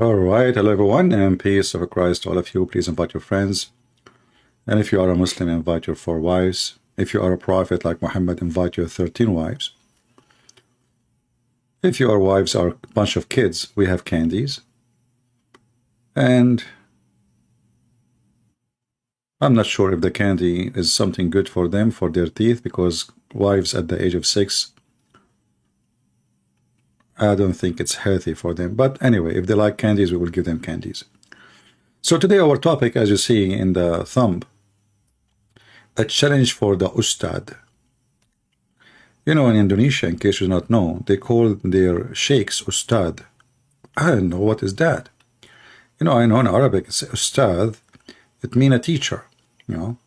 All right, hello everyone, and peace of Christ to all of you. Please invite your friends. And if you are a Muslim, invite your 4 wives. If you are a prophet like Muhammad, invite your 13 wives. If your wives are a bunch of kids, we have candies. And I'm not sure if the candy is something good for them, for their teeth, because wives at the age of 6, I don't think it's healthy for them. But anyway, if they like candies, we will give them candies. So today our topic, as you see in the thumb, a challenge for the ustad. You know, in Indonesia, in case you do not know, they call their sheikhs ustad. I don't know what is that. You know, I know in Arabic it's ustad, it means a teacher, you know.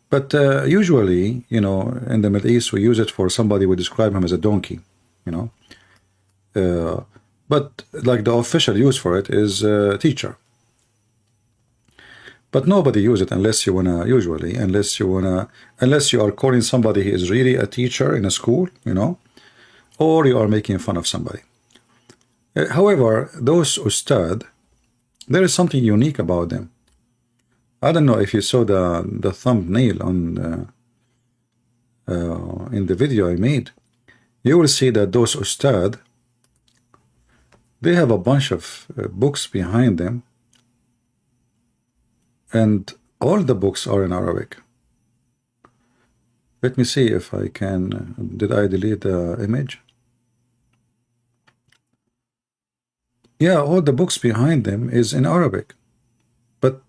But usually, you know, in the Middle East, we use it for somebody who describe him as a donkey, you know. But like the official use for it is teacher. But nobody use it unless you wanna, usually, unless you are calling somebody who is really a teacher in a school, you know, or you are making fun of somebody. However, those ustad, there is something unique about them. I don't know if you saw the thumbnail on in the video I made. You will see that those ustad, they have a bunch of books behind them, and all the books are in Arabic. Let me see if I can. Did I delete the image? Yeah, all the books behind them is in Arabic, but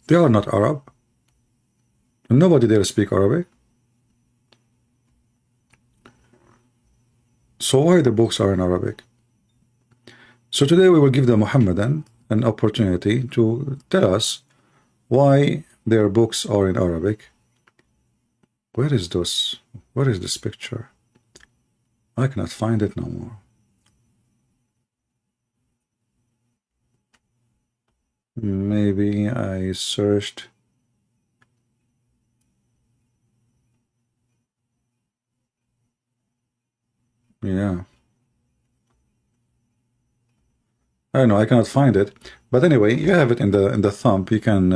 they are not Arab. Nobody there speak Arabic. So why the books are in Arabic? So today we will give the Muhammadan an opportunity to tell us why their books are in Arabic. Where is this? Where is this picture? I cannot find it no more. Maybe I searched. Yeah. I don't know, I cannot find it. But anyway, you have it in the thumb. You can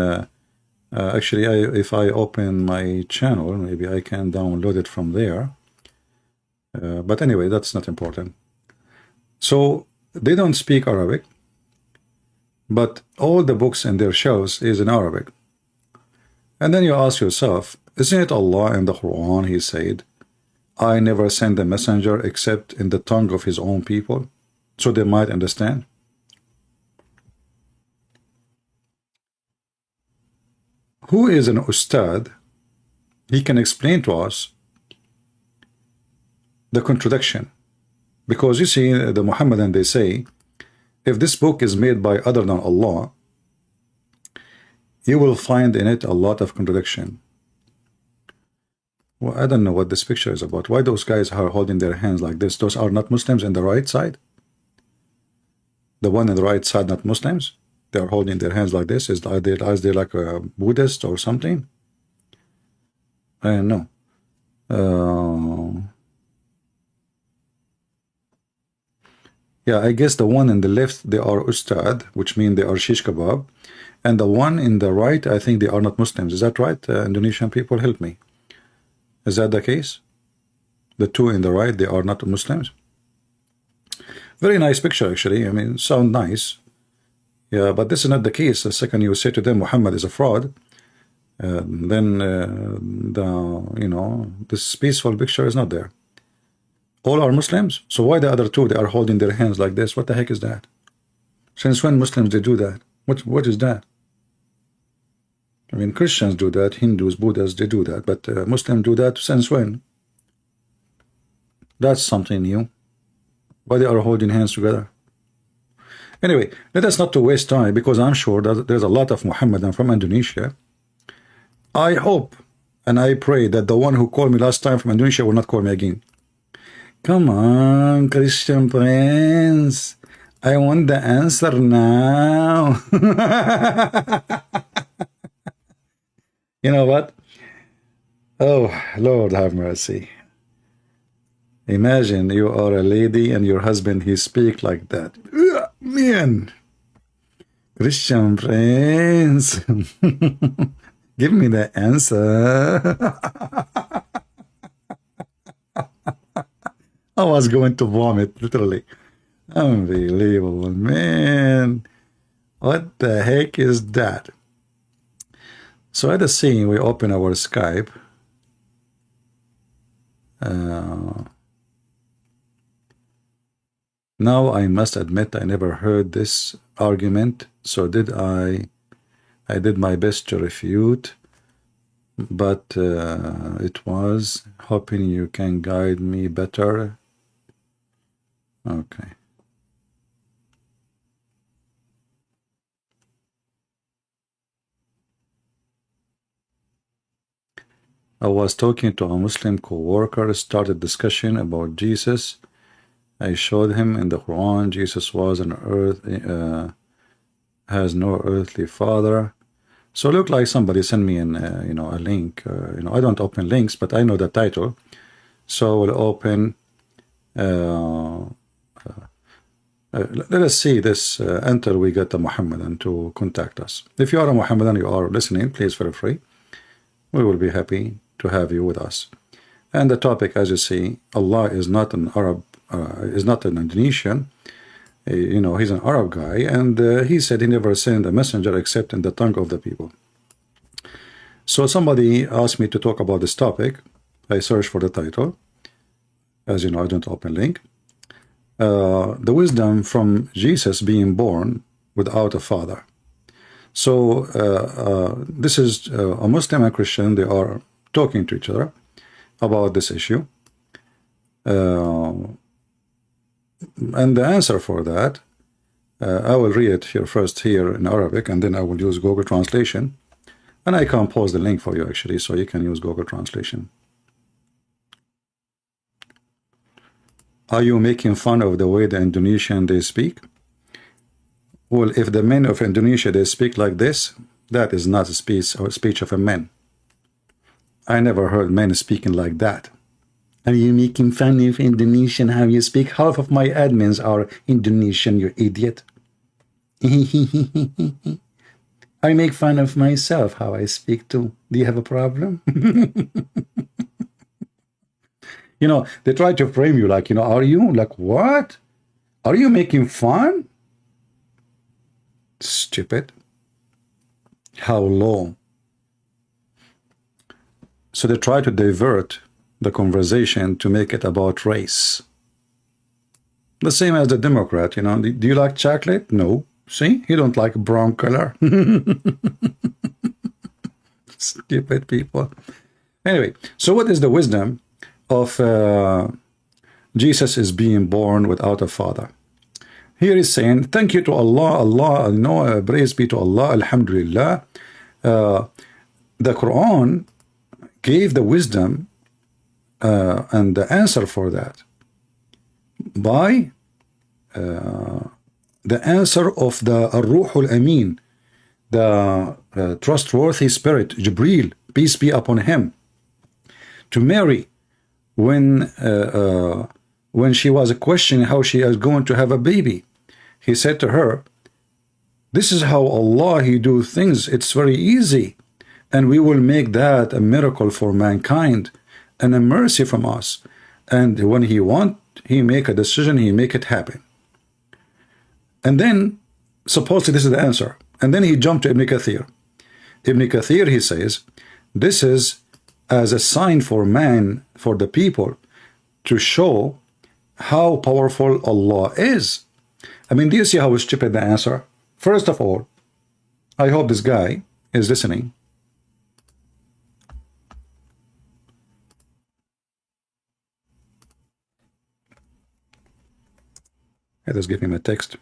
actually, if I open my channel, maybe I can download it from there. But anyway, that's not important. So they don't speak Arabic, but all the books in their shelves is in Arabic. And then you ask yourself, isn't it Allah in the Quran? He said, I never send a messenger except in the tongue of his own people, so they might understand. Who is an ustad? He can explain to us the contradiction. Because you see, the Muhammadan, they say, if this book is made by other than Allah, you will find in it a lot of contradiction. Well, I don't know what this picture is about. Why those guys are holding their hands like this? Those are not Muslims in the right side? The one on the right side, not Muslims? They are holding their hands like this. Is they like a Buddhist or something? I don't know. Yeah, I guess the one in the left, they are ustad, which means they are shish kebab. And the one in the right, I think they are not Muslims. Is that right? Indonesian people, help me. Is that the case? The two in the right, they are not Muslims? Very nice picture, actually. I mean, sound nice. Yeah, but this is not the case. The second you say to them Muhammad is a fraud, then you know, this peaceful picture is not there. All are Muslims. So why the other two, they are holding their hands like this? What the heck is that? Since when Muslims they do that? What is that? I mean, Christians do that, Hindus, Buddhists, they do that, but Muslims do that since when? That's something new. Why they are holding hands together? Anyway, let us not to waste time, because I'm sure that there's a lot of Muhammadan from Indonesia. I hope and I pray that the one who called me last time from Indonesia will not call me again. Come on, Christian Prince. I want the answer now. You know what? Oh, Lord have mercy. Imagine you are a lady and your husband, he speak like that. Ugh, man, Christian Prince, give me the answer. I was going to vomit, literally. Unbelievable, man. What the heck is that? So at the scene, we open our Skype. Now I must admit I never heard this argument, so I did my best to refute, but it was hoping you can guide me better. Okay. I was talking to a Muslim co-worker, started discussion about Jesus. I showed him in the Quran Jesus was on earth, has no earthly father. So it looked like somebody sent me an a link. I don't open links, but I know the title. So we'll open. Let us see this until we get a Muhammadan to contact us. If you are a Muhammadan, you are listening, please feel free. We will be happy to have you with us. And the topic, as you see, Allah is not an Arab, is not an Indonesian. He's an Arab guy, and he said he never sent a messenger except in the tongue of the people. So somebody asked me to talk about this topic. I searched for the title. As you know, I don't open link. The wisdom from Jesus being born without a father. So this is a Muslim and Christian. They are talking to each other about this issue. And the answer for that, I will read it here first here in Arabic, and then I will use Google Translation. And I can post the link for you actually, so you can use Google Translation. Are you making fun of the way the Indonesian they speak? Well, if the men of Indonesia they speak like this, that is not a speech of a man. I never heard men speaking like that. Are you making fun of Indonesian how you speak? Half of my admins are Indonesian, you idiot. I make fun of myself how I speak too. Do you have a problem? They try to frame you like, are you? Like, what? Are you making fun? Stupid. How low. So they try to divert the conversation to make it about race. The same as the Democrat, do you like chocolate? No. See, you don't like brown color. Stupid people. Anyway, so what is the wisdom of Jesus is being born without a father? Here is saying, thank you to Allah, praise be to Allah, Alhamdulillah. The Quran gave the wisdom and the answer for that by the answer of the Ar-Ruhul Amin, the trustworthy spirit, Jibreel, peace be upon him, to Mary when she was questioning how she is going to have a baby. He said to her, this is how Allah he do things, it's very easy, and we will make that a miracle for mankind and a mercy from us. And when he want, he make a decision, he make it happen. And then supposedly this is the answer, and then he jumped to Ibn Kathir. Ibn Kathir, he says, this is as a sign for man, for the people, to show how powerful Allah is. I mean, do you see how stupid the answer? First of all, I hope this guy is listening. Let us give him a text.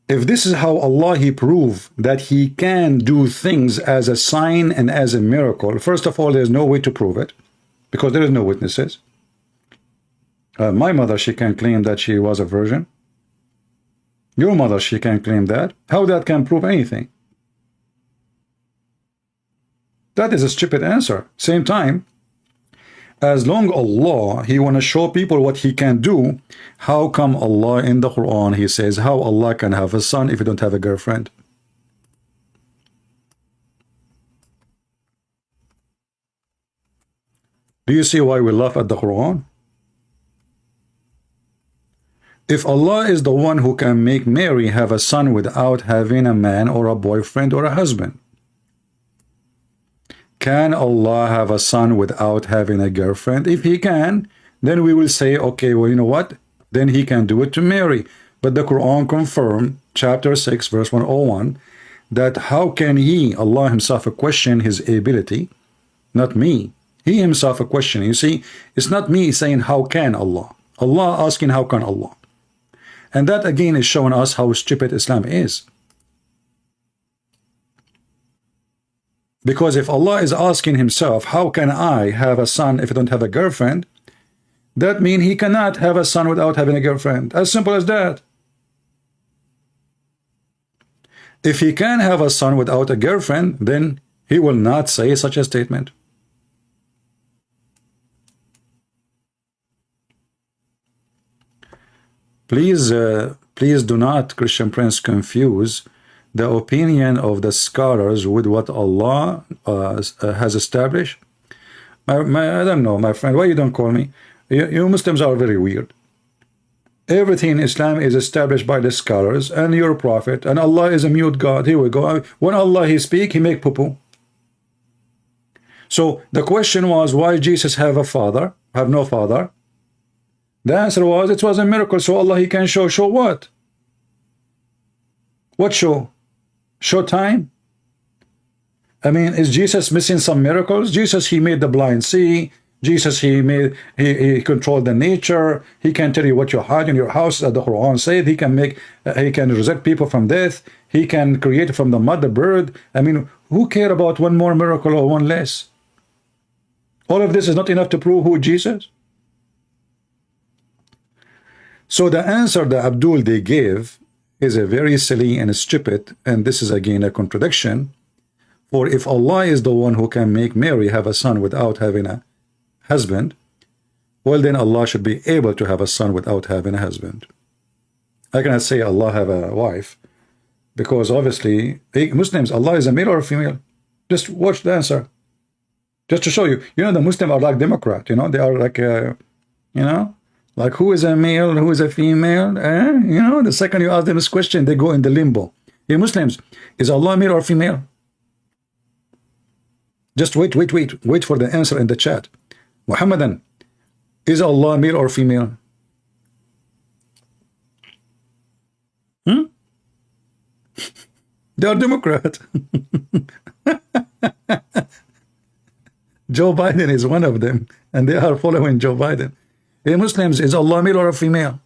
If this is how Allah he proved that he can do things as a sign and as a miracle, first of all, there's no way to prove it because there is no witnesses. My mother, she can claim that she was a virgin. Your mother, she can claim that. How that can prove anything? That is a stupid answer. Same time, as long Allah, He want to show people what He can do, how come Allah in the Quran, He says, how Allah can have a son if you don't have a girlfriend? Do you see why we laugh at the Quran? If Allah is the one who can make Mary have a son without having a man or a boyfriend or a husband, can Allah have a son without having a girlfriend? If He can, then we will say, okay, well, you know what? Then He can do it to Mary. But the Quran confirmed, chapter 6, verse 101, that how can He, Allah Himself, question His ability? Not me. He Himself a question. You see, it's not me saying, how can Allah? Allah asking, how can Allah? And that again is showing us how stupid Islam is. Because if Allah is asking Himself, how can I have a son if I don't have a girlfriend? That means He cannot have a son without having a girlfriend. As simple as that. If He can have a son without a girlfriend, then He will not say such a statement. Please do not, Christian Prince, confuse the opinion of the scholars with what Allah has established. I don't know, my friend, why you don't call me? You Muslims are very weird. Everything in Islam is established by the scholars and your prophet, and Allah is a mute God. Here we go. When Allah He speak, He make poo-poo. So the question was, why Jesus have a father, have no father? The answer was, it was a miracle, so Allah He can show. Show what? What show? Show time? I mean, is Jesus missing some miracles? Jesus, He made the blind see. Jesus, He controlled the nature. He can tell you what you hide in your house, as the Quran said. He can resurrect people from death. He can create from the mud the bird. I mean, who care about one more miracle or one less? All of this is not enough to prove who Jesus? So the answer that Abdul they gave is a very silly and stupid, and this is again a contradiction. For if Allah is the one who can make Mary have a son without having a husband, well then Allah should be able to have a son without having a husband. I cannot say Allah have a wife, because obviously Muslims, Allah is a male or a female. Just watch the answer. Just to show you, you know, the Muslims are like Democrat, you know, they are like, you know, like who is a male, who is a female? You know, the second you ask them this question, they go in the limbo. Hey Muslims, is Allah male or female? Just wait for the answer in the chat. Muhammadan, is Allah male or female? They are Democrat. Joe Biden is one of them, and they are following Joe Biden. Hey Muslims, is Allah male or a female?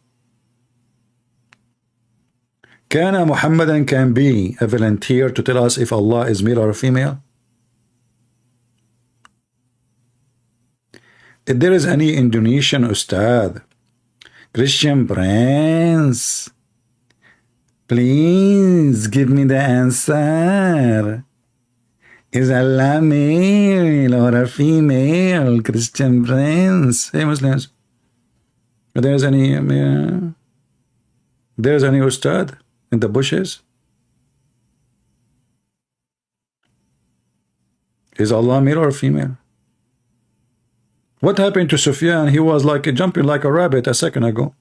Can a Muhammadan can be a volunteer to tell us if Allah is male or a female? If there is any Indonesian Ustad, Christian Prince, please give me the answer. Is Allah male or a female, Christian Prince? Hey Muslims, if there's any Ustad in the bushes? Is Allah male or female? What happened to Sufyan? He was like jumping like a rabbit a second ago.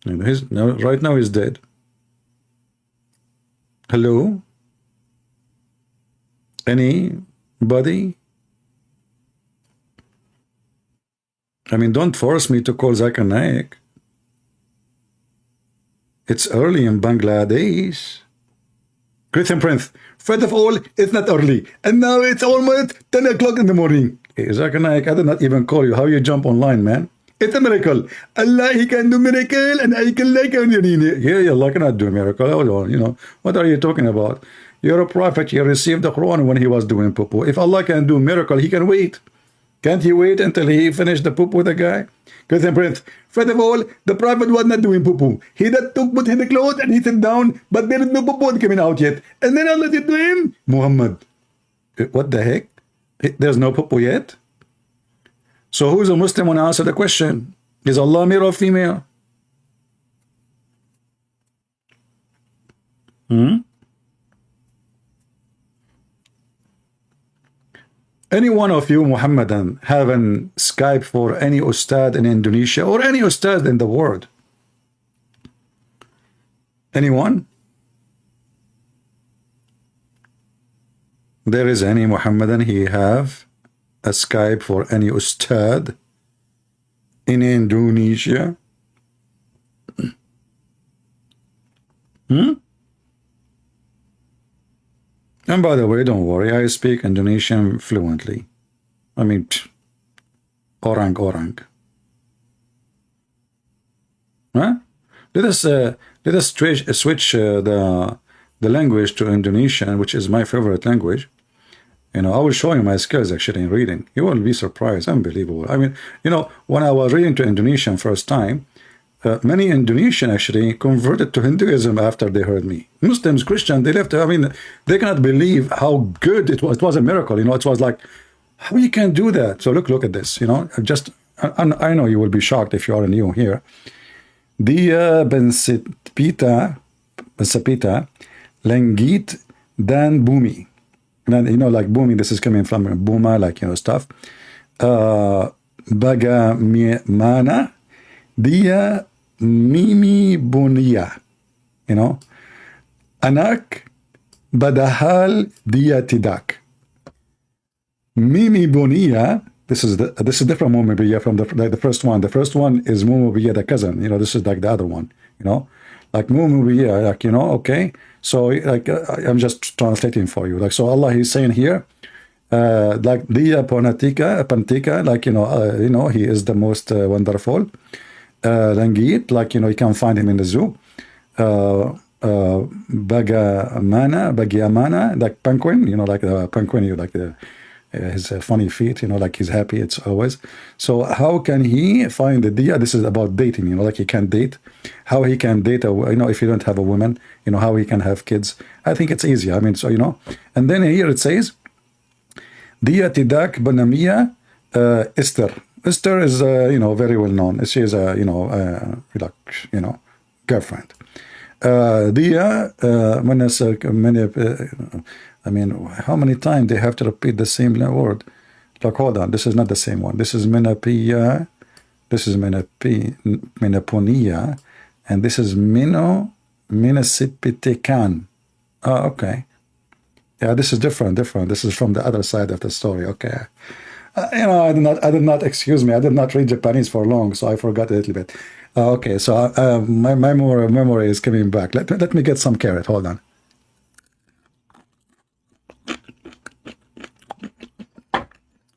Right now he's dead. Hello? Anybody? I mean, don't force me to call Zakir Naik. It's early in Bangladesh. Christian Prince, first of all, it's not early. And now it's almost 10 o'clock in the morning. Hey, Zakir Naik, I did not even call you. How you jump online, man? It's a miracle. Allah, He can do miracle, and I can like on your knee. Yeah, Allah cannot do a miracle. Hold on, you know. What are you talking about? You're a prophet. You received the Quran when He was doing poo-poo. If Allah can do miracle, He can wait. Can't you wait until he finished the poop with the guy? Because first of all, the prophet was not doing poo-poo. He that took put in the clothes and he sat down, but there is no poo-poo coming out yet. And then Allah said to him, Muhammad, what the heck? There's no poo-poo yet? So who's a Muslim when I answer the question? Is Allah male or female? Any one of you Muhammadan having Skype for any ustad in Indonesia or any ustad in the world? Anyone? There is any Muhammadan he have a Skype for any ustad in Indonesia? And by the way, don't worry, I speak Indonesian fluently. I mean, orang. Huh? Let us switch the language to Indonesian, which is my favorite language. You know, I will show you my skills actually in reading. You will be surprised, unbelievable. I mean, you know, when I was reading to Indonesian first time, many Indonesian actually converted to Hinduism after they heard me. Muslims, Christians, they left. I mean, they cannot believe how good it was. It was a miracle. You know, it was like, how you can do that? So look at this. You know, I know you will be shocked if you are new here. Dia bensipita langit dan bumi. And you know, like bumi, this is coming from buma, like, you know, stuff. Bagaimana dia mimi bunia, you know, anak badahal dia tidak. Mimi bunia, this is different mumibiya from the first one. The first one is mumibiya, the cousin. You know, this is like the other one. You know, like mumibiya, like, you know. Okay, so like I'm just translating for you. Like, so Allah is saying here, like dia pantika, like, you know, he is the most wonderful. Langit, like, you know, you can find him in the zoo. Bagiamana, like penguin, you know, like the penguin, you like his funny feet, you know, like he's happy, it's always. So how can he find the dia? This is about dating, you know, like he can date. How he can date, you know, if you don't have a woman, you know, how he can have kids. I think it's easy. I mean, so, you know, and then here it says, dia tidak benamia Esther. Esther is, you know, very well known. She is a, you know, girlfriend. Dia, I mean, how many times they have to repeat the same word? Like, hold on, this is not the same one. This is menapia, this is menaponia, and this is menasipitekan. Oh, okay. Yeah, this is different. This is from the other side of the story. Okay. You know, I did not, excuse me, I did not read Japanese for long, so I forgot a little bit. Okay, so my memory is coming back. Let me get some carrot. Hold on.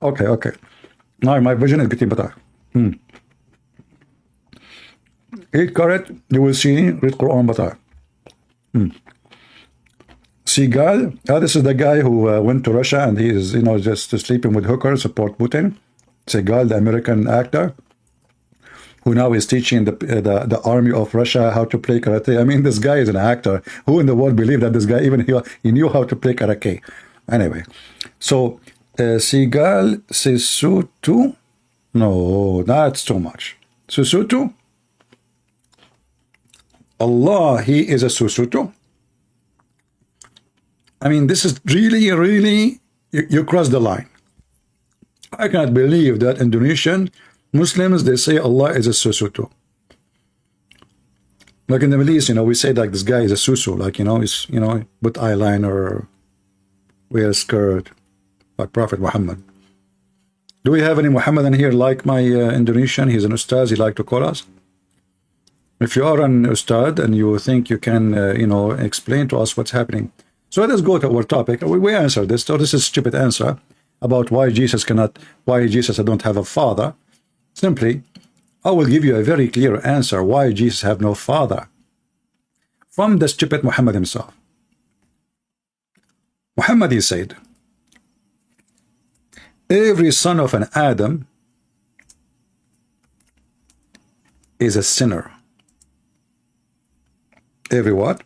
Okay. Now my vision is getting better. Eat carrot, you will see, read Quran better. Seagal, this is the guy who went to Russia and he is, you know, just sleeping with hookers, support Putin. Seagal, the American actor, who now is teaching the army of Russia how to play karate. I mean, this guy is an actor. Who in the world believed that this guy even he knew how to play karate? Anyway, so Seagal Sesutu, no, that's too much. Sesutu, Allah, he is a Sesutu. I mean, this is really, you cross the line. I cannot believe that Indonesian Muslims, they say Allah is a Sesutu. Like in the Middle East, you know, we say like this guy is a susu, like, you know, he's, you know, put eyeliner, wear a skirt, like Prophet Muhammad. Do we have any Muhammadan here like my Indonesian? He's an ustad, he like to call us. If you are an ustad and you think you can, you know, explain to us what's happening. So let us go to our topic. We answered this. So this is a stupid answer about why Jesus don't have a father. Simply, I will give you a very clear answer why Jesus have no father from the stupid Muhammad himself. Muhammad, he said, Every son of an Adam is a sinner. Every what?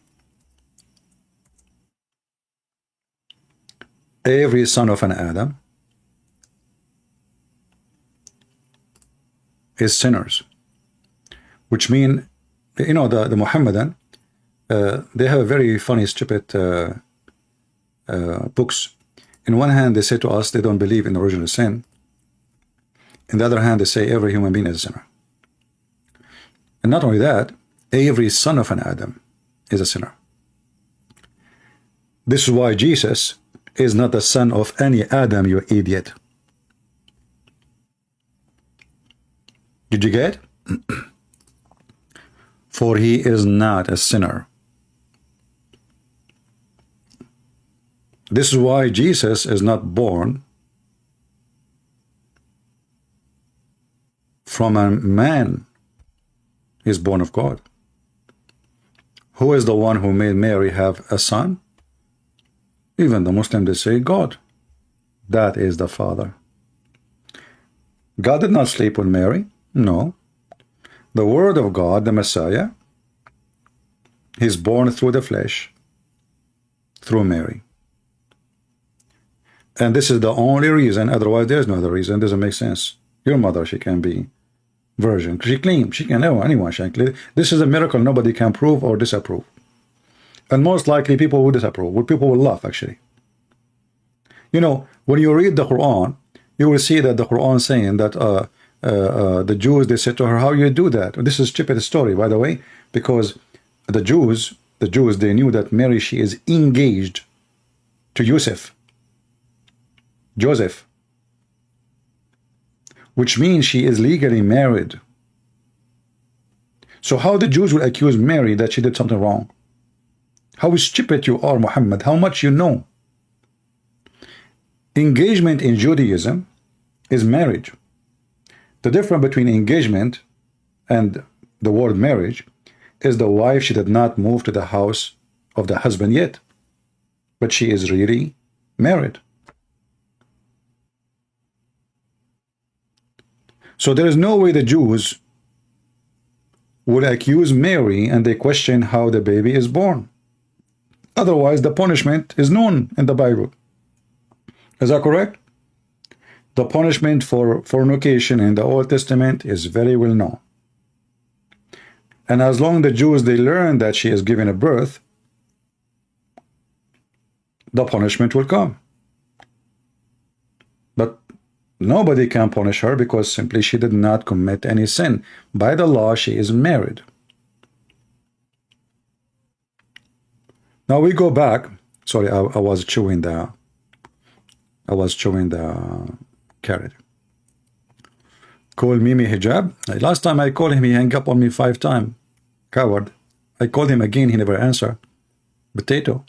Every son of an Adam is sinners, which mean, you know, the Muhammadan, they have a very funny, stupid books. In one hand, they say to us they don't believe in original sin. In the other hand, they say every human being is a sinner. And not only that, every son of an Adam is a sinner. This is why Jesus is not the son of any Adam, you idiot. Did you get? For he is not a sinner. This is why Jesus is not born from a man. He is born of God. Who is the one who made Mary have a son? Even the Muslims, they say God. That is the Father. God did not sleep with Mary. No. The Word of God, the Messiah, He's born through the flesh, through Mary. And this is the only reason. Otherwise, there's no other reason. It doesn't make sense. Your mother, she can be virgin. She claims she can. Anyone can claim. This is a miracle nobody can prove or disapprove. And most likely people will disapprove. People will laugh, actually. You know, when you read the Quran, you will see that the Quran saying that the Jews, they said to her, how you do that? This is a stupid story, by the way, because the Jews, they knew that Mary, she is engaged to Joseph, which means she is legally married. So how the Jews will accuse Mary that she did something wrong? How stupid you are, Muhammad. How much you know. Engagement in Judaism is marriage. The difference between engagement and the word marriage is the wife, she did not move to the house of the husband yet, but she is really married. So there is no way the Jews would accuse Mary and they question how the baby is born. Otherwise, the punishment is known in the Bible. Is that correct? The punishment for fornication in the Old Testament is very well known. And as long as the Jews, they learn that she is given a birth, the punishment will come. But nobody can punish her because simply she did not commit any sin. By the law, she is married. Now we go back. Sorry, I was chewing the carrot. Call Mimi Hijab. Last time I called him, he hung up on me 5 times. Coward. I called him again, he never answered. Potato.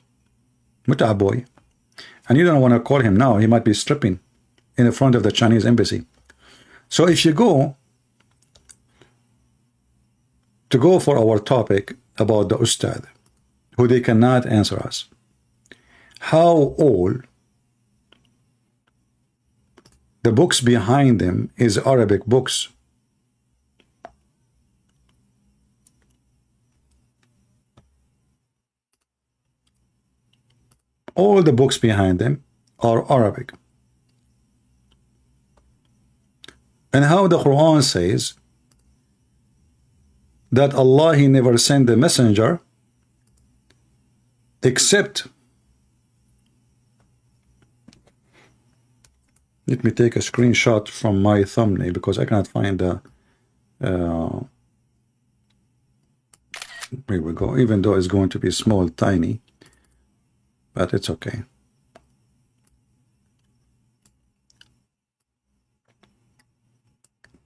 Muta boy. And you don't want to call him now. He might be stripping in the front of the Chinese embassy. So if you go for our topic about the ustad, who they cannot answer us, how old the books behind them is Arabic books. All the books behind them are Arabic. And how the Quran says that Allah, He never sent the messenger except, let me take a screenshot from my thumbnail because I cannot find the here we go, even though it's going to be small, tiny, but it's okay.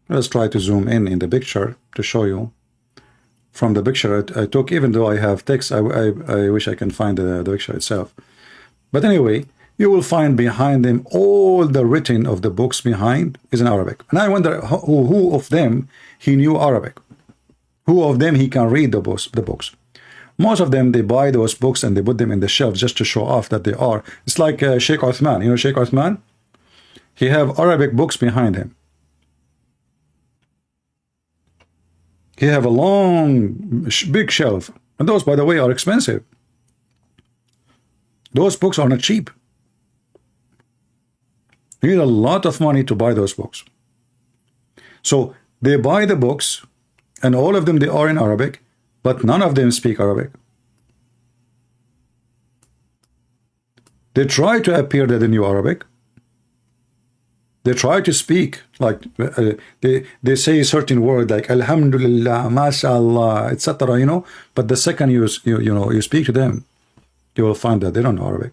Let's try to zoom in the picture to show you. From the picture I took, even though I have text, I wish I can find the picture itself. But anyway, you will find behind them all the written of the books behind is in Arabic. And I wonder who of them he knew Arabic. Who of them he can read the books. Most of them, they buy those books and they put them in the shelves just to show off that they are. It's like Sheikh Uthman. You know Sheikh Uthman? He have Arabic books behind him. He have a long, big shelf. And those, by the way, are expensive. Those books are not cheap. You need a lot of money to buy those books. So they buy the books, and all of them, they are in Arabic, but none of them speak Arabic. They try to appear that they knew Arabic. They try to speak like they say a certain word like Alhamdulillah, MashaAllah, etc. You know, but the second you speak to them, you will find that they don't know Arabic.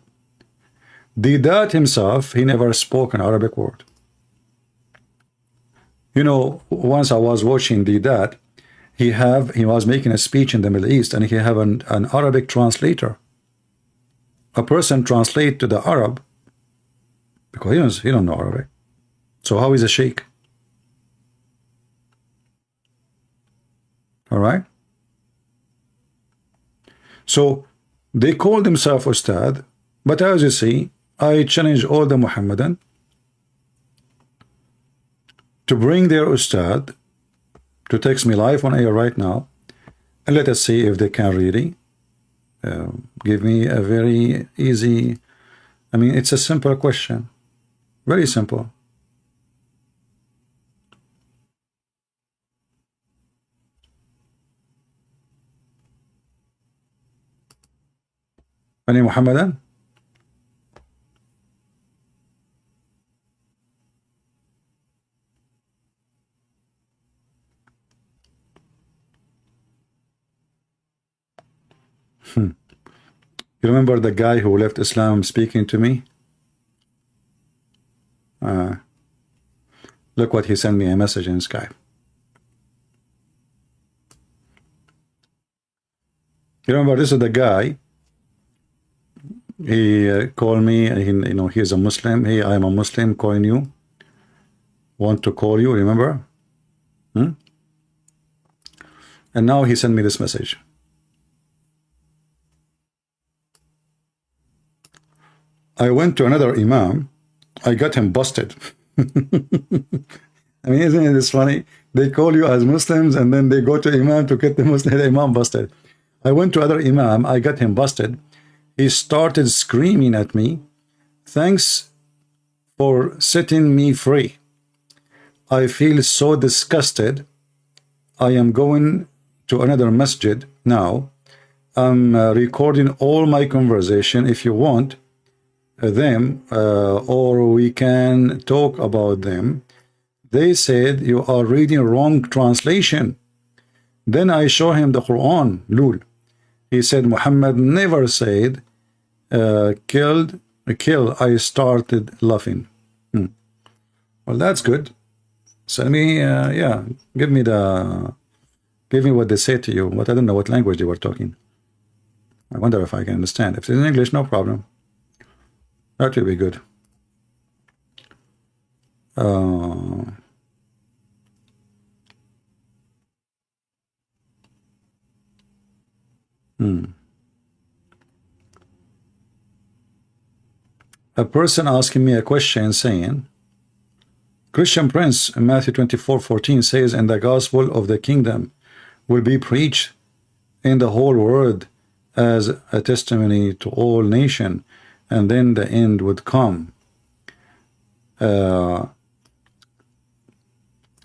Debat himself, he never spoke an Arabic word. You know, once I was watching Debat, he was making a speech in the Middle East, and he have an Arabic translator. A person translate to the Arab because he don't know Arabic. So how is a sheikh? All right. So they call themselves Ustad, but as you see, I challenge all the Muhammadan to bring their Ustad to text me live on air right now, and let us see if they can really give me a very easy, I mean, it's a simple question, very simple. Any Muhammadan? You remember the guy who left Islam speaking to me? Look what he sent me a message in Skype. You remember, this is the guy. He called me. He's a Muslim. Hey, I'm a Muslim. Calling you. Want to call you? Remember? And now he sent me this message. I went to another imam. I got him busted. I mean, isn't it this funny? They call you as Muslims, and then they go to imam to get the Muslim imam busted. I went to other imam. I got him busted. He started screaming at me, "Thanks for setting me free. I feel so disgusted. I am going to another masjid now. I'm recording all my conversation. If you want them, or we can talk about them. They said you are reading wrong translation." Then I show him the Quran, Lul. He said Muhammad never said kill. I started laughing. Well, that's good. Send me give me what they say to you, but I don't know what language they were talking. I wonder if I can understand. If it's in English, no problem. That will be good. A person asking me a question saying, Christian Prince in Matthew 24:14 says, "And the gospel of the kingdom will be preached in the whole world as a testimony to all nations, and then the end would come."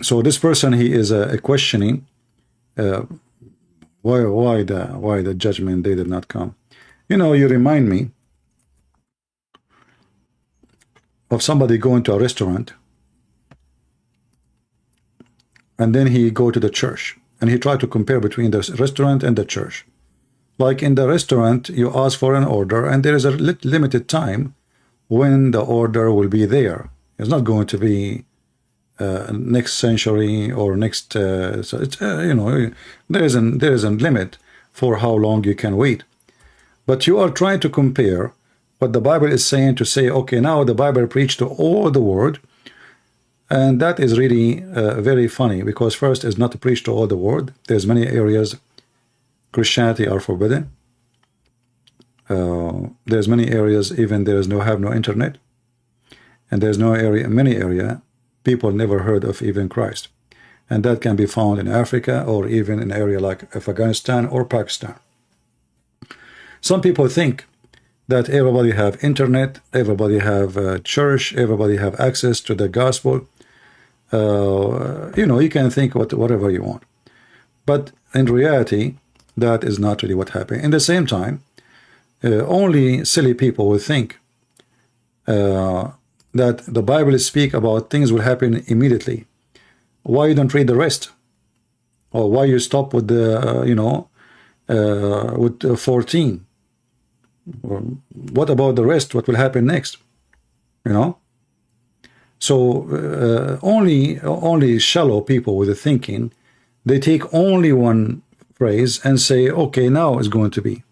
So this person, he is questioning why the judgment day did not come. You know, you remind me of somebody going to a restaurant, and then he go to the church, and he try to compare between the restaurant and the church. Like in the restaurant, you ask for an order, and there is a limited time when the order will be there. It's not going to be next century or next. So it's there isn't limit for how long you can wait. But you are trying to compare what the Bible is saying to say, okay, now the Bible preached to all the world, and that is really very funny, because first is not to preach to all the world. There's many areas Christianity are forbidden. There's many areas even there is have no internet, and there's no area, many area, people never heard of even Christ. And that can be found in Africa or even in an area like Afghanistan or Pakistan. Some people think that everybody have internet, everybody have church, everybody have access to the gospel. You know, you can think whatever you want. But in reality, that is not really what happened. In the same time, only silly people will think that the Bible speak about things will happen immediately. Why you don't read the rest? Or why you stop with the, you know, with 14? Or what about the rest? What will happen next? You know? So only shallow people with the thinking, they take only one phrase and say, okay, now it's going to be.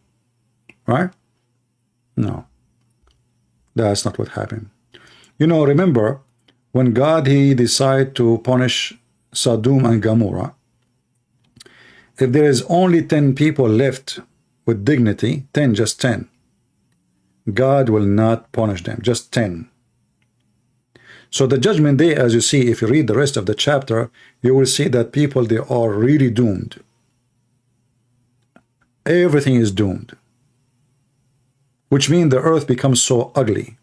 Right? No. That's not what happened. You know, remember, when God, he decided to punish Sodom and Gomorrah, if there is only 10 people left with dignity, 10, just 10, God will not punish them, just 10. So the judgment day, as you see, if you read the rest of the chapter, you will see that people, they are really doomed. Everything is doomed. Which means the earth becomes so ugly,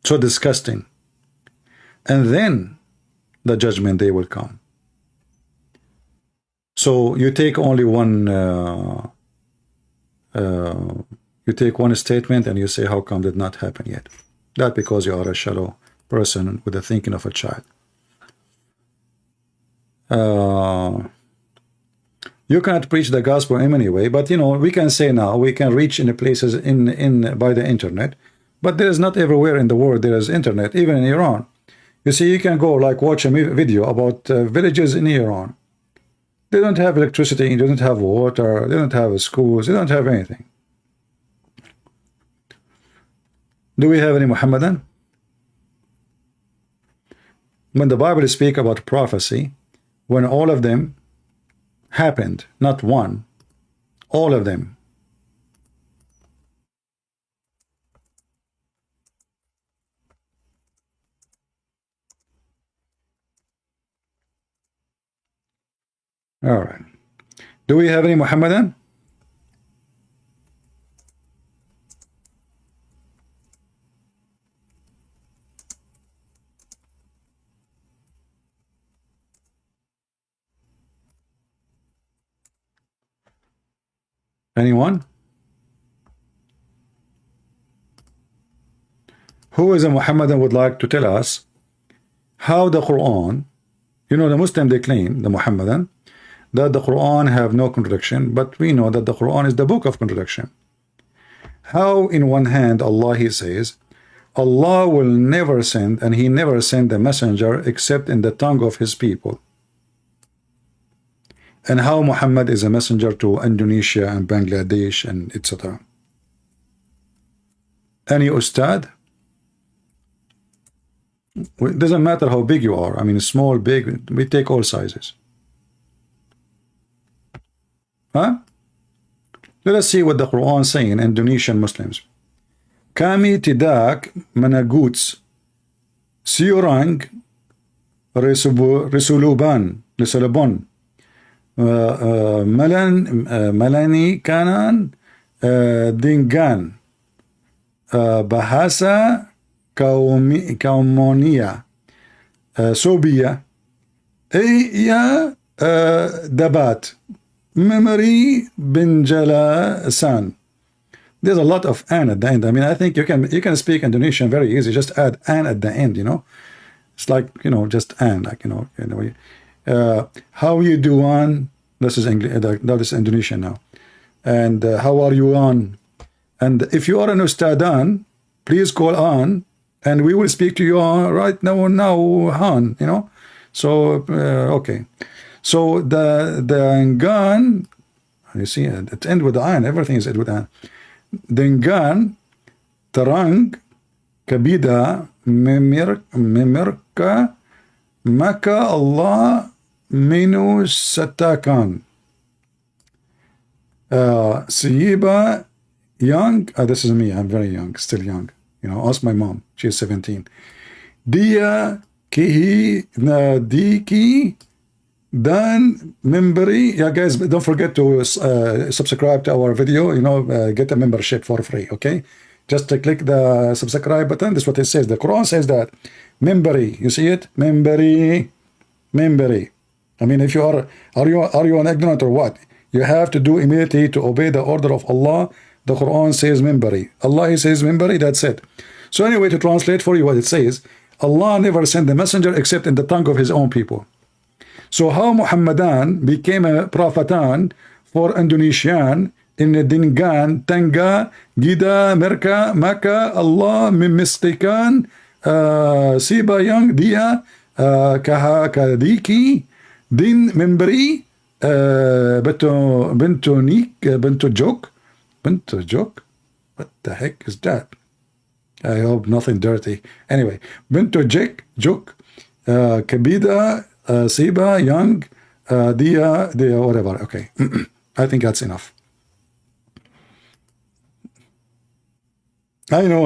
so disgusting. And then the judgment day will come. So you take only one, you take one statement and you say, how come did not happen yet? That because you are a shallow person with the thinking of a child. You cannot preach the gospel in any way, but you know, we can say now, we can reach in the places by the internet, but there is not everywhere in the world there is internet, even in Iran. You see, you can go like watch a video about villages in Iran. They don't have electricity, they don't have water, they don't have schools, they don't have anything. Do we have any Muhammadan? When the Bible speaks about prophecy, when all of them happened, not one, all of them. All right. Do we have any Muhammadan? Anyone? Who is a Muhammadan would like to tell us how the Quran, you know, the Muslim, they claim, the Muhammadan, that the Quran have no contradiction, but we know that the Quran is the book of contradiction. How in one hand Allah, he says, Allah will never send, and he never sent a messenger except in the tongue of his people. And how Muhammad is a messenger to Indonesia and Bangladesh and etc. Any ustad? It doesn't matter how big you are. I mean, small, big, we take all sizes. Huh? Let us see what the Quran is saying, Indonesian Muslims. Kami tidak menaguts seorang resoluban melani kanan dengan bahasa kaumonia sobia debat memory benjalasan. There's a lot of an at the end. I mean, I think you can speak Indonesian very easy. Just add an at the end, you know. It's like, you know, just an, like, you know, how you do on, this is English, that is Indonesian now. And how are you on? And if you are an ustadan, please call on, and we will speak to you right now, on, you know. So okay. So the ngan, you see, it ends with the an, everything is ended with an. Dengan terang kepada mereka maka Allah menusatakan siapa young, this is me, I'm very young, still young, you know, ask my mom, she's 17. dia, kihi, diki, dan, memberi. Yeah, guys, don't forget to subscribe to our video. You know, get a membership for free, okay? Just click the subscribe button. This is what it says. The Quran says that. Memberi. You see it? Memberi. Memberi. I mean, if you are you an ignorant or what? You have to do immediately to obey the order of Allah. The Quran says memberi. Allah, He says memberi, that's it. So anyway, to translate for you what it says, Allah never sent the messenger except in the tongue of His own people. So how Muhammadan became a prophetan for Indonesian in Dingan, Tanga, Gida, Merka, Maka, Allah, Mistikan, Siba Yang, Dia, Kaha, Kadiki, Din, Memberi, Bento Jok. What the heck is that? I hope nothing dirty. Anyway, Bento Jok, Kabida, Siba, Young, Dia, whatever. Okay, I think that's enough. I know.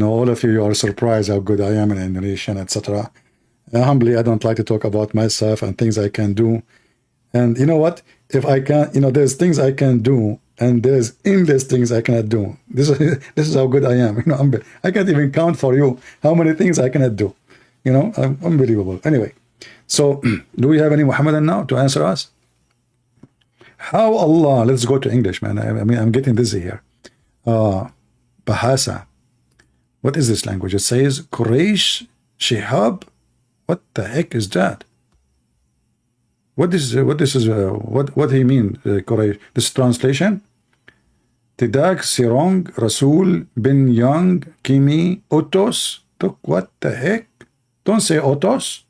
All of you are surprised how good I am in Indonesian, etc. Humbly, I don't like to talk about myself and things I can do. And you know what? If I can, there's things I can do, and there's endless things I cannot do. This is how good I am. I can't even count for you how many things I cannot do. I'm unbelievable. Anyway, so do we have any Muhammadan now to answer us? How Allah? Let's go to English, man. I mean, I'm getting dizzy here. Bahasa. What is this language? It says Quraysh, Shihab. What the heck is that? What he mean? Quraysh. This translation. Tidak, seorang, Rasul, bin Yang, Kimi, Otos. Look, what the heck? Don't say Otos.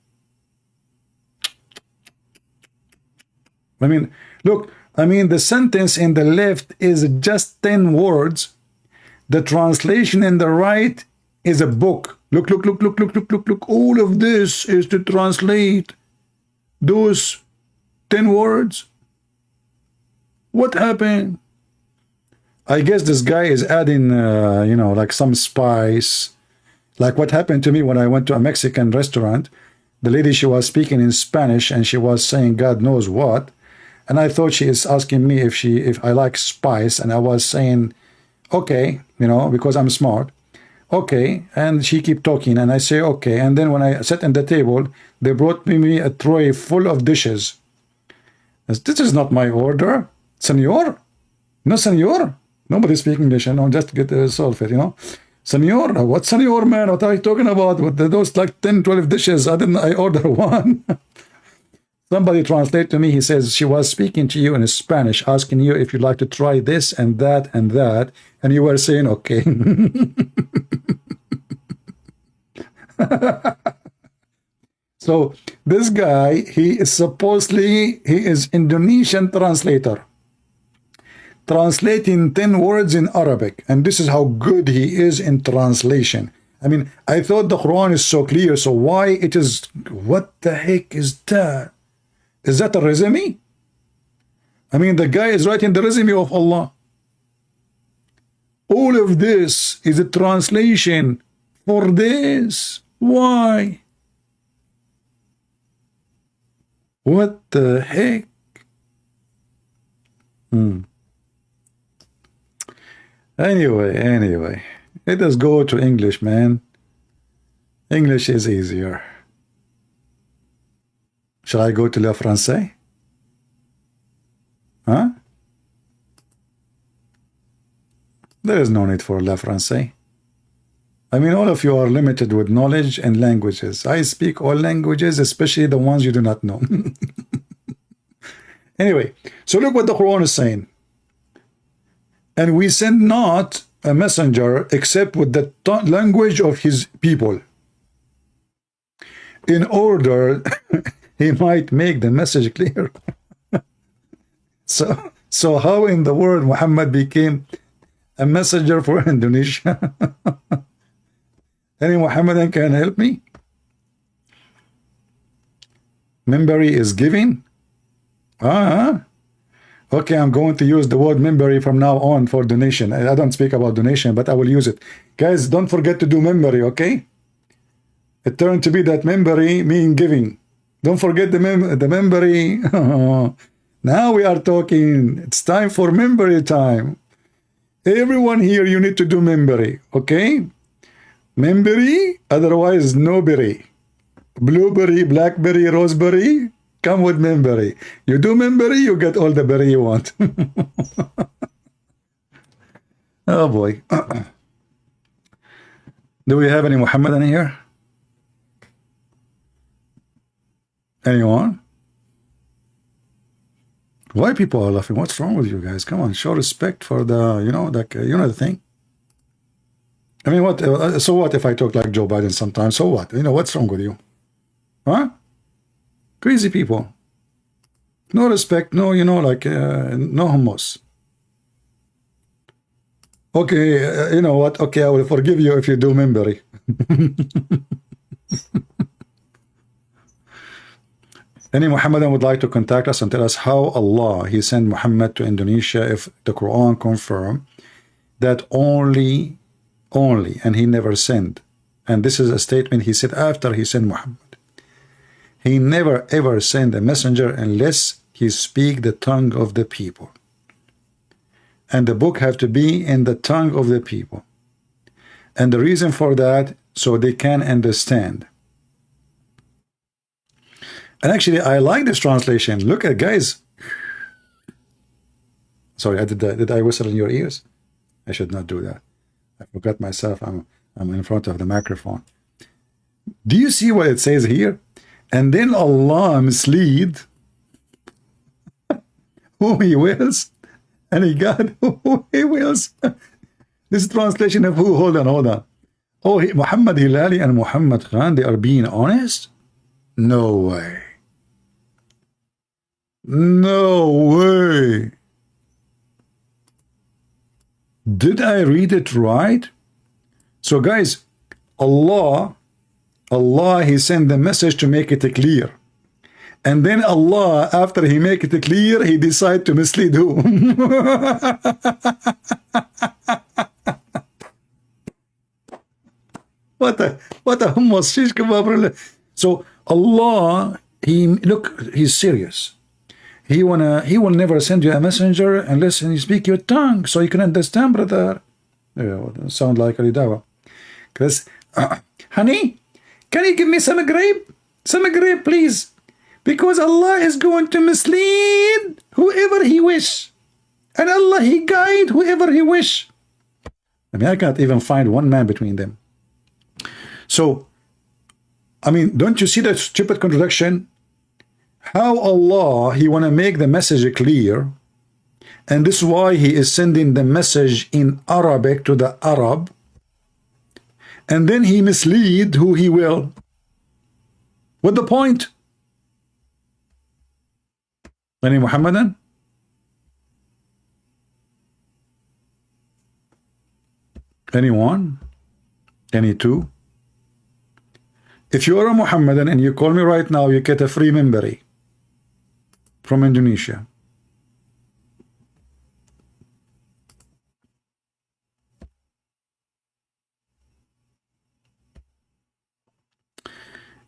I mean, look. I mean, the sentence in the left is just 10 words. The translation in the right is a book. Look. All of this is to translate those 10 words. What happened? I guess this guy is adding, like some spice. Like what happened to me when I went to a Mexican restaurant. The lady, she was speaking in Spanish and she was saying God knows what. And I thought she is asking me if I like spice. And I was saying, okay, because I'm smart. Okay. And she kept talking and I say, okay. And then when I sat at the table, they brought me a tray full of dishes. This is not my order. Senor? No, senor. Nobody speaks English. Just to get the solve it, Senor? What senor, man? What are you talking about? With those like 10, 12 dishes? I order one. Somebody translate to me. He says, she was speaking to you in Spanish, asking you if you'd like to try this and that and that. And you were saying, okay. So this guy, he is Indonesian translator. Translating 10 words in Arabic. And this is how good he is in translation. I mean, I thought the Quran is so clear. So why it is, what the heck is that? Is that a resume? I mean, the guy is writing the resume of Allah. All of this is a translation for this. Why? What the heck? Anyway. Let us go to English, man. English is easier. Shall I go to le français? Huh? There is no need for le français. I mean, all of you are limited with knowledge and languages. I speak all languages, especially the ones you do not know. Anyway, so look what the Quran is saying. And we send not a messenger except with the language of his people, in order he might make the message clear. So how in the world Muhammad became a messenger for Indonesia? Any Muhammadan can help me? Memberi is giving? Okay, I'm going to use the word memberi from now on for donation. I don't speak about donation, but I will use it. Guys, don't forget to do memberi, okay? It turned to be that memory mean giving. Don't forget the memory. Now we are talking. It's time for memory time. Everyone here, you need to do memory, okay? Memory, otherwise no berry. Blueberry, blackberry, roseberry, come with memory. You do memory, you get all the berry you want. Oh boy. Do we have any Muhammadan here? Anyone? Why people are laughing? What's wrong with you guys? Come on, show respect for the, you know, like, you know the thing. I mean, what? So what if I talk like Joe Biden sometimes? So what? You know, what's wrong with you? Huh? Crazy people. No respect, no, you know, like, no hummus. Okay, you know what? Okay, I will forgive you if you do memory. Any Muhammadan would like to contact us and tell us how Allah, He sent Muhammad to Indonesia if the Quran confirm that only, and He never sent. And this is a statement He said after He sent Muhammad. He never ever sent a messenger unless he speak the tongue of the people. And the book have to be in the tongue of the people. And the reason for that, so they can understand. And actually, I like this translation. Look at, guys. Sorry, did I whistle in your ears? I should not do that. I forgot myself. I'm in front of the microphone. Do you see what it says here? And then Allah mislead who He wills, and He got who He wills. This translation of who? Hold on. Oh, Muhammad Hilali and Muhammad Khan, they are being honest? No way. No way. Did I read it right? So guys, Allah, He sent the message to make it clear. And then Allah, after He make it clear, He decide to mislead who? What a hummus shish kebab. So Allah, He's serious. He will never send you a messenger unless He speak your tongue, so you can understand, brother. Yeah, sound like a dawa. Because, honey, can you give me some grape? Some grape, please. Because Allah is going to mislead whoever He wish. And Allah, He guide whoever He wish. I mean, I can't even find one man between them. So, I mean, don't you see that stupid contradiction? How Allah, He want to make the message clear, and this is why He is sending the message in Arabic to the Arab, and then He mislead who He will. What the point? Any Muhammadan? Anyone? Any two? If you are a Muhammadan and you call me right now, you get a free memory from Indonesia.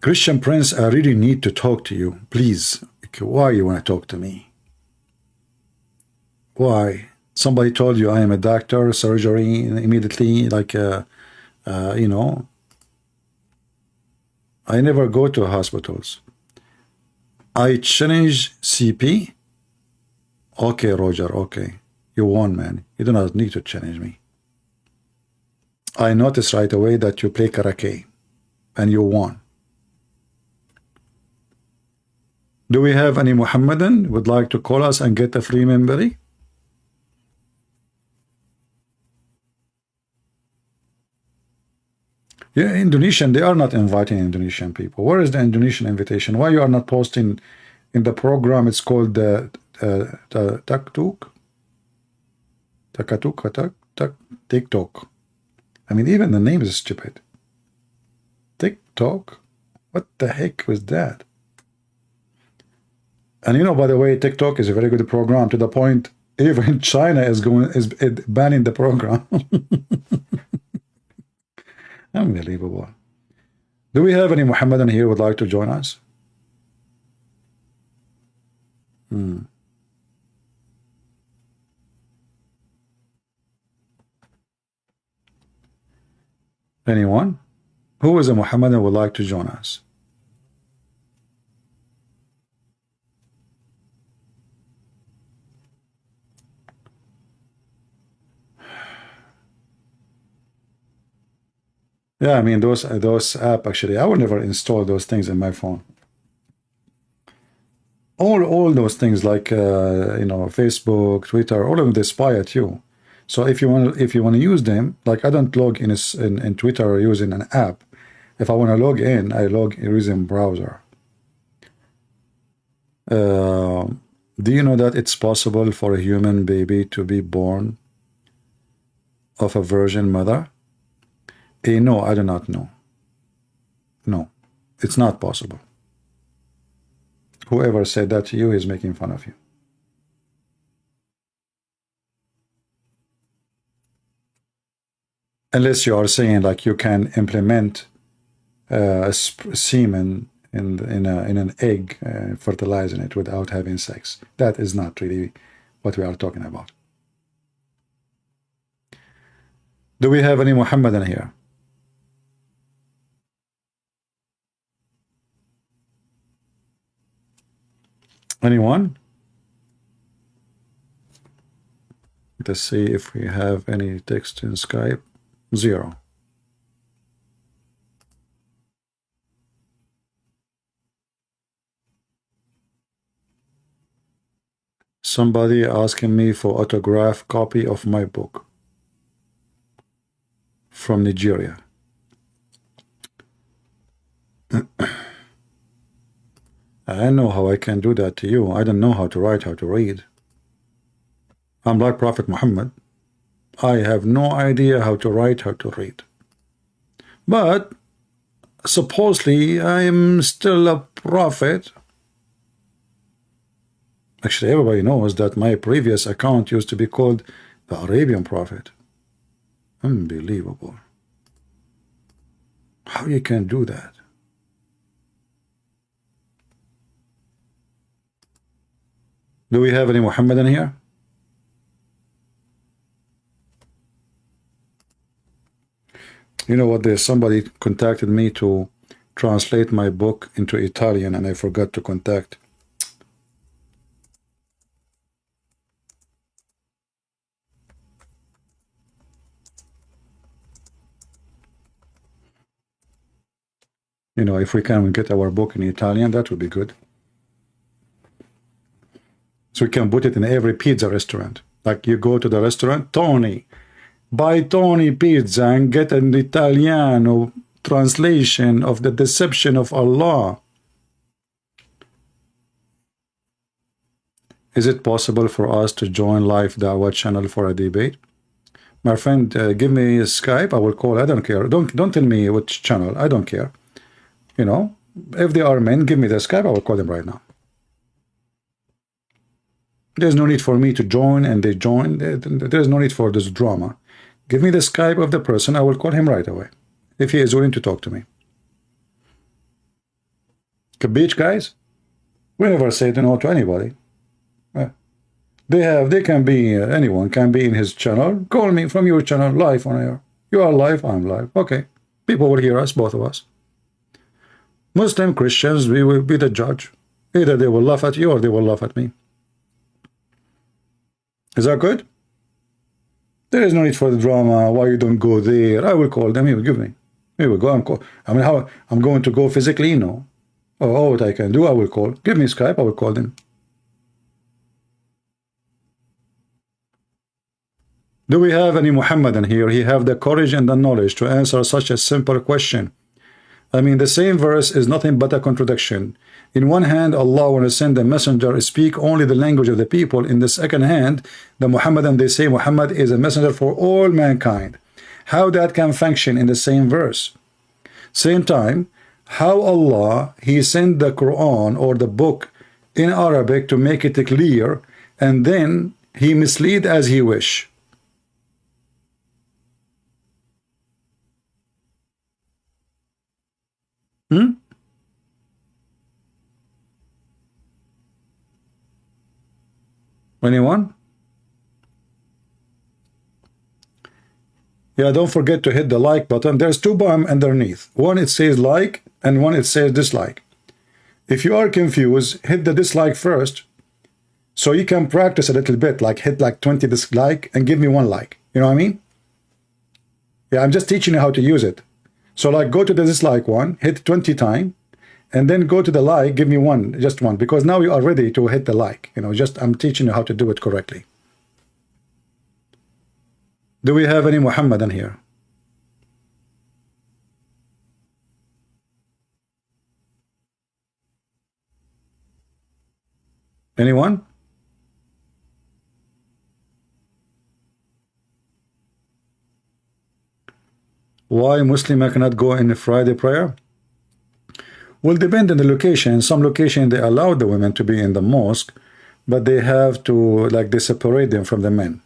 Christian Prince, I really need to talk to you. Please. Why you want to talk to me? Why? Somebody told you I am a doctor, surgery, immediately, like, you know, I never go to hospitals. I change CP. Okay, Roger, okay. You won, man. You do not need to challenge me. I noticed right away that you play karaoke, and you won. Do we have any Muhammadan would like to call us and get a free memory? Yeah, Indonesian, they are not inviting Indonesian people. Where is the Indonesian invitation? Why you are not posting in the program? It's called the TikTok. I mean, even the name is stupid. TikTok? What the heck was that? And you know, by the way, TikTok is a very good program, to the point even China is banning the program. Unbelievable. Do we have any Muhammadan here who would like to join us? Anyone? Who is a Muhammadan who would like to join us? Yeah, I mean those app actually, I will never install those things in my phone. All those things like you know, Facebook, Twitter, all of them, they spy at you. So if you want to use them, like I don't log in Twitter or using an app. If I want to log in, I log using browser. Do you know that it's possible for a human baby to be born of a virgin mother? No, I do not know. No, it's not possible. Whoever said that to you is making fun of you. Unless you are saying like you can implement semen in an egg, fertilizing it without having sex. That is not really what we are talking about. Do we have any Muhammadan here? Anyone? Let's see if we have any text in Skype. 0. Somebody asking me for autograph copy of my book from Nigeria. I know how I can do that to you. I don't know how to write, how to read. I'm like Prophet Muhammad. I have no idea how to write, how to read. But supposedly I'm still a prophet. Actually, everybody knows that my previous account used to be called the Arabian Prophet. Unbelievable. How you can do that? Do we have any Muhammadan here? You know what, there's somebody contacted me to translate my book into Italian and I forgot to contact. You know, if we can get our book in Italian, that would be good. So we can put it in every pizza restaurant. Like you go to the restaurant, Tony, buy Tony pizza and get an Italiano translation of the deception of Allah. Is it possible for us to join live Dawah channel for a debate? My friend, give me a Skype, I will call. I don't care. Don't tell me which channel. I don't care. You know, if they are men, give me the Skype, I will call them right now. There's no need for me to join and they join. There's no need for this drama. Give me the Skype of the person, I will call him right away, if he is willing to talk to me. Beach guys, we never say no to anybody. They can be, anyone can be in his channel. Call me from your channel, live on air. You are live, I'm live. Okay, people will hear us, both of us. Muslim, Christians, we will be the judge. Either they will laugh at you or they will laugh at me. Is that good? There is no need for the drama. Why you don't go there? I will call them. He will give me. Here we go. I mean, how I'm going to go physically? No. Oh, what I can do, I will call. Give me Skype. I will call them. Do we have any Muhammadan here? He have the courage and the knowledge to answer such a simple question. I mean, the same verse is nothing but a contradiction. In one hand, Allah, when He send a messenger, speak only the language of the people. In the second hand, the Muhammadan, they say Muhammad is a messenger for all mankind. How that can function in the same verse? Same time, how Allah, He sent the Quran or the book in Arabic to make it clear, and then He mislead as He wish. Hmm? Anyone? Yeah, don't forget to hit the like button. There's two buttons underneath. One it says like, and one it says dislike. If you are confused, hit the dislike first, so you can practice a little bit, like hit like 20 dislike and give me one like. You know what I mean? Yeah, I'm just teaching you how to use it. So like go to the dislike one, hit 20 times, and then go to the like, give me one, just one, because now you are ready to hit the like. You know, just I'm teaching you how to do it correctly. Do we have any Muhammadan here? Anyone? Why Muslim cannot go in a Friday prayer? Will depend on the location. In some location they allow the women to be in the mosque, but they have to, like, they separate them from the men.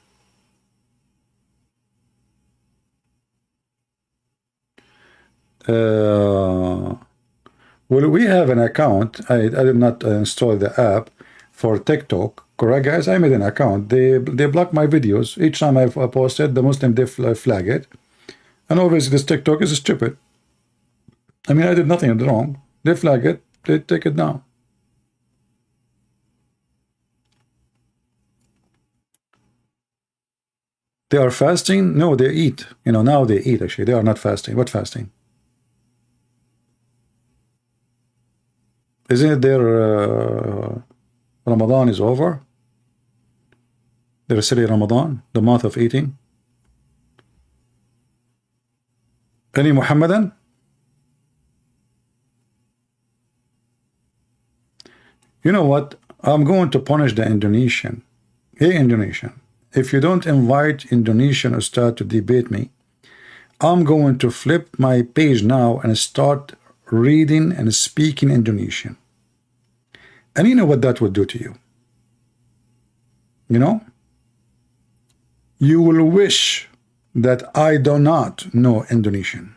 Well, we have an account. I did not install the app for TikTok. Correct, guys? I made an account. They block my videos. Each time I posted, the Muslim, they flag it. And obviously this TikTok is stupid. I mean, I did nothing wrong. They flag it. They take it down. They are fasting? No, they eat. You know, now they eat, actually. They are not fasting. What fasting? Isn't it their Ramadan is over? Their silly Ramadan, the month of eating? Any Muhammadan? You know what? I'm going to punish the Indonesian. Hey, Indonesian. If you don't invite Indonesian Ustad to debate me, I'm going to flip my page now and start reading and speaking Indonesian. And you know what that would do to you? You know? You will wish that I do not know Indonesian.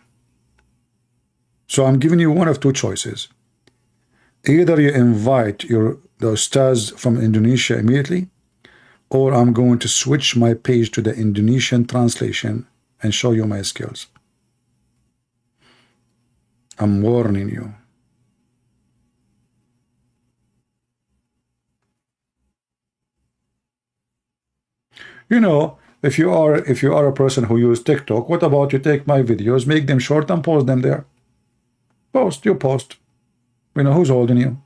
So I'm giving you one of two choices. Either you invite the Ustads from Indonesia immediately, or I'm going to switch my page to the Indonesian translation and show you my skills. I'm warning you. You know, if you are a person who uses TikTok, what about you take my videos, make them short and post them there? You post. You know, who's holding you?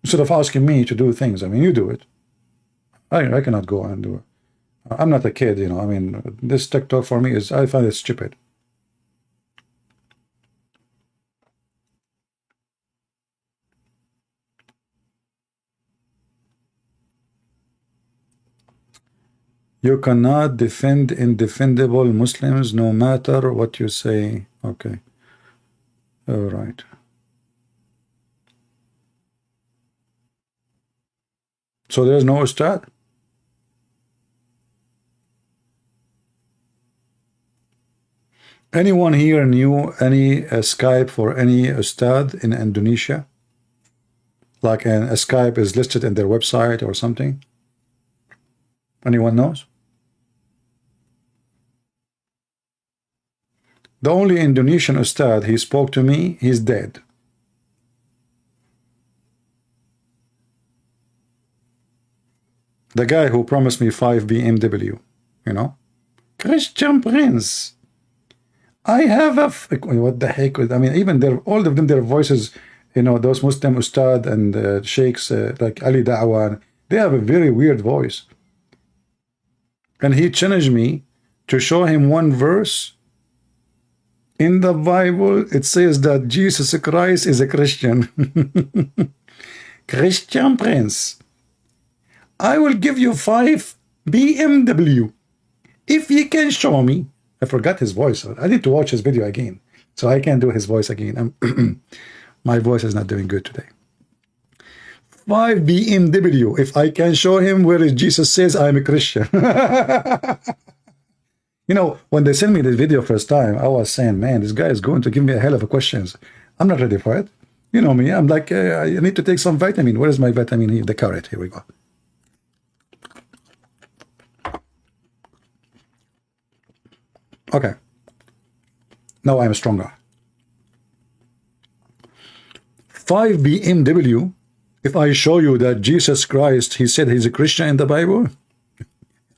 Instead of asking me to do things, I mean, you do it. I cannot go and do it. I'm not a kid, you know. I mean, this TikTok for me I find it stupid. You cannot defend indefendable Muslims no matter what you say. Okay. All right. So there's no Ustad? Anyone here knew any Skype for any Ustad in Indonesia? Like a Skype is listed in their website or something? Anyone knows? The only Indonesian Ustad he spoke to me, he's dead. The guy who promised me 5 BMW, you know? Christian Prince. I have a... What the heck? I mean, even all of them, their voices, you know, those Muslim Ustad and sheikhs like Ali Da'wan, they have a very weird voice. And he challenged me to show him one verse in the Bible. It says that Jesus Christ is a Christian. Christian Prince. I will give you 5 BMW if you can show me. I forgot his voice. I need to watch his video again so I can do his voice again. My voice is not doing good today. 5 BMW if I can show him where Jesus says I'm a Christian. You know, when they sent me this video first time, I was saying, man, this guy is going to give me a hell of a questions. I'm not ready for it. You know me. I'm like, I need to take some vitamin. Where is my vitamin? Here, the carrot. Here we go. Okay. Now I'm stronger. 5 BMW. If I show you that Jesus Christ, he said he's a Christian in the Bible,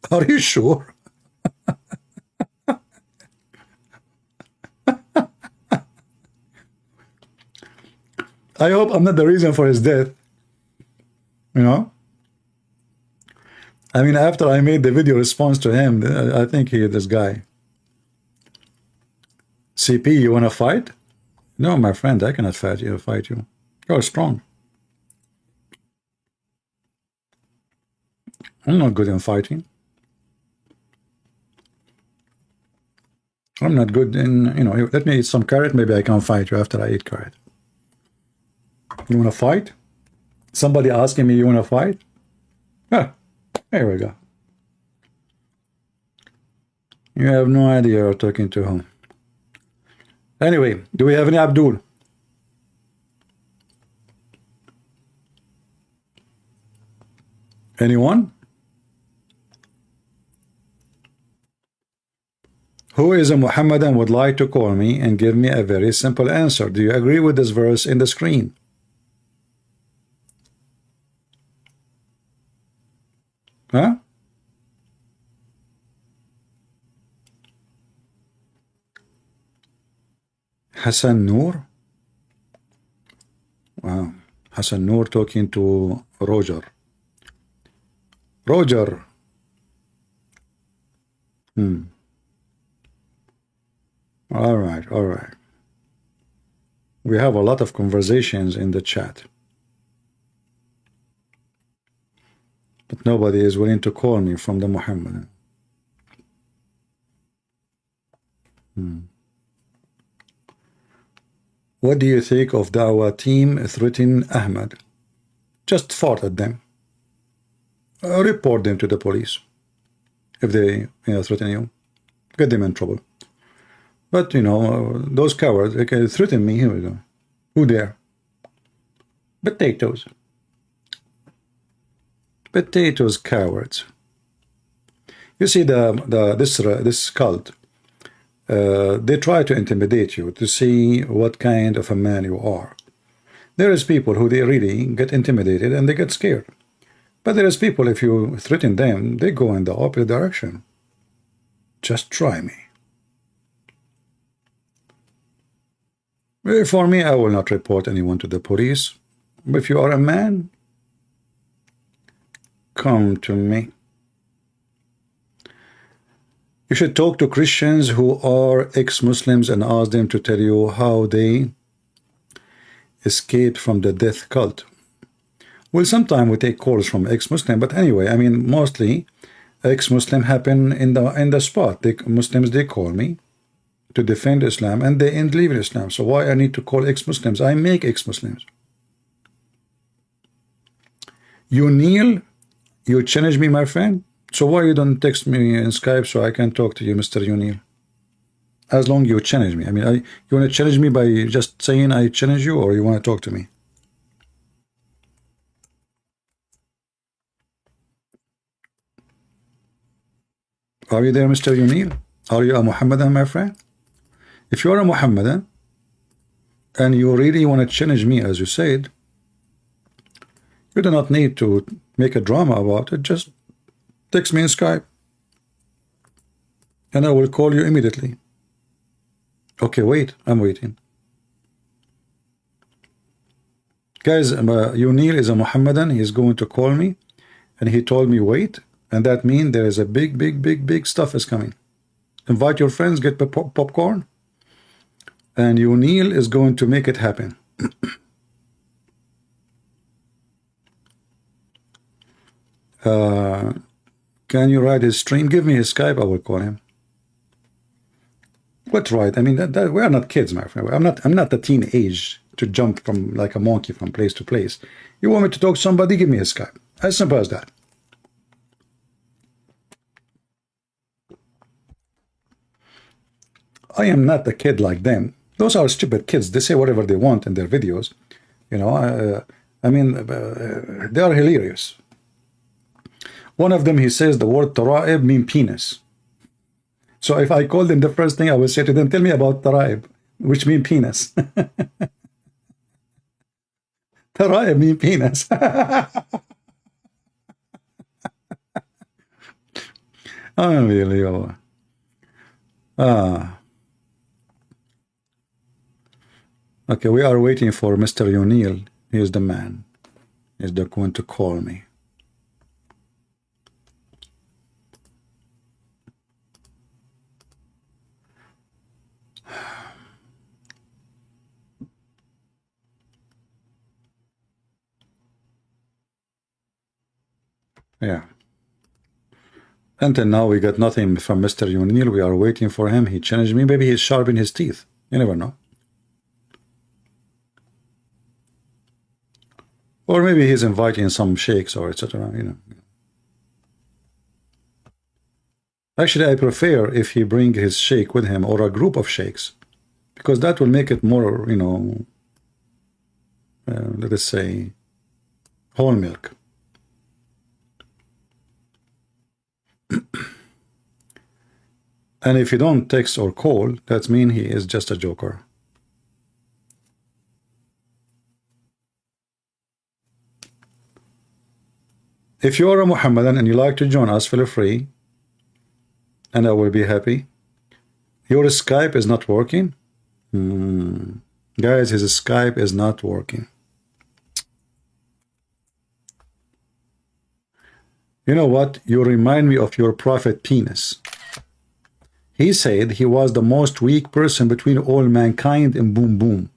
are you sure? I hope I'm not the reason for his death. You know? I mean, after I made the video response to him, I think he is this guy. CP, you want to fight? No, my friend, I cannot fight you. You're strong. I'm not good in fighting. I'm not good in, you know, let me eat some carrot, maybe I can fight you after I eat carrot. You want to fight? Somebody asking me, you want to fight? Ah, here we go. You have no idea you're talking to whom. Anyway, do we have any Abdul? Anyone? Who is a Muhammadan would like to call me and give me a very simple answer? Do you agree with this verse in the screen? Huh? Hassan Noor? Wow. Hassan Noor talking to Roger. Roger. All right, all right. We have a lot of conversations in the chat. But nobody is willing to call me from the Muhammadan. What do you think of Dawah team threatening Ahmed? Just fart at them. Report them to the police. If they threaten you, get them in trouble. But those cowards, they can threaten me. Here we go. Who dare? Potatoes. Potatoes, cowards. You see, this cult, they try to intimidate you to see what kind of a man you are. There is people who they really get intimidated and they get scared. But there is people, if you threaten them, they go in the opposite direction. Just try me. For me, I will not report anyone to the police. But if you are a man, come to me. You should talk to Christians who are ex-Muslims and ask them to tell you how they escaped from the death cult. Well, sometimes we take calls from ex-Muslim, but anyway, I mean, mostly ex-Muslim happen in the spot. Muslims, they call me to defend Islam and they end leaving Islam. So why I need to call ex-Muslims? I make ex-Muslims. You kneel, you challenge me, my friend. So why you don't text me in Skype so I can talk to you, Mr. Unil? As long you challenge me. I mean, you want to challenge me by just saying I challenge you, or you want to talk to me? Are you there, Mr. Unil? Are you a Muhammadan, my friend? If you are a Muhammadan and you really want to challenge me, as you said, you do not need to make a drama about it. Just text me in Skype and I will call you immediately. Okay, wait, I'm waiting. Guys, Unil is a Muhammadan. He's going to call me and he told me wait, and that means there is a big stuff is coming. Invite your friends, get popcorn, and Unil is going to make it happen. Can you write his stream? Give me his Skype, I will call him. What right? I mean, we are not kids, my friend. I'm not the teenage to jump from like a monkey from place to place. You want me to talk to somebody? Give me his Skype. As simple as that. I am not a kid like them. Those are stupid kids. They say whatever they want in their videos. You know, I mean, they are hilarious. One of them, he says the word tara'ib mean penis. So if I call them, the first thing I will say to them, tell me about tara'ib, which mean penis. Tara'ib mean penis. Unbelievable. Okay, we are waiting for Mr. O'Neill. He is the man. He's the one to call me. Yeah. Until now, we got nothing from Mr. O'Neill. We are waiting for him. He challenged me. Maybe he's sharpening his teeth. You never know. Or maybe he's inviting some sheikhs or etc. You know. Actually, I prefer if he bring his sheikh with him or a group of sheikhs, because that will make it more, you know, let us say, whole milk. And if you don't text or call, that means he is just a joker. If you are a Muhammadan and you like to join us, feel free, and I will be happy. Your Skype is not working? Guys, his Skype is not working. You know what? You remind me of your prophet penis. He said he was the most weak person between all mankind, and boom, boom.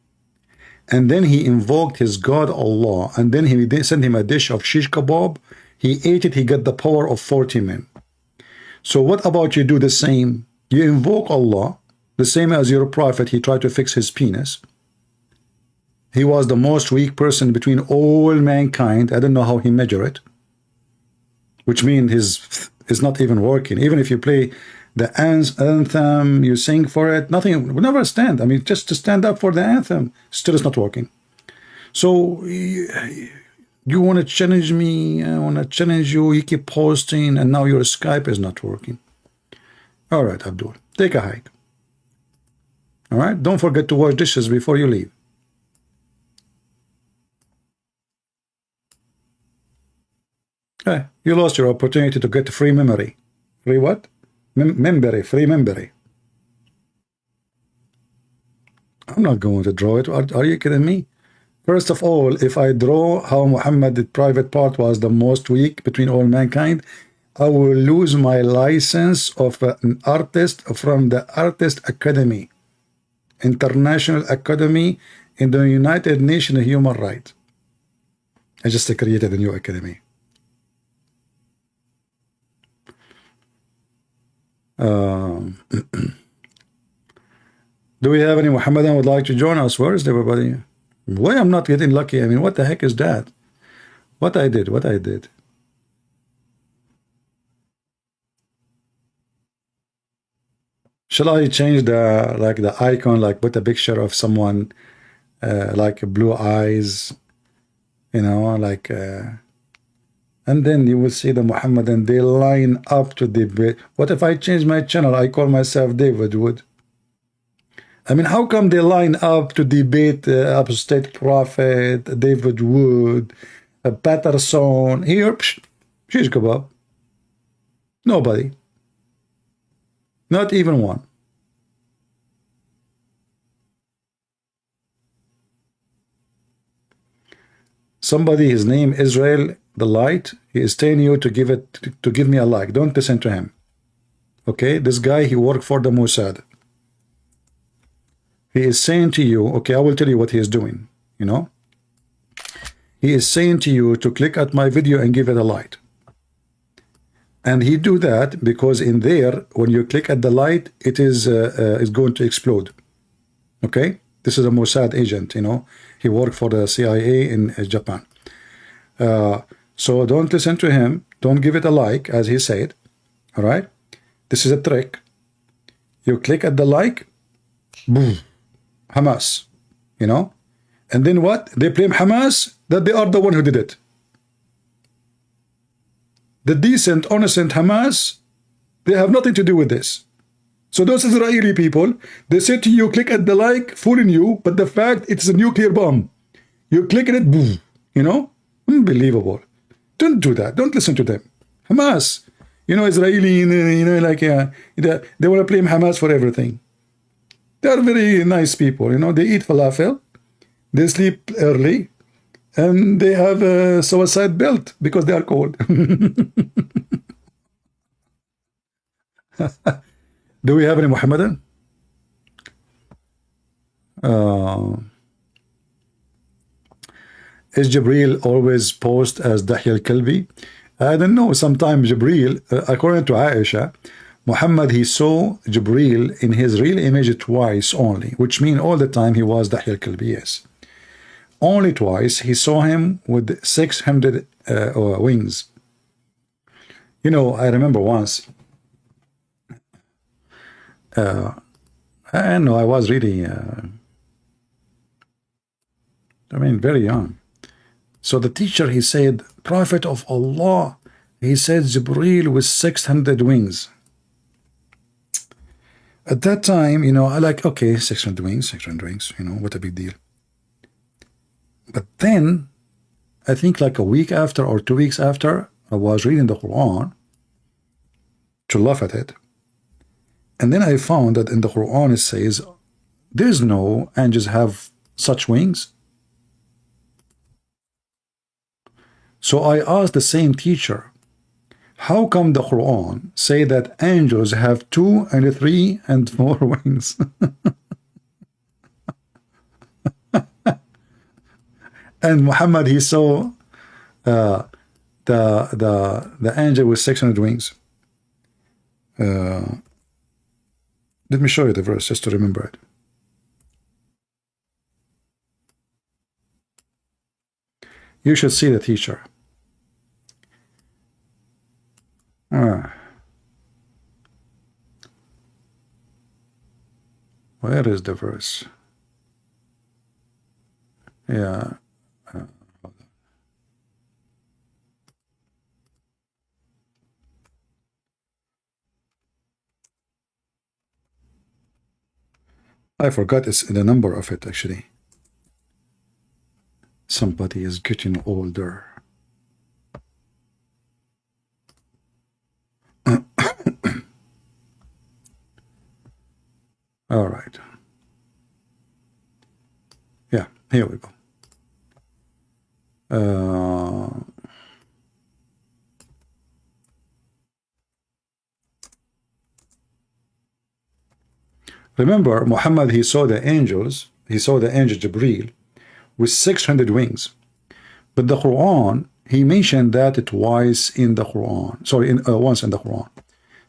And then he invoked his God Allah, and then he sent him a dish of shish kebab. He ate it, he got the power of 40 men. So what about you do the same? You invoke Allah, the same as your prophet, he tried to fix his penis. He was the most weak person between all mankind. I don't know how he measured it. Which means it's not even working. Even if you play the anthem, you sing for it, nothing will never stand. I mean, just to stand up for the anthem, still it's not working. So you want to challenge me, I want to challenge you, you keep posting, and now your Skype is not working. All right, Abdul, take a hike. All right, don't forget to wash dishes before you leave. Hey, you lost your opportunity to get free memory. Free what? Free memory. I'm not going to draw it. Are you kidding me? First of all, if I draw how Muhammad's private part was the most weak between all mankind, I will lose my license of an artist from the Artist Academy, International Academy in the United Nations Human Rights. I just created a new academy. Do we have any Muhammadan would like to join us? Where is everybody? Why I'm not getting lucky? I mean, what the heck is that? What I did. Shall I change the icon, like put a picture of someone like blue eyes, you know, like and then you will see the Muhammadan, they line up to debate. What if I change my channel? I call myself David Wood. I mean, how come they line up to debate apostate prophet, David Wood, Patterson? Here, shish kebab. Nobody. Not even one. Somebody, his name Israel the Light, he is telling you to give me a like. Don't listen to him. Okay, this guy, he worked for the Mossad. He is saying to you, okay, I will tell you what he is doing, you know. He is saying to you to click at my video and give it a like. And he do that because in there, when you click at the light, it is going to explode. Okay, this is a Mossad agent, you know. He worked for the CIA in Japan. So don't listen to him. Don't give it a like, as he said. All right. This is a trick. You click at the like, boom, Hamas, you know. And then what? They blame Hamas that they are the one who did it. The decent, innocent Hamas, they have nothing to do with this. So those Israeli people, they say to you, click at the like, fooling you, but the fact it's a nuclear bomb. You click on it, boom, you know? Unbelievable. Don't do that. Don't listen to them. Hamas, you know, Israeli, you know, like, they want to blame Hamas for everything. They are very nice people, you know. They eat falafel, they sleep early, and they have a suicide belt because they are cold. Do we have any Muhammadan? Is Jibreel always posed as Dahya al-Kalbi? I don't know. Sometimes Jibreel, according to Aisha, Muhammad, he saw Jibreel in his real image twice only, which means all the time he was Dahya al-Kalbi, yes. Only twice he saw him with 600 wings. You know, I remember once, I know I was really, very young. So the teacher, he said, Prophet of Allah, he said Jibreel with 600 wings. At that time, you know, I like, okay, 600 wings, you know, what a big deal. But then, I think like a week after or 2 weeks after, I was reading the Quran to laugh at it. And then I found that in the Quran it says, there's no angels have such wings. So I asked the same teacher, how come the Quran say that angels have 2 and 3 and 4 wings? And Muhammad, he saw the angel with 600 wings. Let me show you the verse just to remember it. You should see the teacher. Where is the verse? Yeah. I forgot it's the number of it actually. Somebody is getting older. All right. Yeah, here we go. Remember, Muhammad, he saw the angels, he saw the angel Jibreel with 600 wings. But the Quran, he mentioned that twice in the Quran. Sorry, once in the Quran.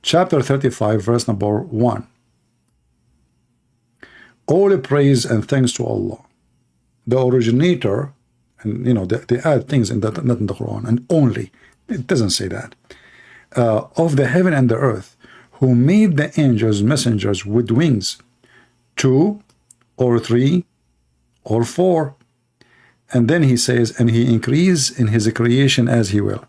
Chapter 35, verse number 1. All praise and thanks to Allah, the originator, and you know, they add things in that, not in the Quran, and only, it doesn't say that, of the heaven and the earth, who made the angels messengers with wings, 2 or 3 or 4. And then he says, and he increase in his creation as he will.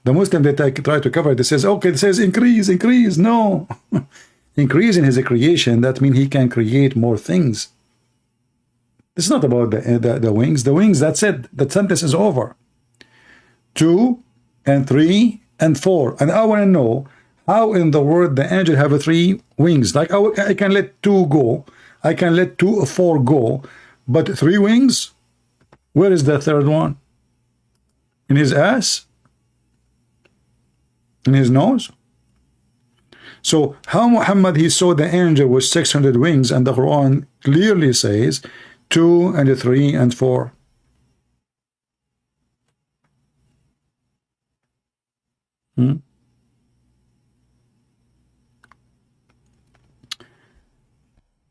The Muslim that I try to cover, it says, okay, it says increase, increase. No. Increase in his creation, that means he can create more things. It's not about the wings. The wings, that's it. The sentence is over. 2 and 3 and 4. And I want to know, how in the world the angel have 3 wings? Like I can let 2 go. I can let 4 go. But 3 wings? Where is the third one? In his ass? In his nose? So how Muhammad, he saw the angel with 600 wings, and the Quran clearly says 2 and 3 and 4.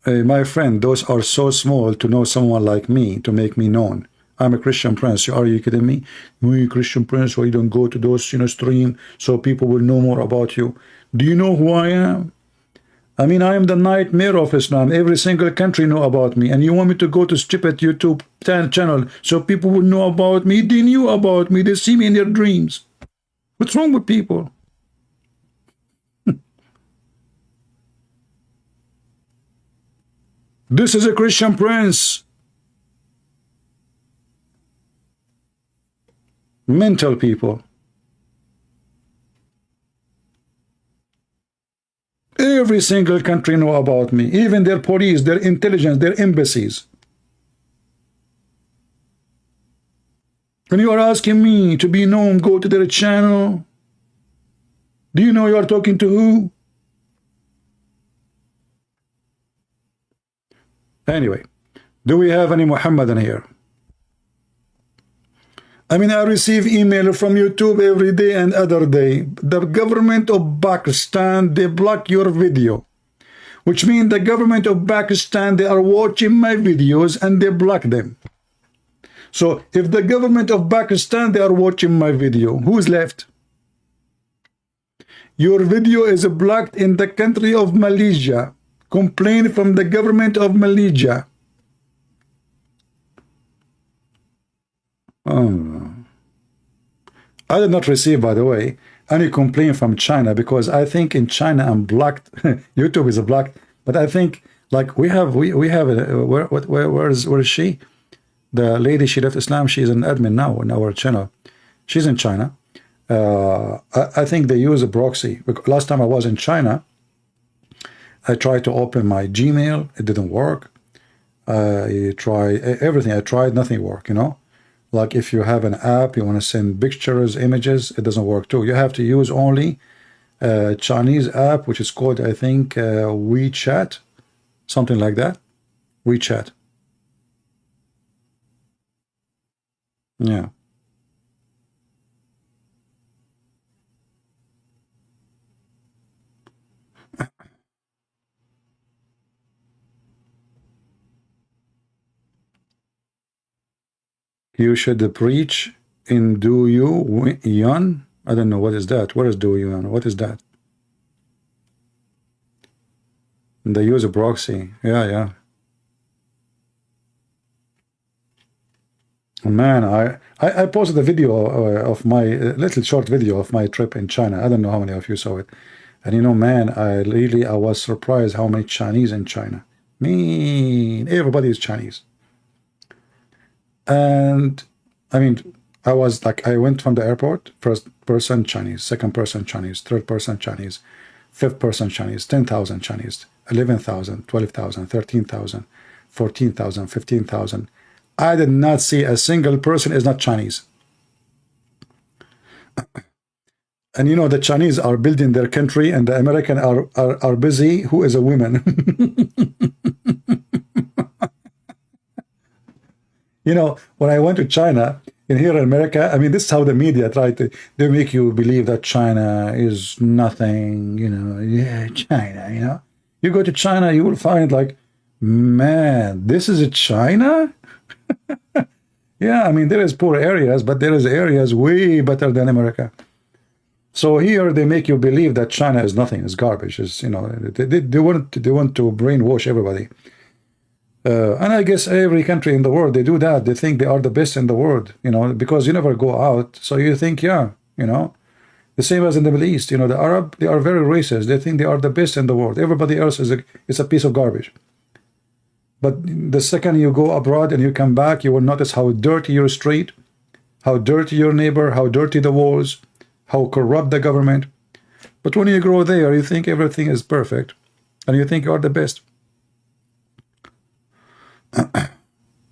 My friend, those are so small to know someone like me, to make me known. I'm a Christian prince. Are you kidding me? You Christian prince, why you don't go to those, stream so people will know more about you? Do you know who I am? I mean, I am the nightmare of Islam. Every single country know about me. And you want me to go to stupid YouTube channel so people will know about me? They knew about me. They see me in their dreams. What's wrong with people? This is a Christian prince. Mental people. Every single country know about me, even their police, their intelligence, their embassies. And you are asking me to be known, go to their channel. Do you know you are talking to who? Anyway, do we have any Muhammadan here? I mean, I receive email from YouTube every day and other day. The government of Pakistan, they block your video, which means the government of Pakistan, they are watching my videos and they block them. So if the government of Pakistan, they are watching my video, who's left? Your video is blocked in the country of Malaysia. Complaint from the government of Malaysia. Oh. I did not receive, by the way, any complaint from China, because I think in China I'm blocked. YouTube is blocked, but I think like we have where is she? The lady, she left Islam. She's an admin now on our channel. She's in China. I think they use a proxy. Last time I was in China, I tried to open my Gmail. It didn't work. I tried everything. I tried, nothing worked, you know. Like if you have an app, you want to send pictures, images, it doesn't work too. You have to use only Chinese app, which is called, I think, WeChat, something like that. WeChat. Yeah. You should preach in Do You Yon. I don't know, what is that? What is Do You Yon? What is that? They use a proxy. Yeah. Man, I posted a video of my little short video of my trip in China. I don't know how many of you saw it. And you know, man, I was surprised how many Chinese in China. Man, everybody is Chinese. And I mean, I was like, I went from the airport, first person Chinese, second person Chinese, third person Chinese, fifth person Chinese, 10,000 Chinese, 11,000, 12,000, 13,000, 14,000, 15,000. I did not see a single person is not Chinese. And you know, the Chinese are building their country and the American are busy. Who is a woman? You know, when I went to China, in here in America, I mean, this is how the media try to, they make you believe that China is nothing, you know, yeah, China, you know. You go to China, you will find like, man, this is a China? Yeah, I mean, there is poor areas, but there is areas way better than America. So here they make you believe that China is nothing, is garbage, is, you know, they want to brainwash everybody. And I guess every country in the world, they do that. They think they are the best in the world, you know, because you never go out. So you think, yeah, you know, the same as in the Middle East, you know, the Arab, they are very racist. They think they are the best in the world. Everybody else is a piece of garbage. But the second you go abroad and you come back, you will notice how dirty your street, how dirty your neighbor, how dirty the walls, how corrupt the government. But when you grow there, you think everything is perfect and you think you are the best.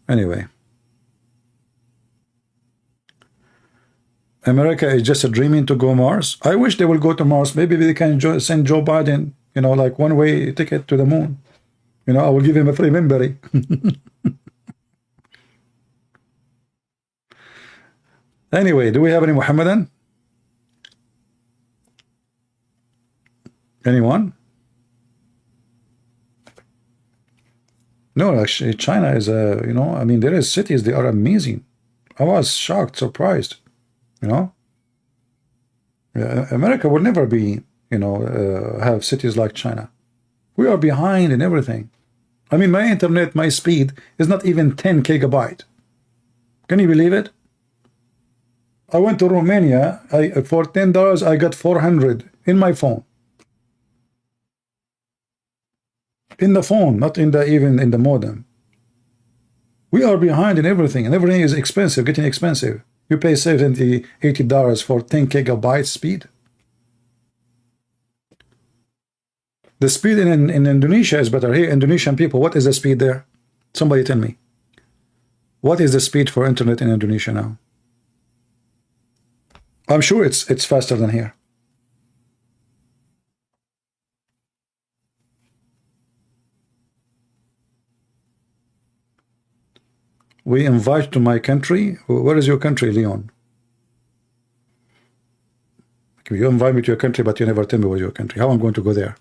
Anyway, America is just dreaming to go Mars. I wish they will go to Mars. Maybe they can send Joe Biden, you know, like one-way ticket to the moon. You know, I will give him a free memory. Anyway, do we have any Muhammadan? Anyone? No, actually, China is a, you know, I mean, there is cities, they are amazing. I was shocked, surprised, you know. America will never be, you know, have cities like China. We are behind in everything. I mean, my internet, my speed is not even 10 gigabyte. Can you believe it? I went to Romania. For $10 I got 400 in my phone. In the phone, not in the even in the modem. We are behind in everything, and everything is expensive, getting expensive. You pay $70, $80 for 10 gigabytes speed. The speed in Indonesia is better. Here, Indonesian people, what is the speed there? Somebody tell me. What is the speed for internet in Indonesia now? I'm sure it's faster than here. We invite to my country. Where is your country, Leon? You invite me to your country, but you never tell me where's your country. How am I going to go there?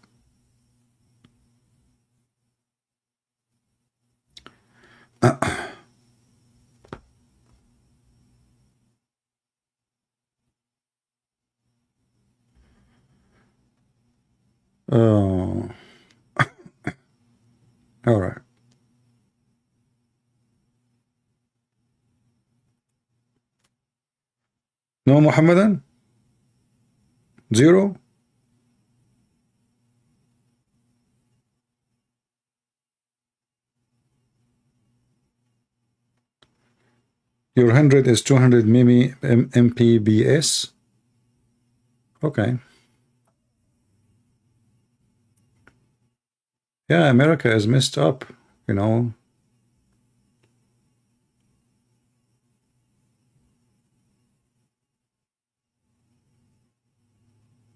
Oh. All right. No Muhammadan? Zero? Your 100 is 200 Mbps? Okay. Yeah, America is messed up, you know.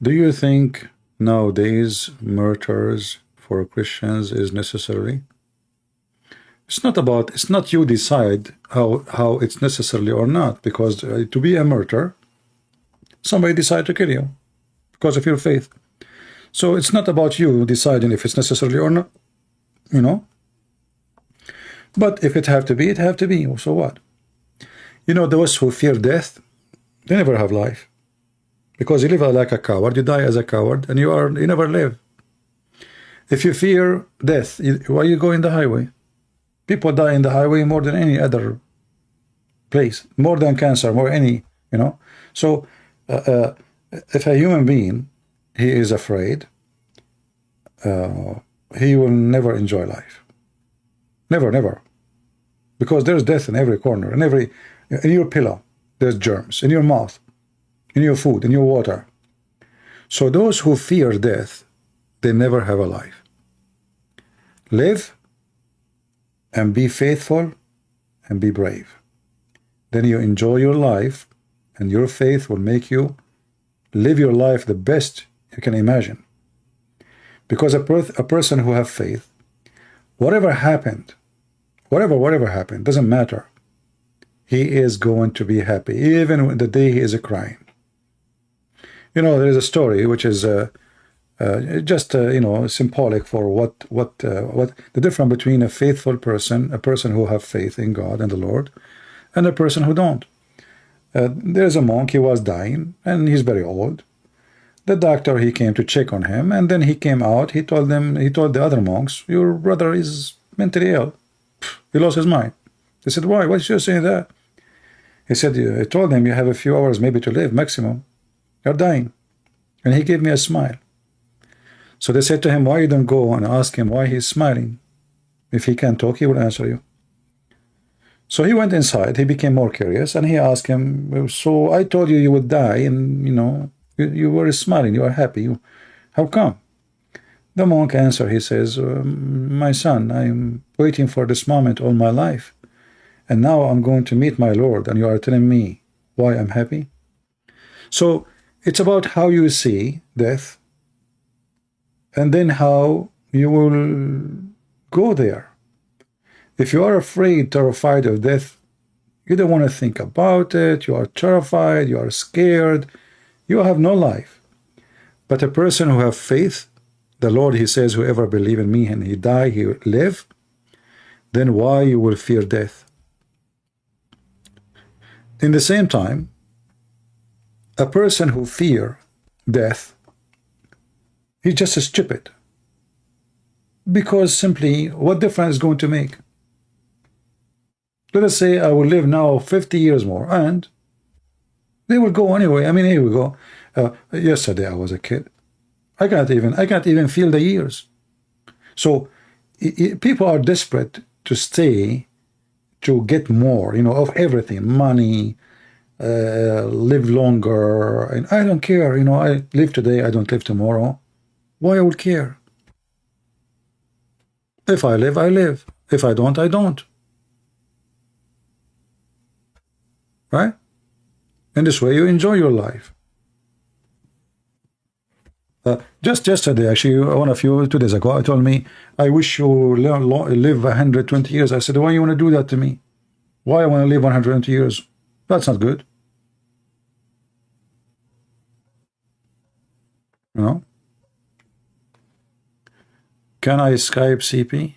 Do you think nowadays murders for Christians is necessary? It's not you decide how it's necessary or not, because to be a murderer, somebody decide to kill you because of your faith. So it's not about you deciding if it's necessary or not, you know. But if it have to be, it have to be. So what? You know, those who fear death, they never have life. Because you live like a coward, you die as a coward, and you never live. If you fear death, why you go in the highway? People die in the highway more than any other place, more than cancer, more any, you know. So if a human being, he is afraid, he will never enjoy life. Never, never. Because there's death in every corner, in your pillow, there's germs, in your mouth, in your food, in your water. So those who fear death, they never have a life. Live and be faithful and be brave. Then you enjoy your life, and your faith will make you live your life the best you can imagine. Because a person who have faith, whatever happened, whatever happened, doesn't matter. He is going to be happy, even the day he is crying. You know, there is a story which is just you know, symbolic for what the difference between a faithful person, a person who have faith in God and the Lord, and a person who don't. There's a monk, he was dying, and he's very old. The doctor, he came to check on him, and then he came out. He told the other monks, your brother is mentally ill. He lost his mind. They said, why? Why should you say that? He said, I told him you have a few hours maybe to live, maximum. You're dying. And he gave me a smile. So they said to him, why you don't go and ask him why he's smiling? If he can talk, he will answer you. So he went inside. He became more curious, and he asked him, so I told you would die, and you know, you were smiling, you are happy. How come? The monk answered, he says, my son, I'm waiting for this moment all my life, and now I'm going to meet my Lord, and you are telling me why I'm happy? So it's about how you see death, and then how you will go there. If you are afraid, terrified of death, you don't want to think about it, you are terrified, you are scared, you have no life. But a person who have faith, the Lord, he says, whoever believe in me and he die, he will live, then why you will fear death? In the same time, a person who fear death, he's just stupid. Because simply, what difference is going to make? Let us say I will live now 50 years more, and they will go anyway. I mean, here we go. Yesterday I was a kid. I can't even feel the years. So people are desperate to stay, to get more, you know, of everything, money, live longer, and I don't care. You know, I live today, I don't live tomorrow. Why I would care? If I live, I live. If I don't, I don't. Right? In this way, you enjoy your life. Just yesterday, actually, one of you 2 days ago, told me, I wish you live 120 years. I said, why you want to do that to me? Why I want to live 120 years? That's not good. You know? Can I Skype CP?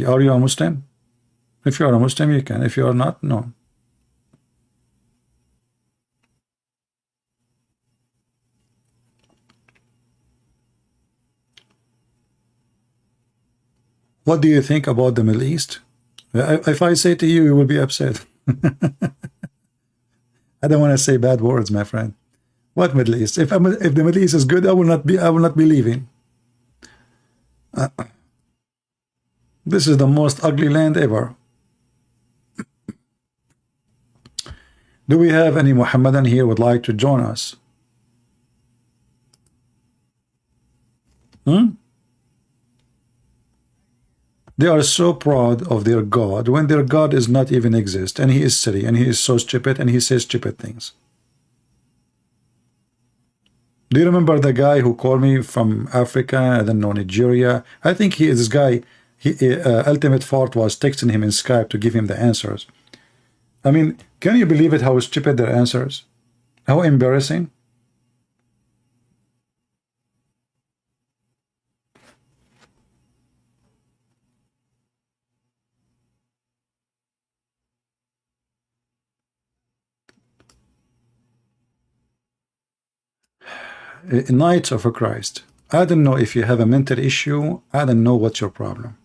Are you a Muslim? If you are a Muslim, you can. If you are not, no. What do you think about the Middle East? If I say to you, you will be upset. I don't want to say bad words, my friend. What Middle East? If the Middle East is good, I will not be leaving. This is the most ugly land ever. Do we have any Muhammadan here would like to join us? They are so proud of their God when their God is not even exist, and he is silly, and he is so stupid, and he says stupid things. Do you remember the guy who called me from Africa, I don't know, Nigeria? I think he is this guy. Ultimate Fort was texting him in Skype to give him the answers. I mean, can you believe it, how stupid their answers? How embarrassing. Knights of Christ, I don't know if you have a mental issue. I don't know what's your problem.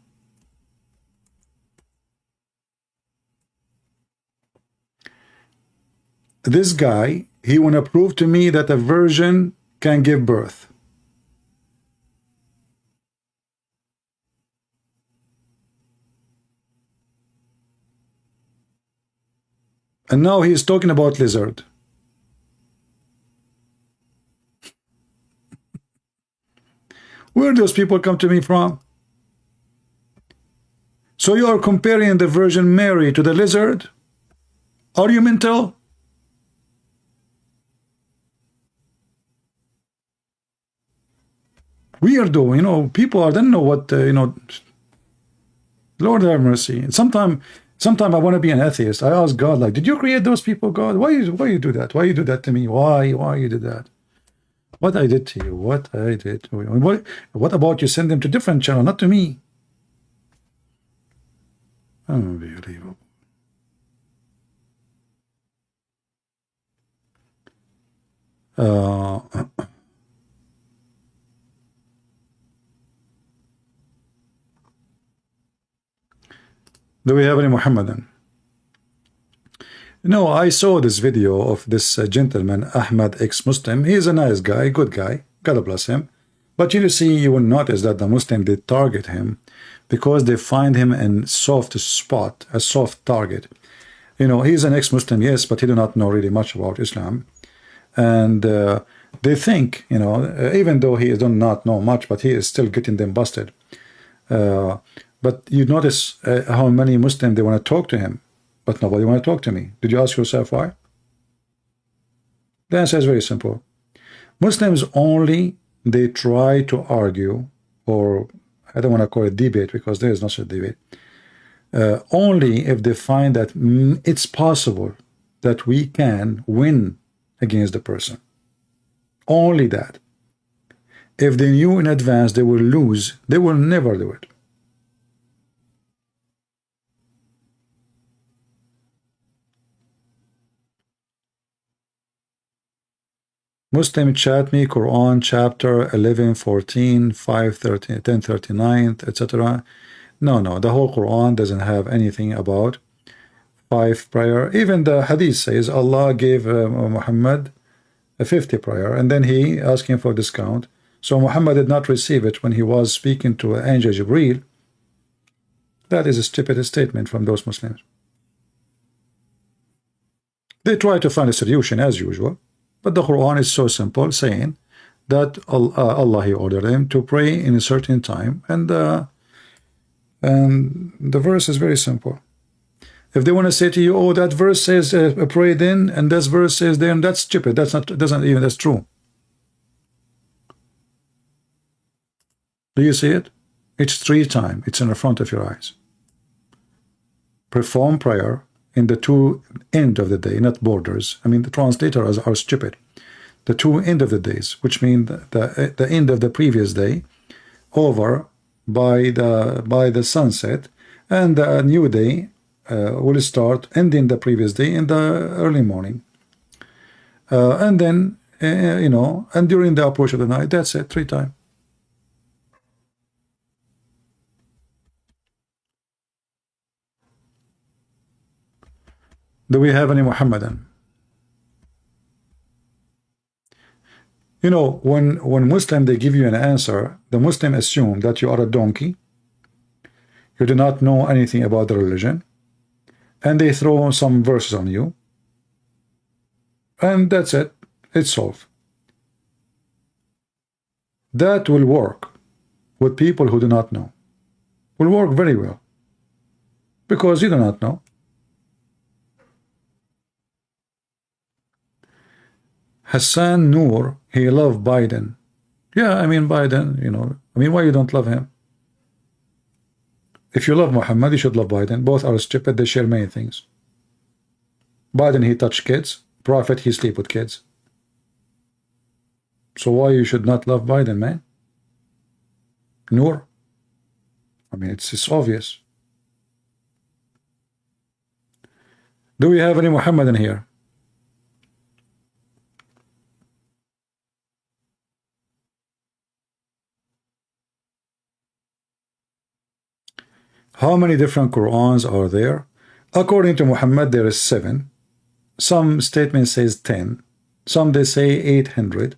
This guy, he want to prove to me that a virgin can give birth. And now he's talking about lizard. Where do those people come to me from? So you are comparing the Virgin Mary to the lizard? Are you mental? Weirdo, you know, people are, don't know what, you know, Lord have mercy. Sometimes I want to be an atheist. I ask God, like, did you create those people, God? Why you do that? Why you do that to me? Why you did that? What I did to you? What I did to you? What about you send them to different channel, not to me? Unbelievable. Do we have any Muhammadan? No, I saw this video of this gentleman, Ahmad, ex-Muslim. He's a nice guy, good guy. God bless him. But you see, you will notice that the Muslim, they target him because they find him in soft spot, a soft target. You know, he's an ex-Muslim, yes, but he do not know really much about Islam. And they think, you know, even though he does not know much, but he is still getting them busted. But you notice how many Muslims, they want to talk to him, but nobody want to talk to me. Did you ask yourself why? The answer is very simple. Muslims only, they try to argue, or I don't want to call it debate because there is no such debate, only if they find that it's possible that we can win against the person. Only that. If they knew in advance they will lose, they will never do it. Muslim chat me, Quran chapter 11, 14, 5, 13, 10, 39, etc. No, no, the whole Quran doesn't have anything about 5 prayer. Even the hadith says Allah gave Muhammad a 50 prayer, and then he asking for discount. So Muhammad did not receive it when he was speaking to angel Jibreel. That is a stupid statement from those Muslims. They try to find a solution as usual, but the Quran is so simple, saying that Allah he ordered them to pray in a certain time, and the verse is very simple. If they want to say to you, oh, that verse says pray then, and this verse says then, that's stupid. That's not, that's true. Do you see it? It's 3 times. It's in the front of your eyes. Perform prayer in the 2 end of the day, not borders. I mean, the translators are stupid. The 2 end of the days, which mean the end of the previous day, over by the sunset, and the new day will start ending the previous day in the early morning, and then you know, and during the approach of the night. That's it, 3 times. Do we have any Muhammadan? You know, when Muslim they give you an answer, the Muslim assume that you are a donkey, you do not know anything about the religion, and they throw some verses on you, and that's it. It's solved. That will work with people who do not know. Will work very well, because you do not know. Hassan Noor, he loved Biden. Yeah, I mean Biden, you know, I mean, why you don't love him? If you love Muhammad, you should love Biden. Both are stupid, they share many things. Biden, he touched kids. Prophet, he sleep with kids. So why you should not love Biden, man? Noor? I mean, it's obvious. Do we have any Muhammadan here? How many different Qur'ans are there? According to Muhammad, there is 7. Some statement says 10. Some they say 800.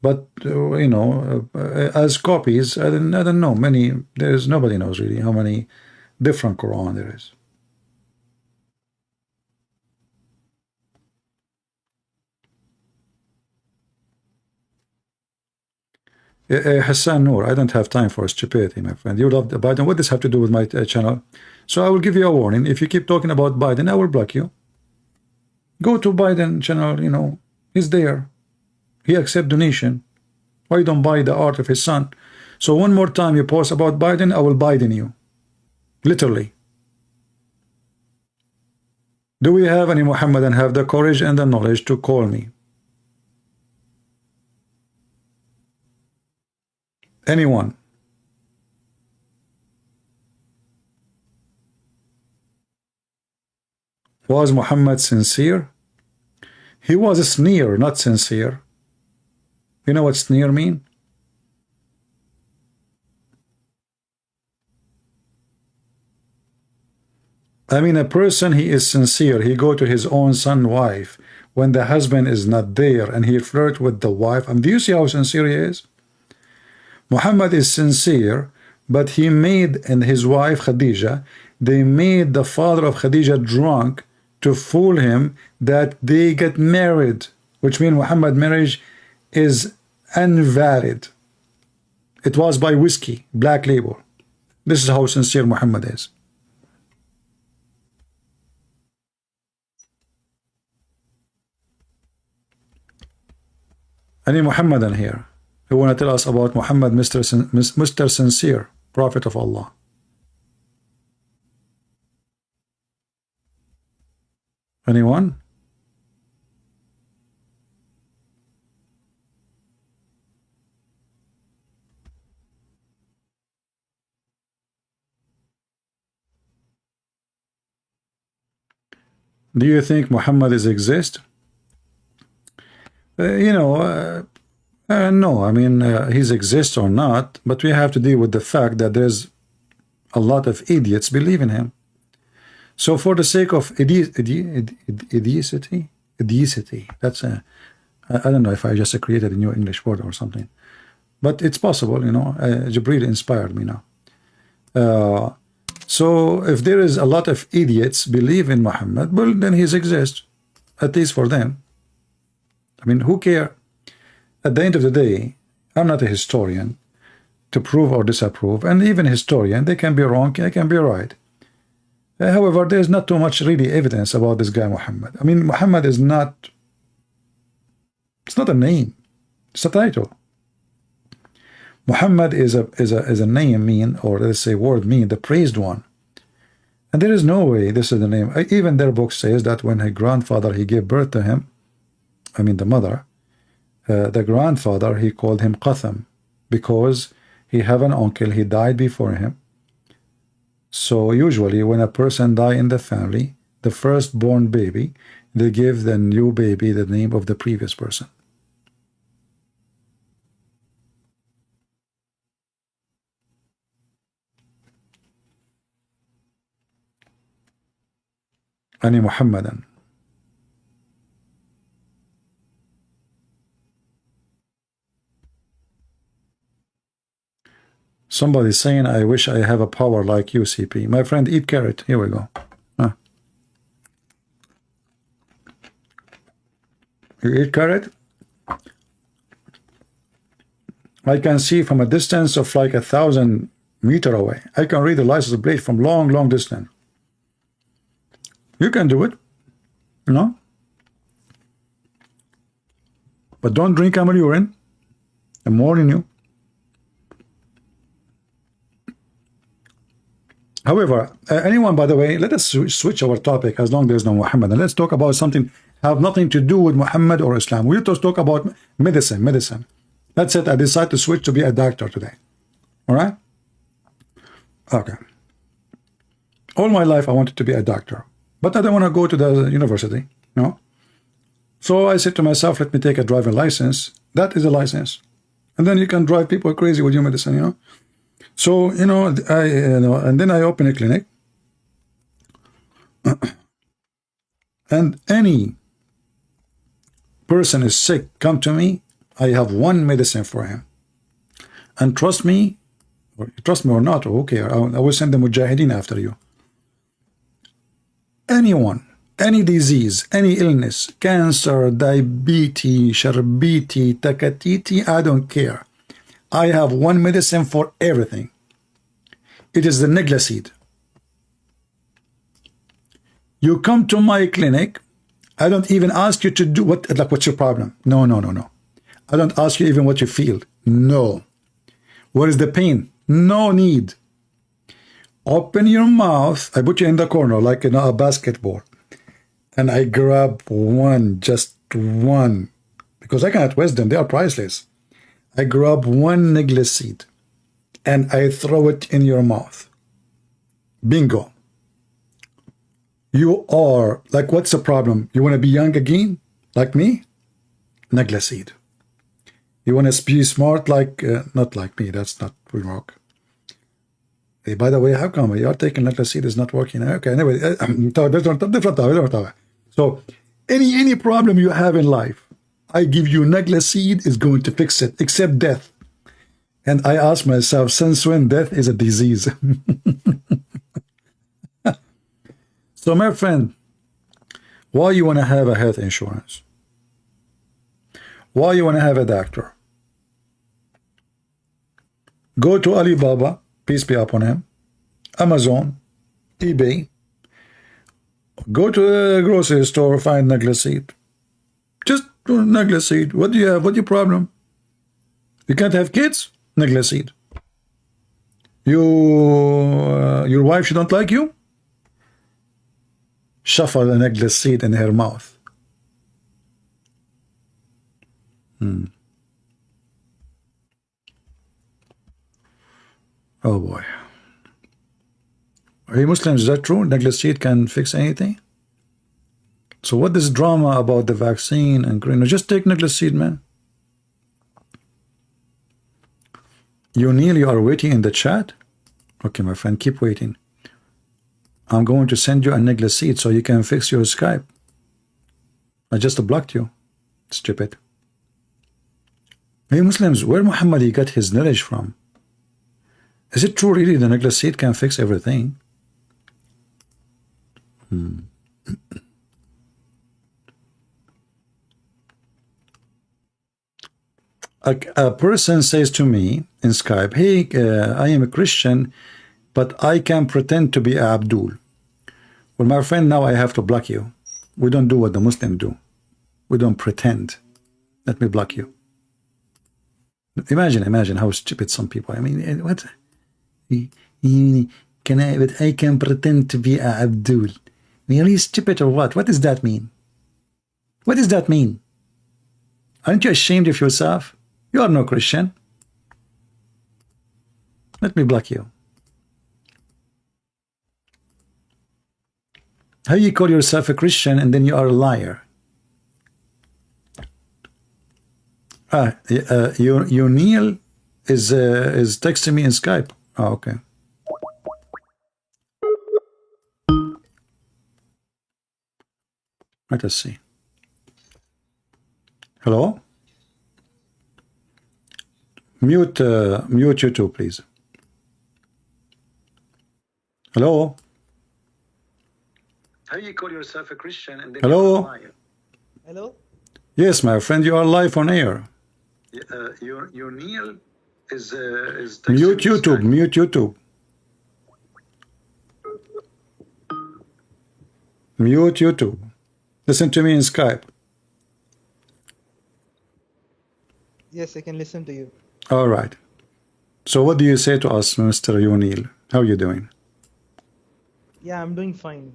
But you know, as copies, I don't know. Many, there's nobody knows really how many different Quran there is. Hassan Noor, I don't have time for stupidity, my friend. You love Biden. What does this have to do with my channel? So I will give you a warning. If you keep talking about Biden, I will block you. Go to Biden channel, you know, he's there. He accept donation. Why you don't buy the art of his son? So one more time you post about Biden, I will Biden you. Literally. Do we have any Muhammadan have the courage and the knowledge to call me? Anyone? Was Muhammad sincere? He was a sneer, not sincere. You know what sneer mean? I mean, a person, he is sincere. He go to his own son wife when the husband is not there, and he flirt with the wife. Do you see how sincere he is? Muhammad is sincere, but he made, and his wife Khadija, they made the father of Khadija drunk to fool him that they get married, which means Muhammad marriage is invalid. It was by whiskey, black label. This is how sincere Muhammad is. Any Muhammadan here who want to tell us about Muhammad, Mr. Sincere, Prophet of Allah? Anyone? Do you think Muhammad is exist? You know, no, I mean, he's exists or not, but we have to deal with the fact that there's a lot of idiots believe in him. So for the sake of idiocy, that's a, I don't know if I just created a new English word or something, but it's possible, you know. Jibril inspired me now. So if there is a lot of idiots believe in Muhammad, well, then he exists, at least for them. I mean, who care? At the end of the day, I'm not a historian to prove or disapprove, and even historian, they can be wrong, they can be right. However, there's not too much really evidence about this guy Muhammad. I mean, Muhammad is not, it's not a name, it's a title. Muhammad is a name mean, or let's say word mean, the praised one. And there is no way this is the name. Even their book says that when her grandfather, he gave birth to him, I mean the mother, the grandfather, he called him Qatham, because he have an uncle, he died before him. So usually when a person die in the family, the firstborn baby, they give the new baby the name of the previous person. Ani Muhammadan. Somebody's saying, I wish I have a power like you, CP. My friend, eat carrot. Here we go. You eat carrot? I can see from a distance of like 1,000 meters away. I can read the license plate from long, long distance. You can do it, you know? But don't drink camel urine. I'm warning you. However, anyone, by the way, let us switch our topic as long as there's no Muhammad. And let's talk about something have nothing to do with Muhammad or Islam. We just talk about medicine. That's it. I decided to switch to be a doctor today. All right? Okay. All my life I wanted to be a doctor, but I don't want to go to the university, no? So I said to myself, let me take a driving license. That is a license. And then you can drive people crazy with your medicine, you know? So, you know, and then I open a clinic. And any person is sick, come to me, I have one medicine for him. And trust me or not, okay, I will send the mujahideen after you. Anyone, any disease, any illness, cancer, diabetes, sharbiti, takatiti, I don't care. I have one medicine for everything. It is the negla seed. You come to my clinic, I don't even ask you to do what's your problem? No. I don't ask you even what you feel. No. What is the pain? No need. Open your mouth. I put you in the corner like in a basketball. And I grab one, just one. Because I cannot waste them. They are priceless. I grab one negla seed and I throw it in your mouth. Bingo. You are, like, what's the problem? You want to be young again? Like me? Negla seed. You want to be smart like, not like me, that's not wrong. Hey, by the way, how come you are taking negla seed is not working? Okay, anyway, so any problem you have in life, I give you negla seed is going to fix it, except death. And I ask myself, since when death is a disease? So my friend, why you want to have a health insurance? Why you want to have a doctor? Go to Alibaba, peace be upon him, Amazon, eBay. Go to the grocery store, find negla seed. Just negla seed. What do you have? What's your problem? You can't have kids? Negla seed. Your wife, she don't like you? Shuffle the negla seed in her mouth. Oh boy. Are you Muslims? Is that true? Negla seed can fix anything? So what is drama about the vaccine and green? Just take Nicholas man. You Neil, you are waiting in the chat? Okay, my friend, keep waiting. I'm going to send you a Nicholas seed so you can fix your Skype. I just blocked you. Stupid. Hey Muslims, where Muhammad he got his knowledge from? Is it true really the Nicholas seed can fix everything? A person says to me in Skype, hey, I am a Christian, but I can pretend to be Abdul. Well, my friend, now I have to block you. We don't do what the Muslims do. We don't pretend. Let me block you. Imagine how stupid some people. I mean, what? But I can pretend to be Abdul. Are you stupid or what? What does that mean? What does that mean? Aren't you ashamed of yourself? You are no Christian. Let me block you. How you call yourself a Christian and then you are a liar? Your Neil is texting me in Skype. Oh, okay. Let us see. Hello? Mute YouTube, please. Hello? How you call yourself a Christian and then hello? Hello? Yes, my friend, you are live on air. Your Neil is mute YouTube, mute YouTube. Mute YouTube. Listen to me in Skype. Yes, I can listen to you. All right. So what do you say to us, Mr. O'Neill? How are you doing? Yeah, I'm doing fine.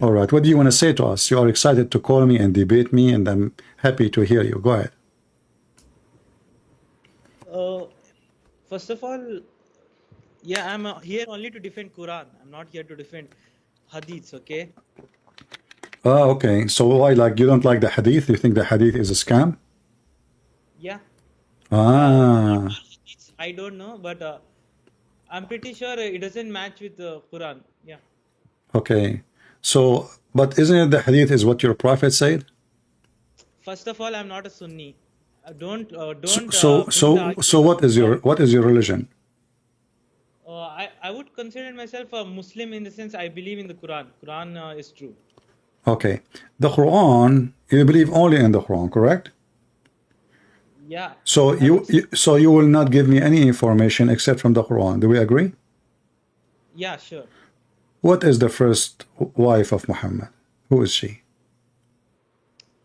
All right. What do you want to say to us? You are excited to call me and debate me, and I'm happy to hear you. Go ahead. First of all, yeah, I'm here only to defend Quran. I'm not here to defend Hadiths, okay? Okay. So why, like, you don't like the Hadith? You think the Hadith is a scam? Yeah. Ah. I don't know, but I'm pretty sure it doesn't match with the Quran. Yeah. Okay. So, but isn't it the Hadith is what your Prophet said? First of all, I'm not a Sunni. So what is your religion? I would consider myself a Muslim in the sense I believe in the Quran. Quran is true. Okay. The Quran, you believe only in the Quran, correct? Yeah. So you will not give me any information except from the Quran. Do we agree? Yeah, sure. What is the first wife of Muhammad? Who is she?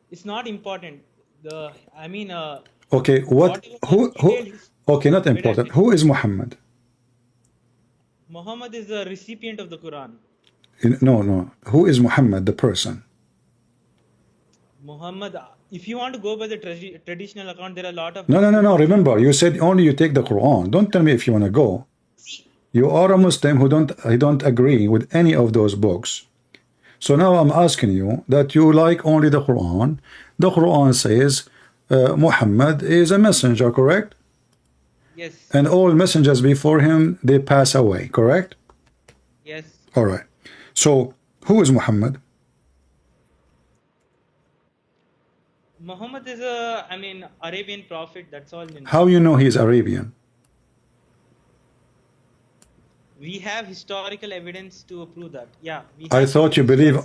It's not important. Okay, okay, not important. Who is Muhammad? Muhammad is the recipient of the Quran. No. Who is Muhammad, the person? Muhammad, if you want to go by the traditional account, there are a lot of... No. Remember, you said only you take the Quran. Don't tell me if you want to go. You are a Muslim who don't agree with any of those books. So now I'm asking you that you like only the Quran. The Quran says Muhammad is a messenger, correct? Yes. And all messengers before him, they pass away, correct? Yes. All right. So who is Muhammad? Muhammad is Arabian prophet. That's all. How you know he's Arabian? We have historical evidence to prove that. Yeah. I thought you believe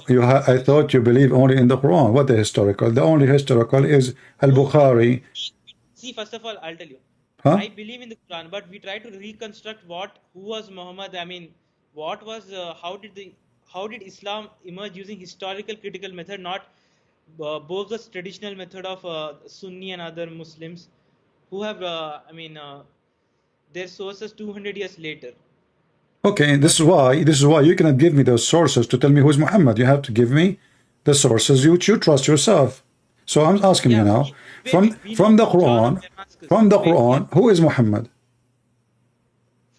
only in the Quran. What the historical? The only historical is Al-Bukhari. See, first of all, I'll tell you. Huh? I believe in the Quran, but we try to reconstruct who was Muhammad. How did Islam emerge using historical critical method, not bogus traditional method of Sunni and other Muslims who have their sources 200 years later. Okay, this is why you cannot give me those sources to tell me who's Muhammad. You have to give me the sources you trust yourself. So I'm asking you now, from the Quran, who is Muhammad?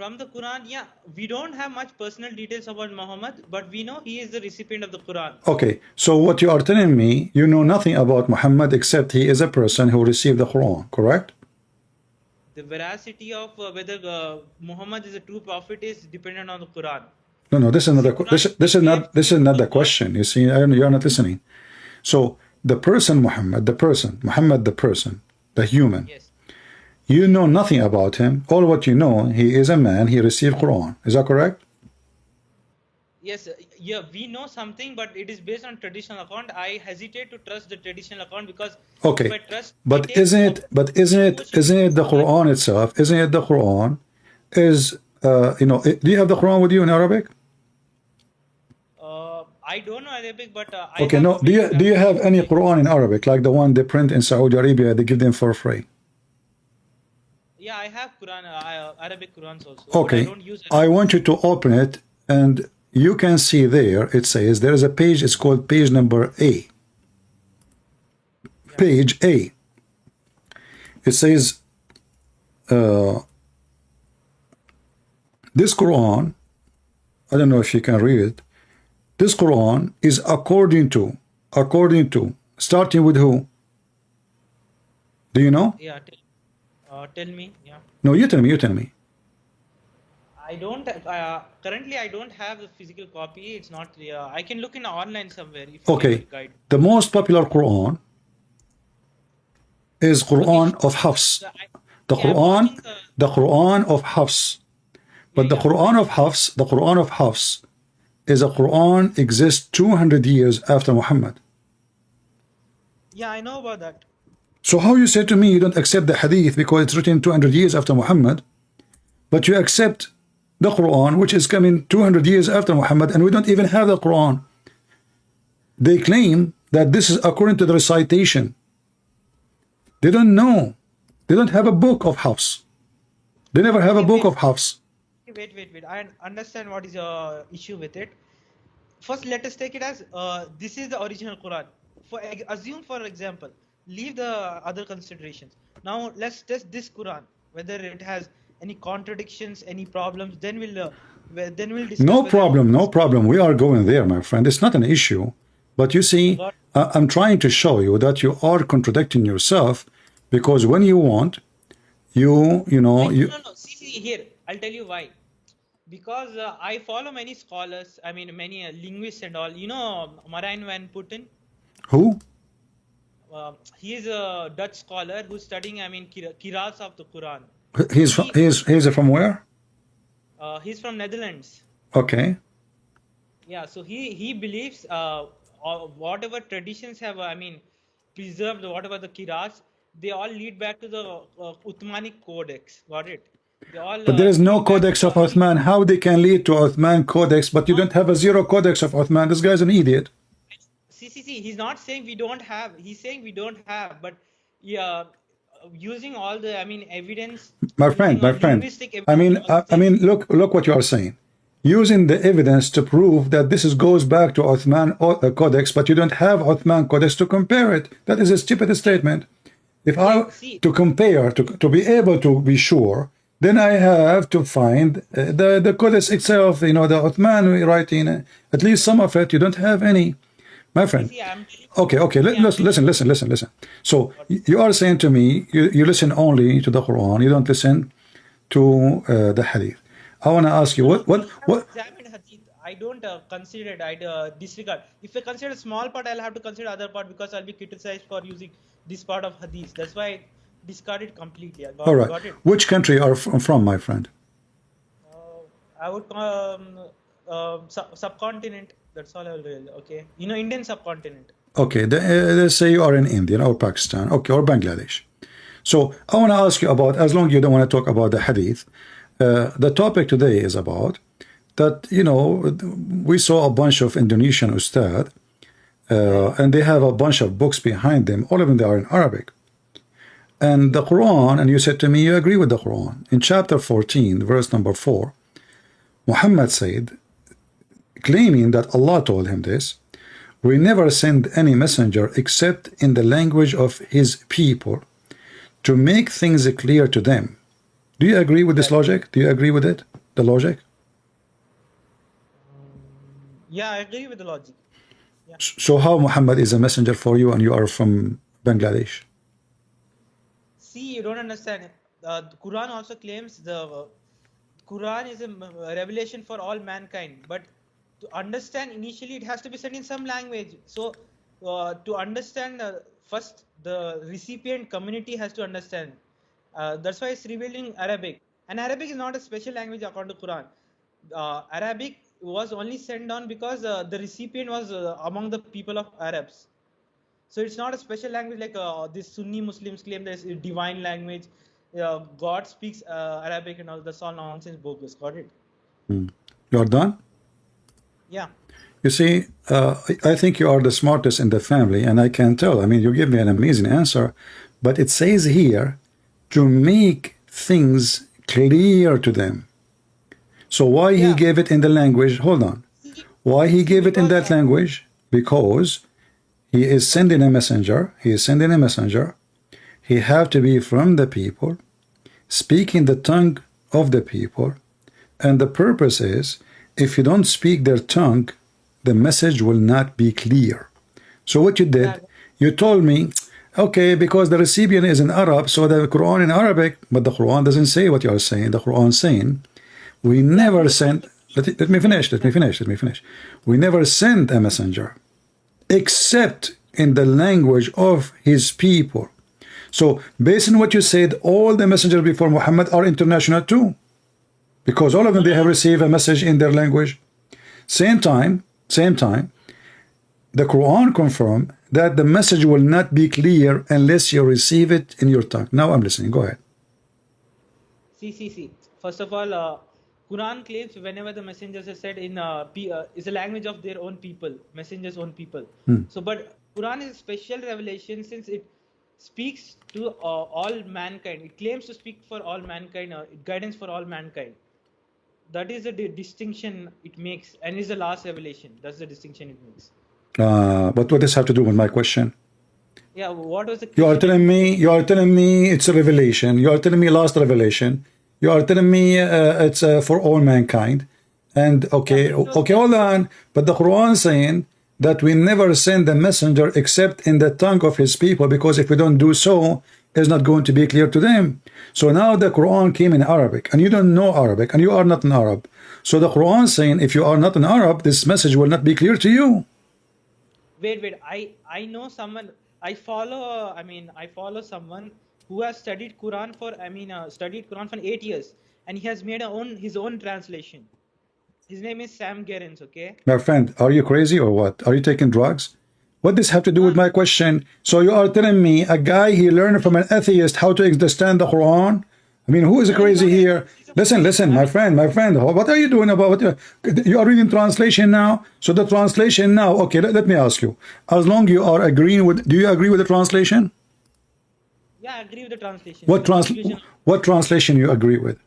from the Quran, yeah, we don't have much personal details about Muhammad, but we know he is the recipient of the Quran. Okay, so what you are telling me, you know nothing about Muhammad except he is a person who received the Quran, correct? The veracity of whether Muhammad is a true prophet is dependent on the Quran. No, this is not this is not the question. You see, you're not listening. So the person Muhammad, the person, the human. Yes. You know nothing about him. All what you know, he is a man. He received Quran. Is that correct? Yes, yeah, we know something, but it is based on traditional account. I hesitate to trust the traditional account because Okay, if I trust, but isn't it the Quran itself? Isn't it the Quran? Is you know? Do you have the Quran with you in Arabic? I don't know Arabic, but Okay, no. Do you have any Quran in Arabic, like the one they print in Saudi Arabia? They give them for free. Yeah, I have Quran, Arabic Qurans also. Okay, I don't use I want you to open it, and you can see there. It says there is a page. It's called page number A. Page A. It says this Quran. I don't know if you can read it. This Quran is according to, starting with who? Do you know? Yeah, tell me. Yeah. No, you tell me. I don't currently I don't have the physical copy. It's not I can look in online somewhere if you Okay. can guide. The most popular Quran is Quran of Hafs. The Quran of Hafs. But the Quran of Hafs is a Quran exists 200 years after Muhammad. Yeah, I know about that. So how you say to me you don't accept the hadith because it's written 200 years after Muhammad, but you accept the Quran which is coming 200 years after Muhammad, and we don't even have the Quran. They claim that this is according to the recitation. They don't know. They don't have a book of Hafs. They never have a book of Hafs. Wait. I understand what is your issue with it. First, let us take it as this is the original Quran. Assume, for example, leave the other considerations. Now, let's test this Quran, whether it has any contradictions, any problems. Then we'll discuss. No problem. We are going there, my friend. It's not an issue. But you see, I'm trying to show you that you are contradicting yourself, because when you want, you know. No. See, here, I'll tell you why. Because I follow many scholars, I mean many linguists and all. You know Marijn van Putten? Who? He is a Dutch scholar who's studying, I mean, Qira'ats of the Quran. He's from where? He's from Netherlands. Okay. Yeah, so he believes whatever traditions have, I mean, preserved, whatever the Qira'ats, they all lead back to the Uthmanic Codex. Got it? But there is no Codex of Uthman. How they can lead to Uthman Codex, but you don't have a zero Codex of Uthman? This guy's an idiot. See. He's not saying we don't have. He's saying we don't have. But yeah, using all the, I mean, evidence. My friend. I mean, look what you are saying. Using the evidence to prove that this goes back to Uthman Codex, but you don't have Uthman Codex to compare it. That is a stupid statement. If I to compare, to be able to be sure, then I have to find the Codex itself, you know, the Uthman writing, at least some of it. You don't have any, my friend. Okay, listen. So you are saying to me, you listen only to the Quran, you don't listen to the Hadith. I want to ask you, what? I don't consider it. I disregard. If I consider a small part, I'll have to consider other part because I'll be criticized for using this part of Hadith. That's why I discard it completely. All right. Got it. Which country are from, my friend? I would subcontinent. That's all I will really. Okay. You know, Indian subcontinent. Okay. Let's say you are in India or Pakistan. Okay, or Bangladesh. So I want to ask you about, as long as you don't want to talk about the Hadith, the topic today is about that, you know, we saw a bunch of Indonesian Ustad, and they have a bunch of books behind them. All of them, they are in Arabic. And the Quran, and you said to me, you agree with the Quran. In chapter 14, verse number 4, Muhammad said, claiming that Allah told him this, we never send any messenger except in the language of his people to make things clear to them. Do you agree with this logic? Do you agree with it? The logic? Yeah, I agree with the logic. Yeah. So how Muhammad is a messenger for you and you are from Bangladesh? See, you don't understand. The Quran also claims the Quran is a revelation for all mankind, but to understand initially it has to be said in some language. So to understand, first the recipient community has to understand. That's why it's revealed in Arabic, and Arabic is not a special language according to Quran. Arabic was only sent down because the recipient was among the people of Arabs. So it's not a special language like this Sunni Muslims claim there's a divine language. God speaks Arabic and all. That's all nonsense, bogus. Got it? You are done? Yeah. You see, I think you are the smartest in the family, and I can tell. I mean, you give me an amazing answer, but it says here to make things clear to them. So why he gave it in the language? Hold on. Why he gave it in that language? Because he is sending a messenger. He is sending a messenger. He have to be from the people, speaking the tongue of the people. And the purpose is, if you don't speak their tongue, the message will not be clear. So what you did, you told me, okay, because the recipient is in Arab, so the Quran in Arabic, but the Quran doesn't say what you are saying. The Quran is saying, we never sent, let me finish. We never sent a messenger except in the language of his people. So based on what you said, all the messengers before Muhammad are international too, because all of them, they have received a message in their language. Same time, the Quran confirmed that the message will not be clear unless you receive it in your tongue. Now I'm listening. Go ahead. See. First of all, Quran claims whenever the messengers are said in is a language of their own people, messengers' own people. So, but Quran is a special revelation since it speaks to all mankind. It claims to speak for all mankind, guidance for all mankind. That is the distinction it makes, and is the last revelation. That's the distinction it makes. But what does this have to do with my question? Yeah, what was the question? You are telling me it's a revelation. You are telling me last revelation. You are telling me it's for all mankind. And okay, hold on. But the Quran is saying that we never send the messenger except in the tongue of his people, because if we don't do so, it's not going to be clear to them. So now the Quran came in Arabic, and you don't know Arabic, and you are not an Arab. So the Quran is saying, if you are not an Arab, this message will not be clear to you. Wait. I know someone. I follow someone who has studied Quran for 8 years, and he has made his own translation. His name is Sam Gerens. Okay. My friend, are you crazy or what? Are you taking drugs? What does have to do with my question? So you are telling me a guy, he learned from an atheist how to understand the Quran? I mean, who is crazy here? Listen, my friend, what are you doing about it? You are reading translation now. So the translation now, okay, let me ask you. As long you are agreeing with, do you agree with the translation? Yeah, I agree with the translation. What translation you agree with?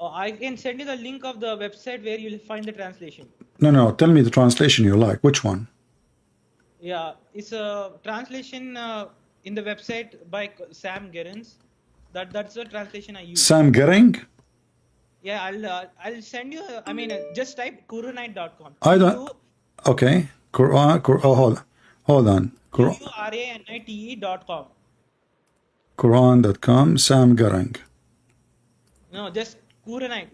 I can send you the link of the website where you'll find the translation. No, tell me the translation you like. Which one? Yeah, it's a translation in the website by Sam Gerens. That's the translation I use. Sam Gering? Yeah, I'll send you. Just type Quranite.com. I don't. Okay, Quran. Hold on. Quranite.com. Quran.com. Sam Gering. No, just Quranite.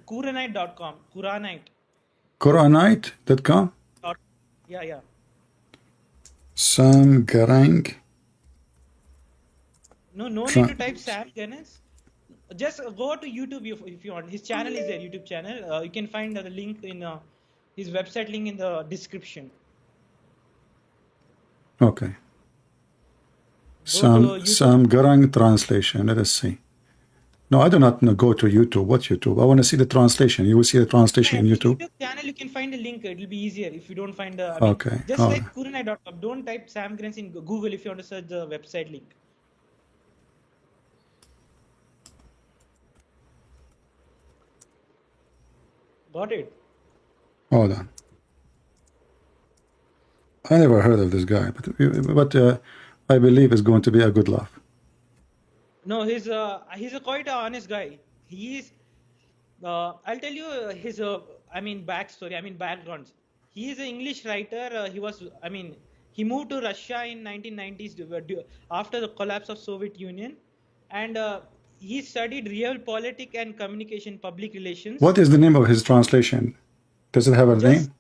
Quranite.com. Quranite. Quranite.com. Yeah. Sam Gering. No need to type Sam Gerens. Just go to YouTube if you want. His channel is there, YouTube channel. You can find the link in his website link in the description. Okay. Sam Gering translation. Let us see. No, I do not go to YouTube. What's YouTube? I want to see the translation. You will see the translation in YouTube. YouTube channel, you can find a link. It will be easier if you don't find the. Okay. Just type Quranite.com. Don't type Sam Gerens in Google if you want to search the website link. Got it? Hold on. I never heard of this guy, but I believe it's going to be a good laugh. No, he's a quite an honest guy. He's I'll tell you his backstory. I mean backgrounds. He is an English writer. He moved to Russia in 1990s after the collapse of Soviet Union, and he studied realpolitik and communication, public relations. What is the name of his translation? Does it have a name?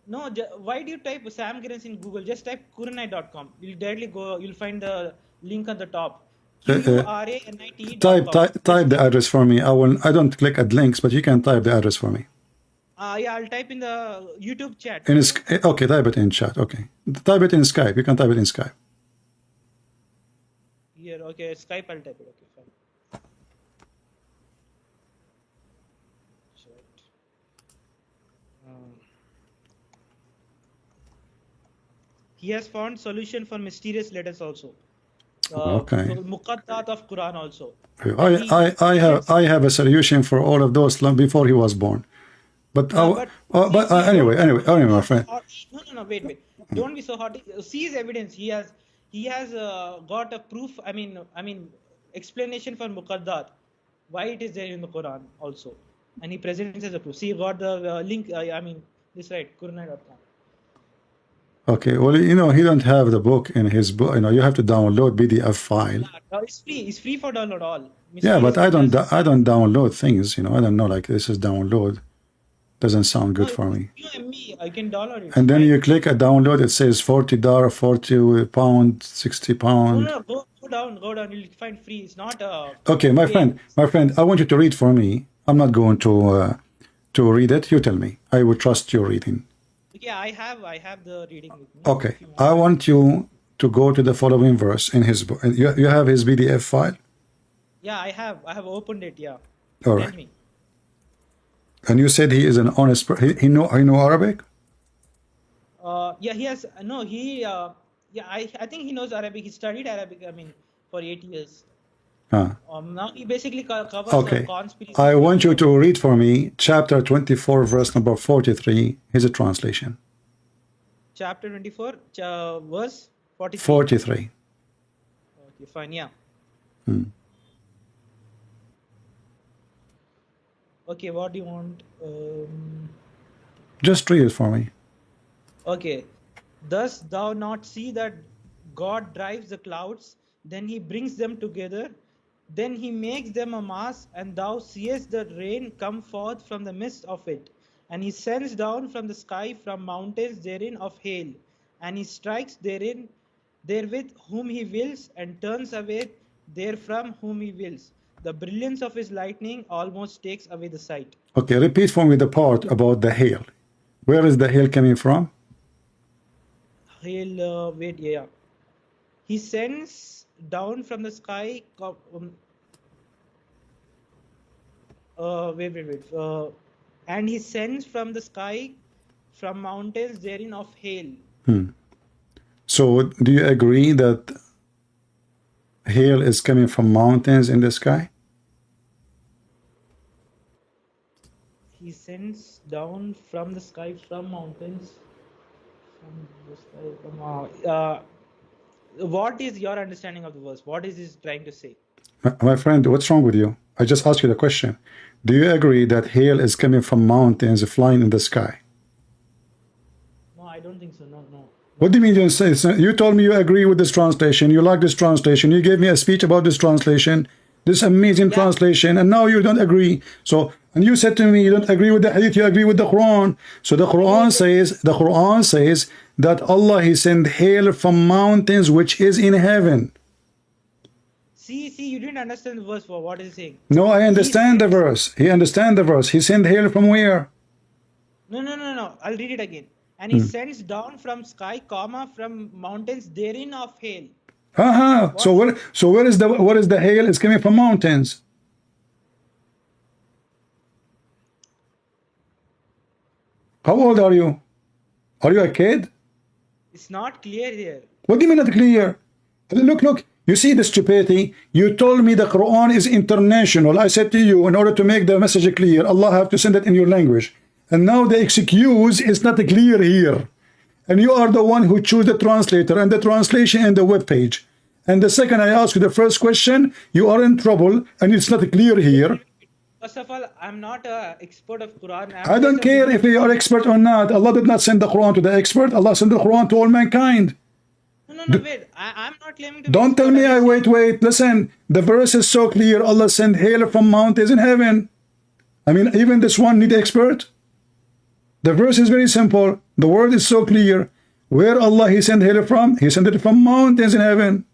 No, why do you type Sam Grens in Google? Just type Kuranai.com. You'll directly go. You'll find the link on the top. Kuranite. Type the address for me. I don't click at links, but you can type the address for me. Yeah, I'll type in the YouTube chat. Okay, type it in chat. Okay, type it in Skype. You can type it in Skype. Here, okay, Skype. I'll type it. Okay, fine. He has found solution for mysterious letters also. Okay. Muqaddat of Quran also. I have a solution for all of those before he was born. But anyway, my friend. No, wait. Don't be so hot. See his evidence. He has got a proof. I mean, explanation for Muqaddat, why it is there in the Quran also, and he presents as a proof. See, he got the link. This right, Kuranai.com. Okay, well, he don't have the book in his book. You have to download PDF file. Yeah, it's free. It's free for download all. Yeah, but I don't download things. I don't know, like this is download. Doesn't sound good for me. I can download it. And then you click a download. It says $40, £40, £60. No, go down. You'll find free. It's not. Okay, my friend. I want you to read for me. I'm not going to read it. You tell me. I would trust your reading. Yeah, I have the reading with me. Okay, I want you to go to the following verse in his book. You have his PDF file? Yeah, I have opened it. Yeah. All right. Tell me. And you said he is an honest person. He know Arabic? Yeah, he has. No, he. I think he knows Arabic. He studied Arabic. For 8 years. Now he basically covers conspiracy. I want you to read for me chapter 24, verse number 43. Here's a translation. Chapter 24, verse 43. 43. Okay, fine, yeah. Okay, what do you want? Just read it for me. Okay. Dost thou not see that God drives the clouds, then he brings them together, then he makes them a mass, and thou seest the rain come forth from the midst of it, and he sends down from the sky from mountains therein of hail, and he strikes therewith whom he wills, and turns away therefrom whom he wills. The brilliance of his lightning almost takes away the sight. Okay, repeat for me the part about the hail. Where is the hail coming from? Hail, yeah. He sends down from the sky. And he sends from the sky from mountains therein of hail. So, do you agree that hail is coming from mountains in the sky? He sends down from the sky from mountains. What is your understanding of the verse? What is he trying to say? My friend, what's wrong with you? I just asked you the question. Do you agree that hail is coming from mountains flying in the sky? No, I don't think so. No. What do you mean you say? You told me you agree with this translation. You like this translation. You gave me a speech about this translation, this amazing translation, and now you don't agree. So, and you said to me you don't agree with the hadith, you agree with the Quran. So the Quran says that Allah he sent hail from mountains which is in heaven. See, you didn't understand the verse. For what is he saying? No, I understand the verse. He understand the verse. He sent hail from where? No. I'll read it again. And he sends down from sky, from mountains therein of hail. So where is the hail? It's coming from mountains. How old are you? Are you a kid? It's not clear here. What do you mean not clear? Look. You see the stupidity? You told me the Quran is international. I said to you, in order to make the message clear, Allah have to send it in your language. And now the excuse is not clear here. And you are the one who choose the translator and the translation and the web page. And the second I ask you the first question, you are in trouble, and it's not clear here. First of all, I'm not an expert of Quran. I don't care if you are expert or not. Allah did not send the Quran to the expert. Allah sent the Quran to all mankind. No, wait. I'm not claiming to. Don't tell me wait. Listen, the verse is so clear. Allah sent hail from mountains in heaven. I mean, even this one need expert. The verse is very simple. The word is so clear. Where Allah He sent hail from? He sent it from mountains in heaven.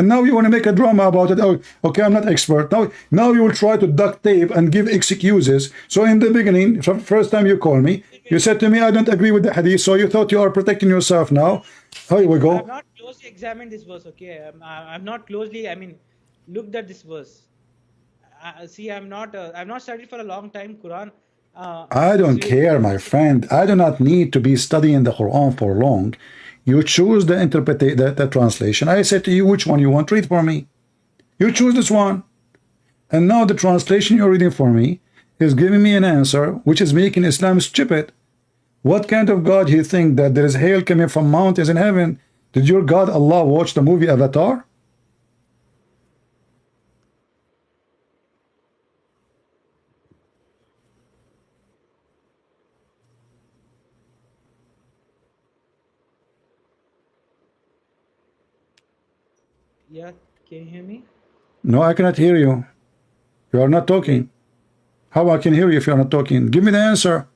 And now you want to make a drama about it. Oh, okay, I'm not expert. Now you will try to duct tape and give excuses. So in the beginning, first time you call me, you said to me, I don't agree with the hadith. So you thought you are protecting yourself now. Here we go. I've not closely examined this verse, okay? I'm not closely, looked at this verse. See, I've not studied for a long time Quran. I don't care, my friend. I do not need to be studying the Quran for long. You choose the translation. I said to you, which one you want? Read for me. You choose this one. And now the translation you're reading for me is giving me an answer which is making Islam stupid. What kind of God you think that there is hail coming from mountains in heaven? Did your God Allah watch the movie Avatar? Yeah, can you hear me? No, I cannot hear you. You are not talking. How I can hear you if you are not talking? Give me the answer.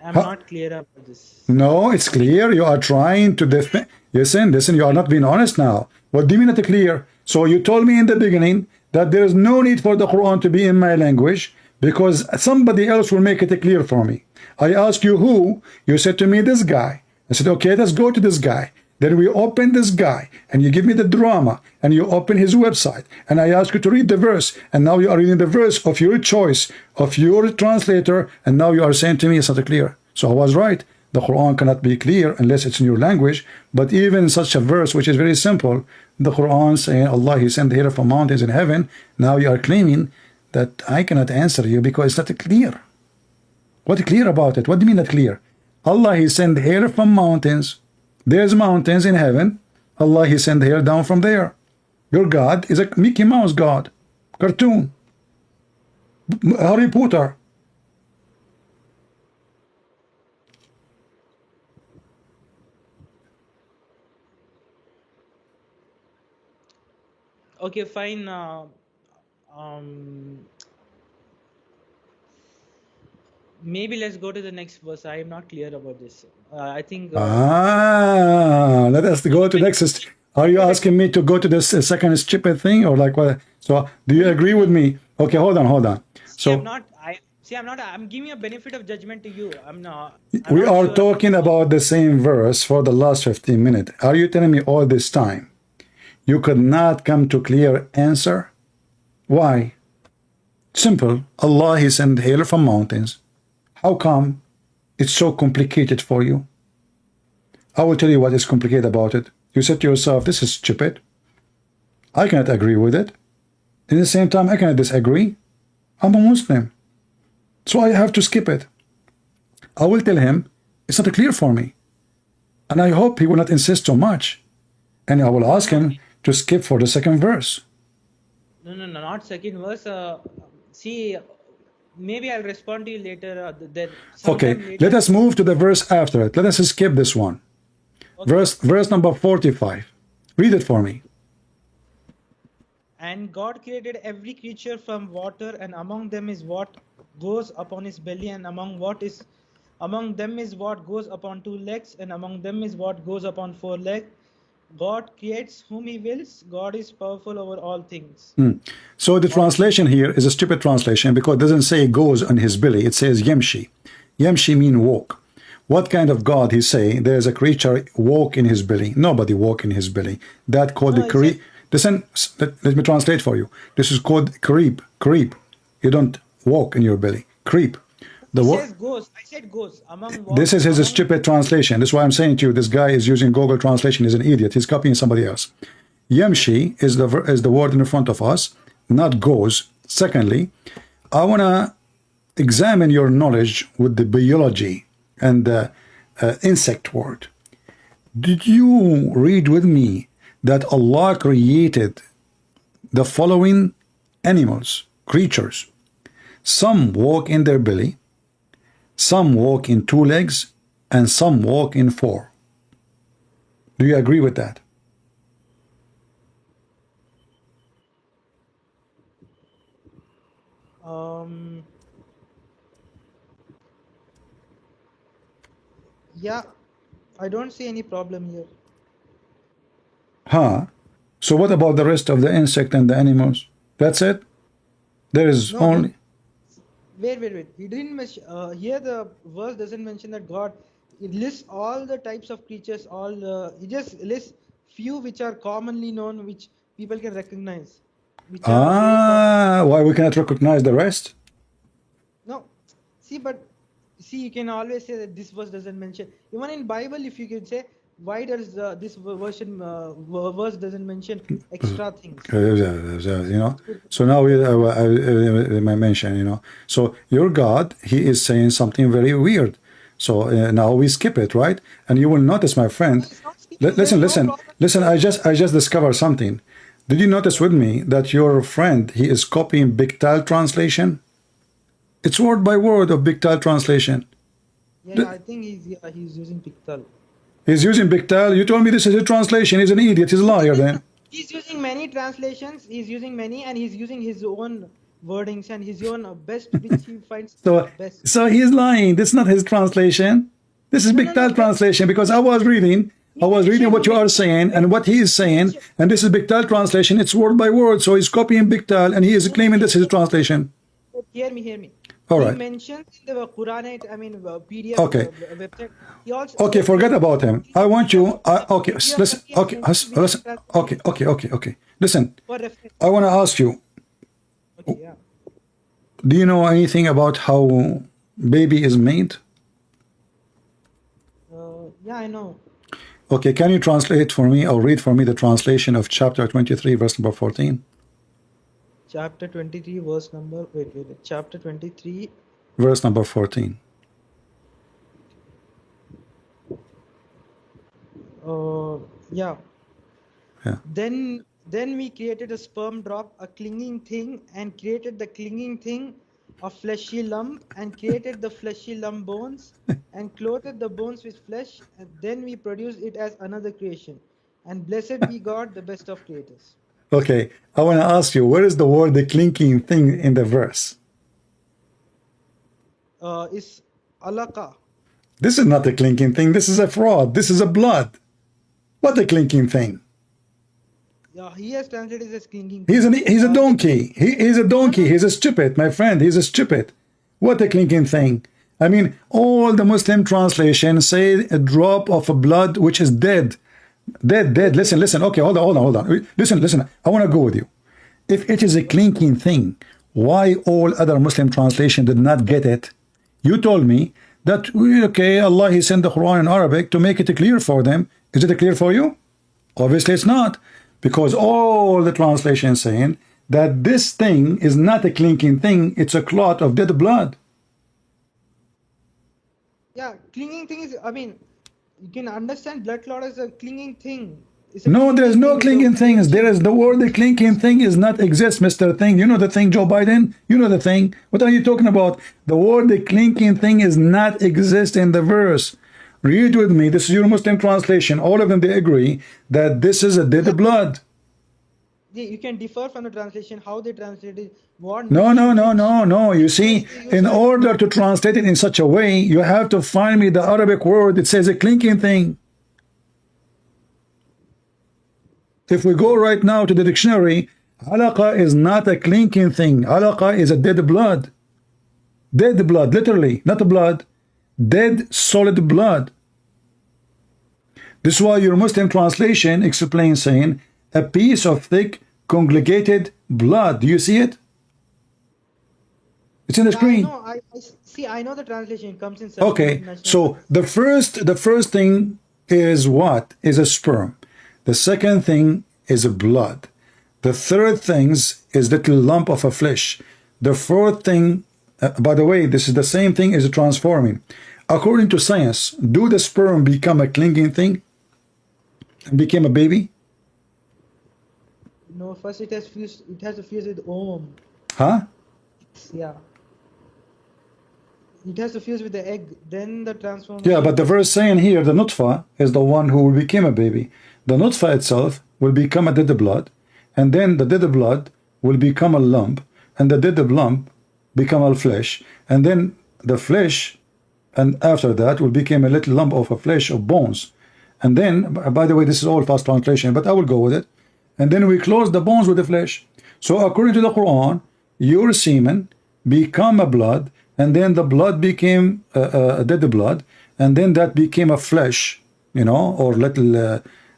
I'm not clear about this. No, it's clear. You are trying to defend. Listen, you are not being honest now. What do you mean not clear? So you told me in the beginning that there is no need for the Quran to be in my language because somebody else will make it clear for me. I asked you who. You said to me this guy. I said, okay, let's go to this guy. Then we open this guy, and you give me the drama, and you open his website, and I ask you to read the verse, and now you are reading the verse of your choice, of your translator, and now you are saying to me it's not clear. So I was right. The Quran cannot be clear unless it's in your language, but even such a verse, which is very simple, the Quran saying Allah He sent hail from mountains in heaven, now you are claiming that I cannot answer you because it's not clear. What clear about it? What do you mean not clear? Allah He sent hail from mountains. There's mountains in heaven. Allah He sent hail down from there. Your God is a Mickey Mouse God. Cartoon. Harry Potter. Okay, fine. Maybe let's go to the next verse. I am not clear about this. I think. Let us go to next. Are you asking me to go to this second stupid thing or like what? So do you agree with me? Okay, hold on. So I'm giving a benefit of judgment to you. We are talking about the same verse for the last 15 minutes. Are you telling me all this time you could not come to clear answer? Why? Simple. Allah He sent hail from mountains. How come it's so complicated for you? I will tell you what is complicated about it. You said to yourself, this is stupid. I cannot agree with it. At the same time, I cannot disagree. I'm a Muslim. So I have to skip it. I will tell him, it's not clear for me. And I hope he will not insist so much. And I will ask him to skip for the second verse. No, not second verse. See, maybe I'll respond to you later. Okay, later. Let us move to the verse after it. Let us skip this one. Okay. Verse number 45. Read it for me. And God created every creature from water, and among them is what goes upon his belly, and among them is what goes upon two legs, and among them is what goes upon four legs. God creates whom he wills. God is powerful over all things. So the translation here is a stupid translation because it doesn't say goes on his belly. It says yemshi. Yemshi mean walk. What kind of God he say there's a creature walk in his belly? Nobody walk in his belly. That called the creep. Listen, let me translate for you. This is called creep. Creep. You don't walk in your belly. Creep. It says goes. I said goes. This is his stupid translation. That's why I'm saying to you, this guy is using Google Translation. He's an idiot. He's copying somebody else. Yemshi is the word in front of us, not goes. Secondly, I want to examine your knowledge with the biology and the insect word. Did you read with me that Allah created the following animals, creatures. Some walk in their belly, some walk in 2 legs, and some walk in 4. Do you agree with that? Yeah, I don't see any problem here. Huh? So what about the rest of the insect and the animals? That's it? There is No, only... wait. He didn't mention here. The verse doesn't mention that God. It lists all the types of creatures. He just lists few which are commonly known, which people can recognize. Which are very common. Why we cannot recognize the rest? No, see, you can always say that this verse doesn't mention. Even in Bible, if you can say, why does this verse doesn't mention extra things? You know. So now I mention, you know. So your God, he is saying something very weird. So now we skip it, right? And you will notice, my friend. Listen. I just discovered something. Did you notice with me that your friend, he is copying Bictal translation? It's word by word of Bictal translation. Yeah, I think he's using Pictal. He's using Bictal. You told me this is a translation. He's an idiot. He's a liar then. He's using many translations. He's using many, and he's using his own wordings and his own best, which he finds best. So he's lying. This is not his translation. This is Bictal translation, because I was reading what you are saying and what he is saying, and this is Bictal translation. It's word by word. So he's copying Bictal, and he is claiming this is a translation. Hear me. All he right. mentions in the Quranite, PDF website. He also Okay, forget about him. I want you. Okay, listen. Okay. Listen. I want to ask you. Okay, yeah. Do you know anything about how baby is made? Yeah, I know. Okay, can you translate for me or read for me the translation of chapter 23, verse number 14? Chapter 23, verse number. Wait. Chapter 23. Verse number 14. Yeah. Yeah. Then we created a sperm drop, a clinging thing, and created the clinging thing a fleshy lump, and created the fleshy lump bones, and clothed the bones with flesh, and then we produced it as another creation. And blessed be God, the best of creators. Okay, I want to ask you, where is the word the clinking thing in the verse? Is alaka. This is not a clinking thing. This is a fraud. This is a blood. What a clinking thing? Yeah, he has translated it as clinking. He's a donkey. He is a donkey. He's a stupid, my friend. He's a stupid. What a clinking thing. I mean, all the Muslim translations say a drop of blood which is dead. Dead. Listen. Okay, hold on. Listen. I want to go with you. If it is a clinking thing, why all other Muslim translation did not get it? You told me that, okay, Allah, he sent the Quran in Arabic to make it clear for them. Is it clear for you? Obviously it's not, because all the translations saying that this thing is not a clinking thing, it's a clot of dead blood. Yeah, clinging thing is, you can understand blood clot as a clinging thing. No, there's no clinging things. There is the word the clinking thing is not exist, Mr. Thing. You know the thing, Joe Biden? You know the thing. What are you talking about? The word the clinking thing is not exist in the verse. Read with me. This is your Muslim translation. All of them, they agree that this is a dead blood. You can differ from the translation, how they translated what. No. You see, in order to translate it in such a way, you have to find me the Arabic word. It says a clinking thing. If we go right now to the dictionary, alaqa is not a clinking thing. Alaqa is a dead blood. Dead blood, literally, not a blood. Dead, solid blood. This is why your Muslim translation explains saying, a piece of thick, congregated blood. Do you see it? It's in the screen. I know the translation. It comes in. Okay, so the first thing is what? Is a sperm. The second thing is a blood. The third thing is little lump of a flesh. The fourth thing, by the way, this is the same thing as transforming. According to science, do the sperm become a clinging thing and became a baby? No, first it has fused. It has to fuse with Om. Huh? Yeah. It has to fuse with the egg. Then the transformation. Yeah, but the verse saying here, the nutfa is the one who will become a baby. The nutfa itself will become a dead blood, and then the dead blood will become a lump, and the dead lump become a flesh, and then the flesh, and after that will become a little lump of a flesh of bones. And then, by the way, this is all fast translation, but I will go with it. And then we close the bones with the flesh. So according to the Quran, your semen become a blood, and then the blood became a dead blood, and then that became a flesh, you know, or little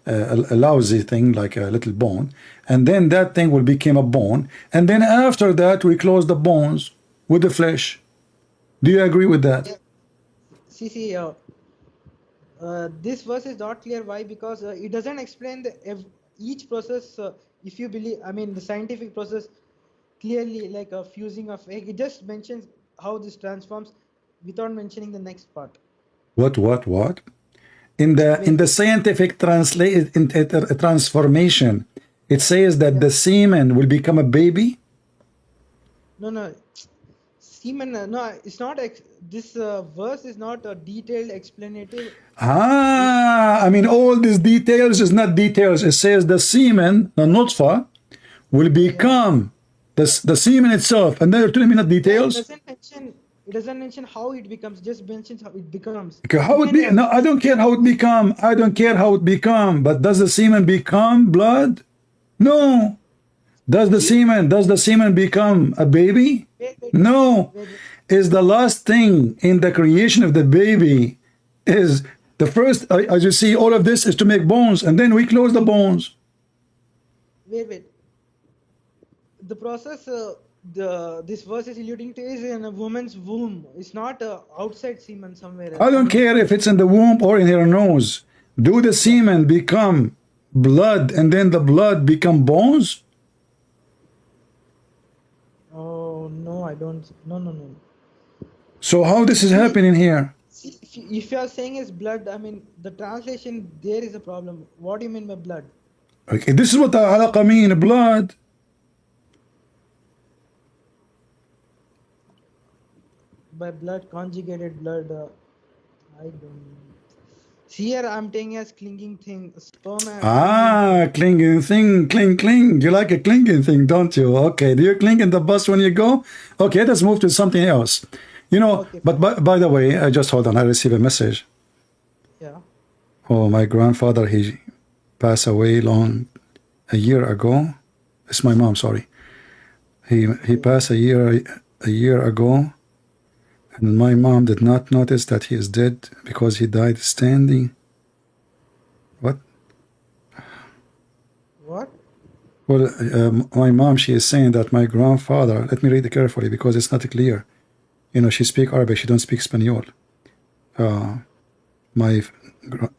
a lousy thing like a little bone, and then that thing will become a bone, and then after that we close the bones with the flesh. Do you agree with that? Yeah. See, this verse is not clear. Why? Because it doesn't explain each process. If you believe, I mean, the scientific process clearly, like a fusing of egg. It just mentions how this transforms without mentioning the next part. What? In the scientific transformation, it says that the semen will become a baby. No. Semen, no, it's not. This verse is not a detailed explanative. I mean, all these details is not details. It says the semen, the nutfa, will become the semen itself, and then you're telling me not details. It doesn't mention how it becomes. Just mentions how it becomes. Okay, how it be? No, I don't care how it become. I don't care how it become. But does the semen become blood? No. Does the semen become a baby? No. Is the last thing in the creation of the baby is the first, as you see, all of this is to make bones, and then we close the bones. Wait. The process this verse is alluding to is in a woman's womb. It's not outside semen somewhere else. I don't care if it's in the womb or in her nose. Do the semen become blood and then the blood become bones? Oh, no, I don't. No. So how this is happening here? See, if you are saying it's blood, I mean, the translation, there is a problem. What do you mean by blood? Okay, this is what the alaqa mean, blood. By blood, conjugated blood, I don't. See here, I'm taking as clinging thing. Sperm. Clinging thing, cling. You like a clinging thing, don't you? Okay, do you cling in the bus when you go? Okay, let's move to something else. You know, Okay, but by the way, just hold on, I received a message. Yeah. Oh, my grandfather, he passed away a year ago. It's my mom, sorry. He passed a year ago. And my mom did not notice that he is dead because he died standing. What? What? Well, my mom, she is saying that my grandfather, let me read it carefully because it's not clear. You know, she speaks Arabic, she don't speak Spanish.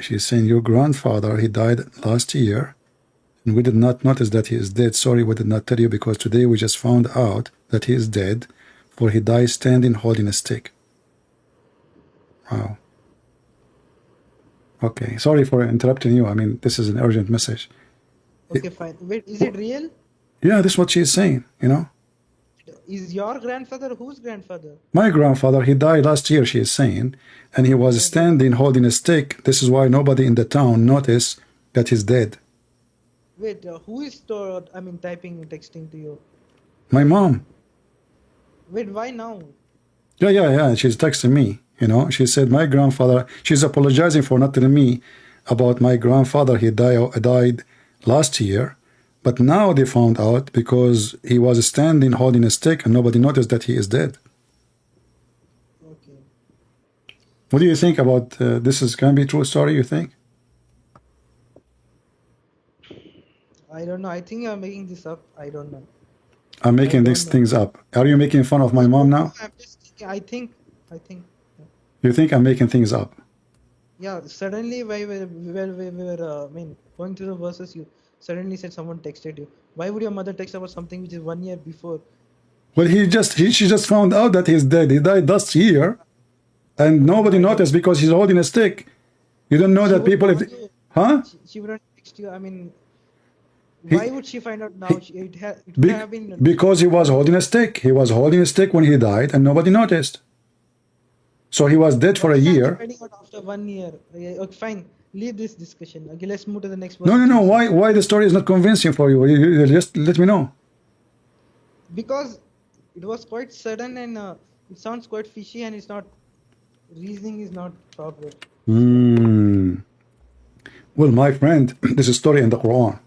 She's saying your grandfather, he died last year, and we did not notice that he is dead. Sorry, we did not tell you because today we just found out that he is dead. For he died standing holding a stick. Wow. Okay, sorry for interrupting you. I mean, this is an urgent message. Okay, fine. Wait, is it real? Yeah, this is what she is saying, you know. Is your grandfather whose grandfather? My grandfather, he died last year, she is saying, and he was standing holding a stick. This is why nobody in the town noticed that he's dead. Wait, who is texting to you? My mom. Wait, why now? Yeah. She's texting me, you know. She said my grandfather, she's apologizing for not telling me about my grandfather. He died last year, but now they found out because he was standing holding a stick and nobody noticed that he is dead. Okay. What do you think about this? Can be true story, you think? I don't know. I think you're making this up. I don't know. I'm making these things up. Are you making fun of my mom now? I'm just thinking, I think. Yeah. You think I'm making things up? Yeah, suddenly while we were going through the verses, you suddenly said someone texted you. Why would your mother text about something which is 1 year before? Well, she just found out that he's dead. He died last year, and nobody noticed because he's holding a stick. You don't know that people, huh? She wouldn't text you. I mean, Why would she find out now? It would have been because he was holding a stick. He was holding a stick when he died, and nobody noticed. So he was dead for a year. finding out after 1 year. Okay, fine. Leave this discussion. Okay, let's move to the next No, verse. no, no. Why the story is not convincing for you? You just let me know. Because it was quite sudden and it sounds quite fishy and it's not, reasoning is not proper. Well, my friend, there's a story in the Quran.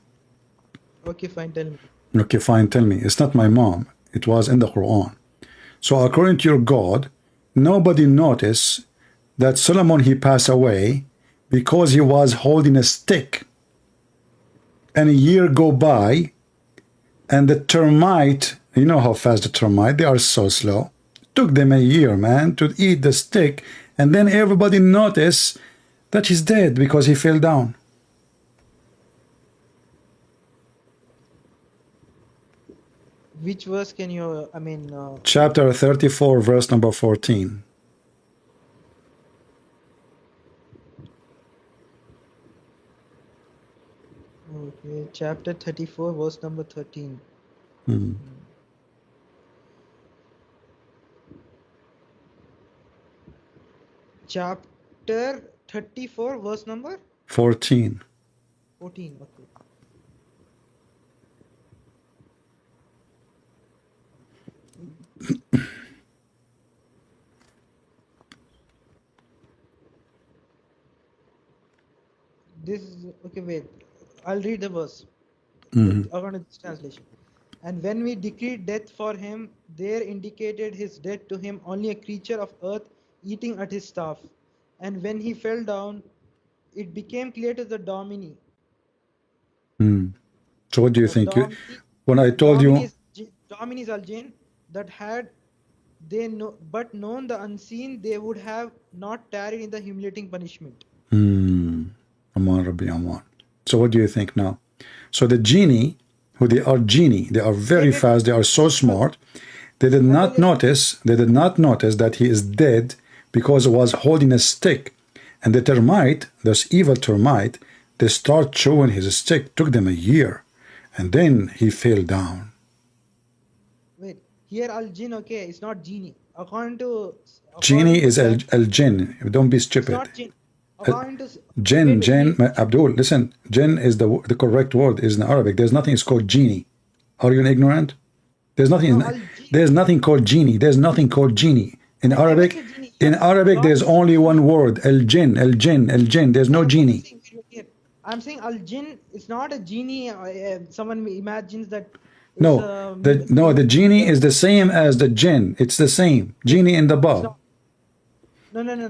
Okay, fine, tell me. Okay, fine, tell me. It's not my mom. It was in the Quran. So according to your God, nobody noticed that Solomon, he passed away because he was holding a stick. And a year go by, and the termite, you know how fast the termite, they are so slow. It took them a year, man, to eat the stick, and then everybody noticed that he's dead because he fell down. Which verse can you, Chapter 34, verse number 14. Okay, chapter 34, verse number 13. Chapter 34, verse number 14. 14. Okay. This is okay. Wait, I'll read the verse according to this translation. And when we decreed death for him, there indicated his death to him only a creature of earth eating at his staff. And when he fell down, it became clear to the Domini. So what do you think? When I told you, Dominis al-Jinn, that had they but known the unseen, they would have not tarried in the humiliating punishment. Aman Rabbi Aman. So what do you think now? So the genie, they are very fast, they are so smart, they did not notice that he is dead because he was holding a stick. And the termite, this evil termite, they start chewing his stick. Took them a year, and then he fell down. Wait, here al-Jinn, okay, it's not genie. According to genie is al-Jinn. Don't be stupid. It's not jinn. According to Jinn, Abdul, listen. Jinn is the correct word is in Arabic. There's nothing is called genie. Are you ignorant? There's nothing. There's nothing called genie. There's nothing called genie in Arabic. In Arabic, there's only one word: al-Jinn, al-Jinn, al-Jinn. There's no genie. I'm saying al-Jinn is not a genie. Someone imagines that. No, the genie is the same as the jinn. It's the same. Genie in the ball. No.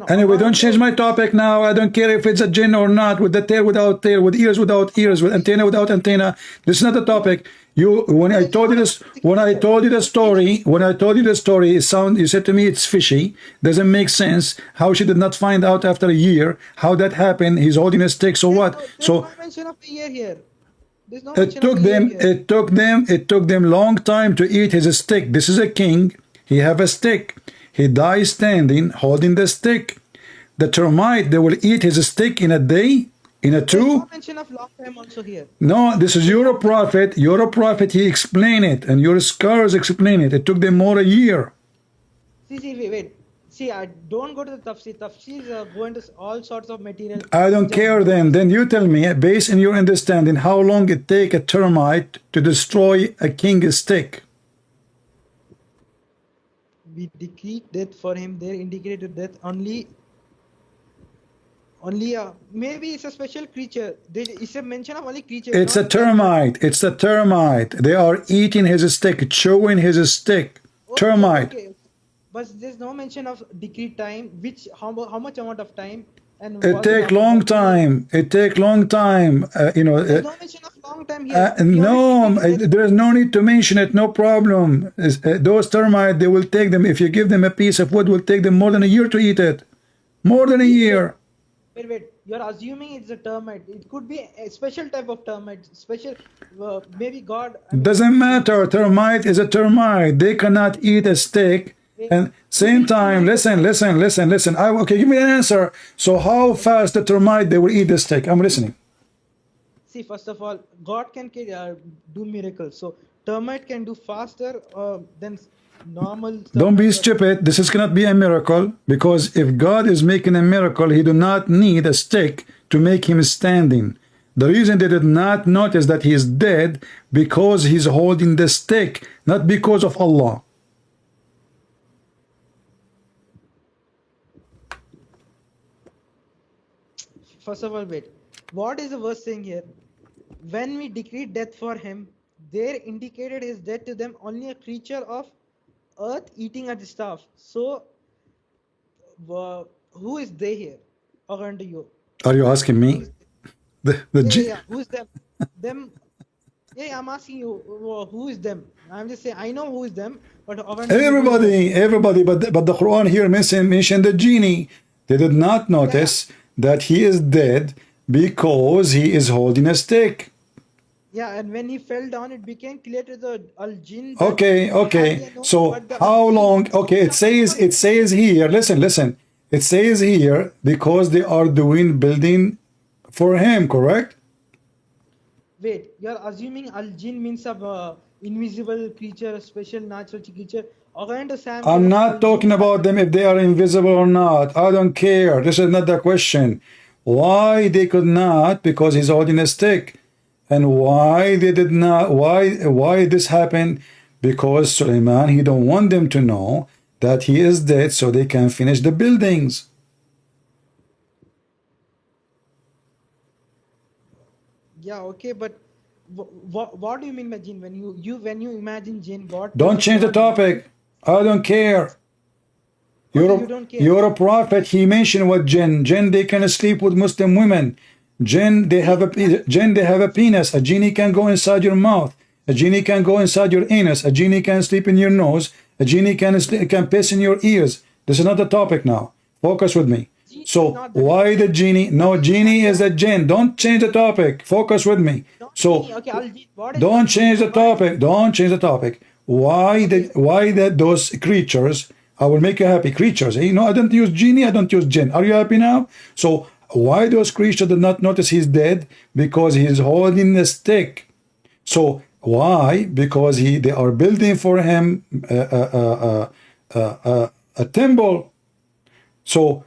Anyway, don't change my topic now. I don't care if it's a jinn or not, with the tail without tail, with ears without ears, with antenna without antenna. This is not the topic. When I told you the story, you said to me it's fishy, doesn't make sense. How she did not find out after a year how that happened? He's holding a stick, so what? So no mention of a year here. No It took them long time to eat his stick. This is a king. He have a stick. He dies standing, holding the stick. The termite, they will eat his stick in a day, in a two. No mention of long time also here. No, this is your prophet. Your prophet, he explained it, and your scholars explain it. It took them more a year. Wait. See, I don't go to the tafsir. Tafsir go into all sorts of material. I don't care then. Then you tell me, based on your understanding, how long it take a termite to destroy a king's stick. We decreed death for him. There indicated death only maybe it's a special creature. It's a mention of only creature. It's a termite. It's a termite. They are eating his stick, chewing his stick. Termite. Okay. But there's no mention of decreed time. How much amount of time? And it take long time. It take long time. There's no mention of long time here. No, there is no need to mention it. No problem. Those termites, they will take them. If you give them a piece of wood, will take them more than a year to eat it. More than a year. Wait. You're assuming it's a termite. It could be a special type of termite. Special, maybe God. Doesn't matter. Termite is a termite. They cannot eat a stick. And same time, listen. Okay, give me an answer. So how fast the termite they will eat the stick? I'm listening. See, first of all, God can do miracles. So termite can do faster than normal Don't be termites. stupid. This is cannot be a miracle, because if God is making a miracle, he do not need a stick to make him standing. The reason they did not notice that he is dead, because he's holding the stick, not because of Allah. First of all, wait. What is the verse saying here? When we decreed death for him, there indicated his death to them only a creature of earth eating at the staff. So, who is they here? According to you? Are you asking me? Yeah. Who is them? Them. Yeah, I'm asking you, who is them? I'm just saying, I know who is them, but everybody, but the Quran here mentioned the genie. They did not notice that he is dead because he is holding a stick. Yeah, and when he fell down, it became clear to the al-jinn. Okay. So how long? Okay, it says here. Listen. It says here because they are doing building for him, correct? Wait, you're assuming al-jinn means a invisible creature, a special natural creature. According to Sam, I'm not talking about them if they are invisible or not. I don't care. This is not the question. Why they could not? Because he's holding a stick. And why they did not? Why this happened? Because Suleiman, he don't want them to know that he is dead, so they can finish the buildings. Yeah, okay, but what do you mean by jinn? When you imagine jinn, what? Don't change the topic. I don't care. You don't care. You're a prophet. He mentioned what jinn. Jinn, they can sleep with Muslim women. Jinn, they have a penis. A genie can go inside your mouth. A genie can go inside your anus. A genie can sleep in your nose. A genie can piss in your ears. This is not the topic now. Focus with me. So why the genie? No, genie is a jinn. Don't change the topic. Focus with me. So don't change the topic. Don't change the topic. Why those creatures? I will make you happy. Creatures. You know, I don't use genie. I don't use jinn. Are you happy now? So why those creatures did not notice he's dead? Because he is holding a stick. So why? Because they are building for him a temple. So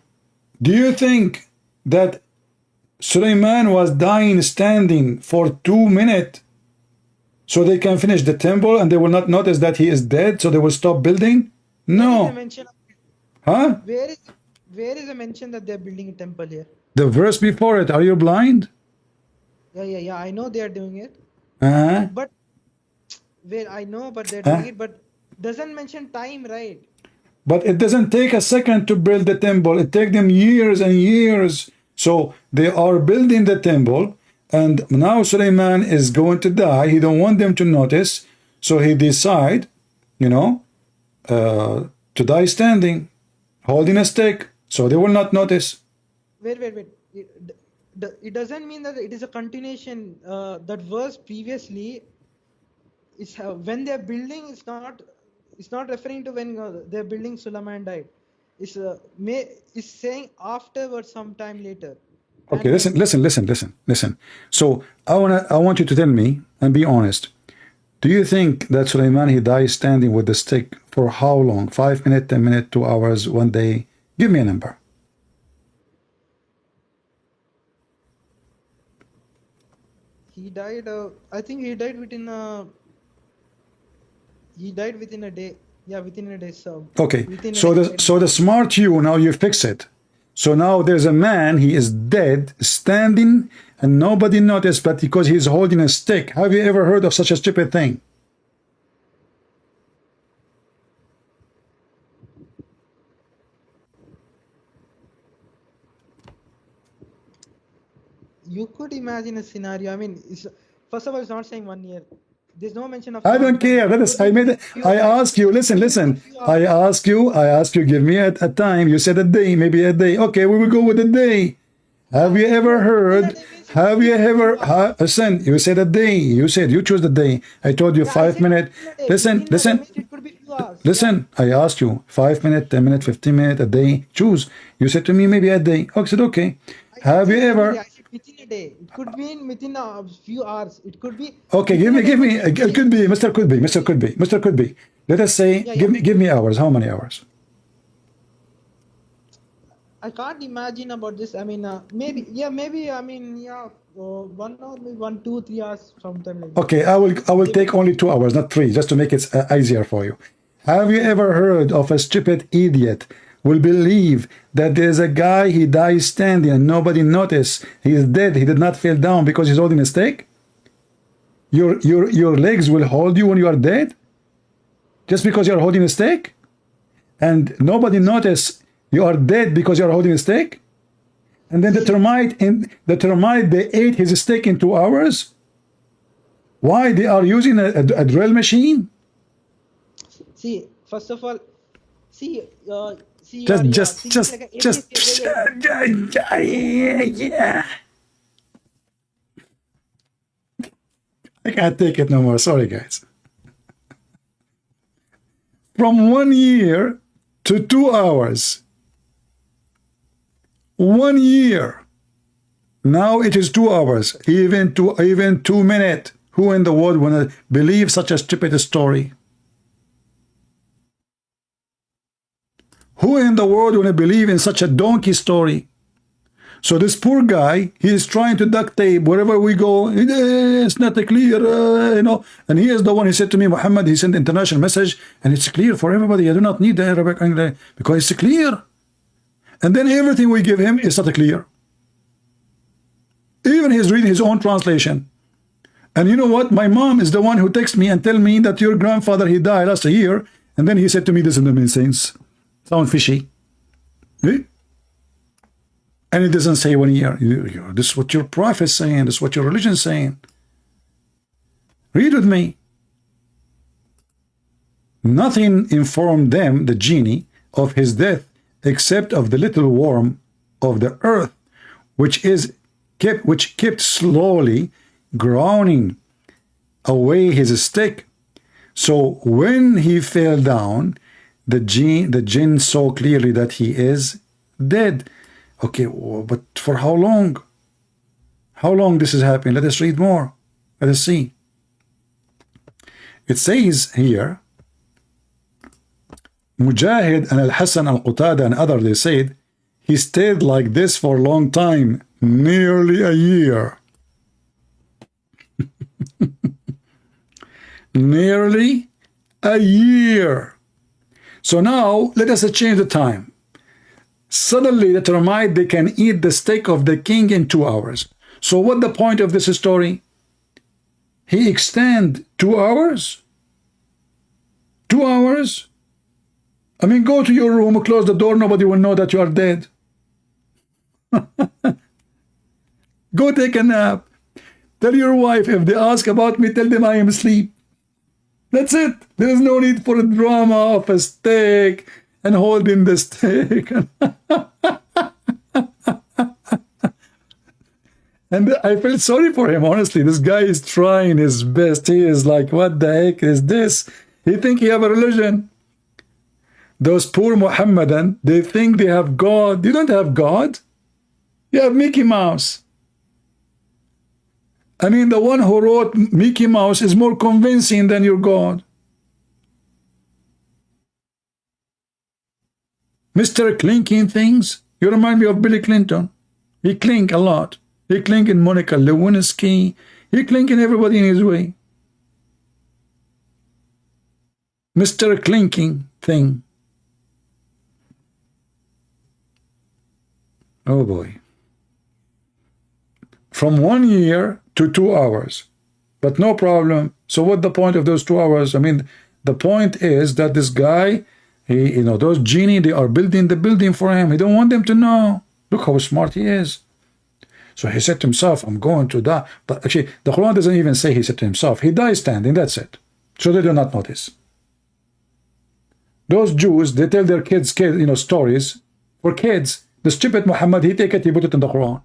do you think that Suleiman was dying standing for 2 minutes so they can finish the temple and they will not notice that he is dead, so they will stop building? No. Huh? Where is the mention that they're building a temple here? The verse before it. Are you blind? Yeah. I know they are doing it. But where I know, but they're doing it. But doesn't mention time, right? But it doesn't take a second to build the temple. It takes them years and years. So they are building the temple, and now Suleiman is going to die. He don't want them to notice, so he decide, to die standing, holding a stick, so they will not notice. Wait. It doesn't mean that it is a continuation. That verse previously is when they are building. It's not referring to when they're building Suleiman died. It's saying afterwards, sometime later. Okay, listen. So I want you to tell me and be honest. Do you think that Suleiman, he died standing with the stick for how long? 5 minutes, 10 minutes, 2 hours, 1 day? Give me a number. He died. I think he died within a. He died within a day. Yeah, within a day. So okay. So the smart you, now you fix it. So now there's a man, he is dead, standing, and nobody noticed, but because he's holding a stick. Have you ever heard of such a stupid thing? You could imagine a scenario. I mean, first of all, it's not saying 1 year. There's no mention of. I don't care. I ask you. Listen. I ask you. Give me a time. You said a day, maybe a day. Okay, we will go with a day. Have you ever heard? Listen. You said a day. You choose the day. I told you 5 minutes. Listen. Listen. I asked you 5 minutes, 10 minutes, 15 minutes, a day. Choose. You said to me maybe a day. I said okay. Have you ever? day. It could be within a few hours. It could be. Okay, give me. It could be, Mr. Could be, Mr. Could be, Mr. Could be. Let us say, Yeah, give me hours. How many hours? I can't imagine about this. I mean, maybe. I mean, 1 hour, maybe 1, 2, 3 hours, sometime like that. Okay, I will take only 2 hours, not 3, just to make it easier for you. Have you ever heard of a stupid idiot will believe that there's a guy, he dies standing and nobody noticed, he is dead, he did not fall down because he's holding a stake? Your legs will hold you when you are dead? Just because you are holding a stake? And nobody noticed you are dead because you are holding a stake? And then the termite, they ate his steak in 2 hours? Why? They are using a drill machine? See, first of all, see, yeah. I can't take it no more. Sorry, guys. From 1 year to 2 hours. 1 year. Now it is 2 hours. Even 2 minutes. Who in the world want to believe such a stupid story? Who in the world want to believe in such a donkey story? So this poor guy, he is trying to duct tape wherever we go. It's not clear, you know. And he is the one. He said to me, Muhammad, he sent international message, and it's clear for everybody. I do not need the Arabic English because it's clear. And then everything we give him is not clear. Even he's reading his own translation. And you know what? My mom is the one who texts me and tell me that your grandfather, he died last year. And then he said to me, this doesn't make sense. Sound fishy. Eh? And it doesn't say 1 year. This is what your prophet is saying. This is what your religion is saying. Read with me. Nothing informed them, the genie, of his death, except of the little worm of the earth, which kept slowly groaning away his stick. So when he fell down, the jinn saw clearly that he is dead. Okay, but for how long? How long this is happening? Let us read more. Let us see. It says here, Mujahid and Al-Hassan Al-Qatada and others, they said, he stayed like this for a long time, nearly a year. Nearly a year. So now, let us change the time. Suddenly, the termite, they can eat the steak of the king in 2 hours. So what the point of this story? He extend 2 hours? 2 hours? I mean, go to your room, close the door, nobody will know that you are dead. Go take a nap. Tell your wife, if they ask about me, tell them I am asleep. That's it. There is no need for a drama of a steak and holding the steak. And I felt sorry for him, honestly. This guy is trying his best. He is like, what the heck is this? He think he have a religion. Those poor Muhammadan, they think they have God. You don't have God. You have Mickey Mouse. I mean, the one who wrote Mickey Mouse is more convincing than your God. Mr. Clinking things. You remind me of Billy Clinton. He clink a lot. He clink in Monica Lewinsky. He clink in everybody in his way. Mr. Clinking thing. Oh boy. From 1 year to 2 hours. But no problem. So what the point of those 2 hours? I mean, the point is that this guy, he, you know, those genie, they are building the building for him. He don't want them to know. Look how smart he is. So he said to himself, I'm going to die. But actually, the Quran doesn't even say he said to himself. He dies standing, that's it. So they do not notice. Those Jews, they tell their kids, you know, stories for kids. The stupid Muhammad, he take it, he put it in the Quran.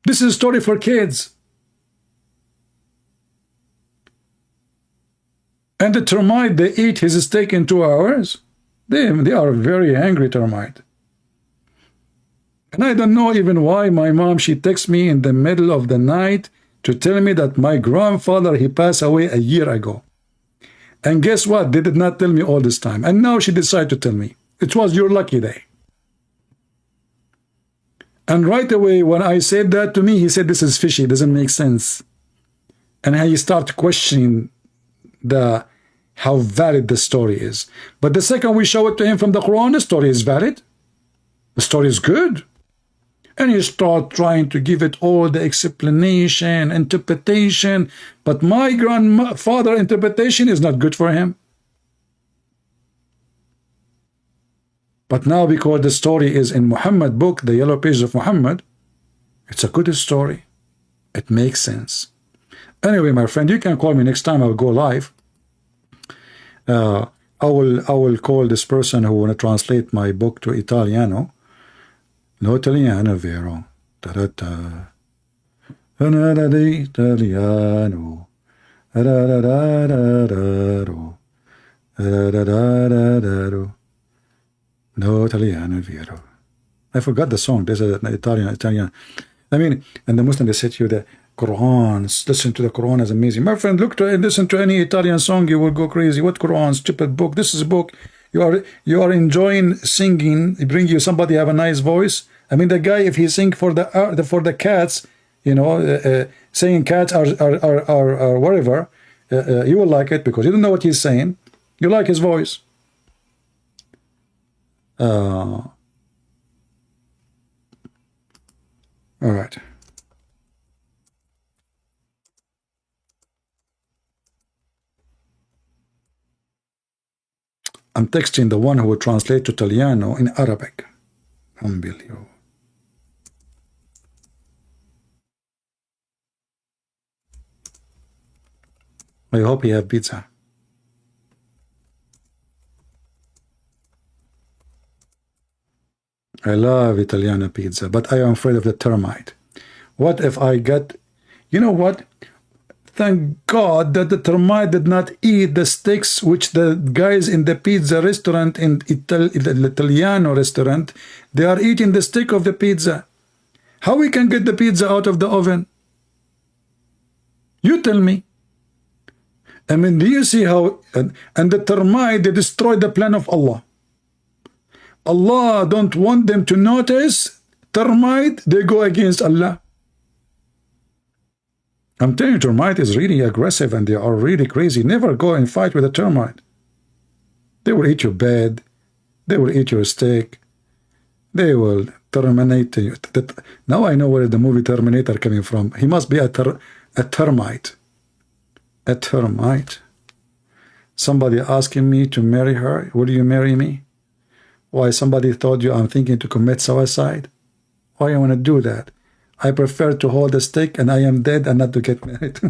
This is a story for kids. And the termite, they ate his steak in 2 hours. They are very angry termite. And I don't know even why my mom, she texts me in the middle of the night to tell me that my grandfather, he passed away a year ago. And guess what? They did not tell me all this time. And now she decided to tell me. It was your lucky day. And right away, when I said that to me, he said, this is fishy, it doesn't make sense. And he started questioning how valid the story is. But the second we show it to him from the Quran, the story is valid. The story is good. And he start trying to give it all the explanation, interpretation. But my grandfather interpretation is not good for him. But now because the story is in Muhammad book, the yellow pages of Muhammad, it's a good story. It makes sense. Anyway, my friend, you can call me next time. I'll go live. I will call this person who want to translate my book to Italiano. No Italiano, vero. Da-da-da. Italiano. Da-da-da-da-da-da-do. Da-da-da-da-da-do. No Italiano, vero. I forgot the song. There's an Italian. I mean, and the Muslim, they say to you the Quran, listen to the Quran is amazing. My friend, look to and listen to any Italian song, you will go crazy. What Quran? Stupid book. This is a book. You are enjoying singing. It bring you somebody have a nice voice. I mean, the guy, if he sing for the cats, you know, saying cats are whatever, you will like it because you don't know what he's saying. You like his voice. All right. I'm texting the one who will translate to Italiano in Arabic. Unbelievable. I hope you have pizza. I love Italiano pizza, but I am afraid of the termite. What if I get, you know what? Thank God that the termite did not eat the steaks which the guys in the pizza restaurant, in the Italiano restaurant, they are eating the steak of the pizza. How we can get the pizza out of the oven? You tell me. I mean, do you see how, and the termite, they destroyed the plan of Allah. Allah don't want them to notice termite, they go against Allah. I'm telling you, termite is really aggressive and they are really crazy. Never go and fight with a termite. They will eat your bed. They will eat your steak. They will terminate you. Now I know where the movie Terminator coming from. He must be a termite. A termite. Somebody asking me to marry her. Will you marry me? Why, somebody told you I'm thinking to commit suicide? Why you want to do that? I prefer to hold a stick and I am dead and not to get married.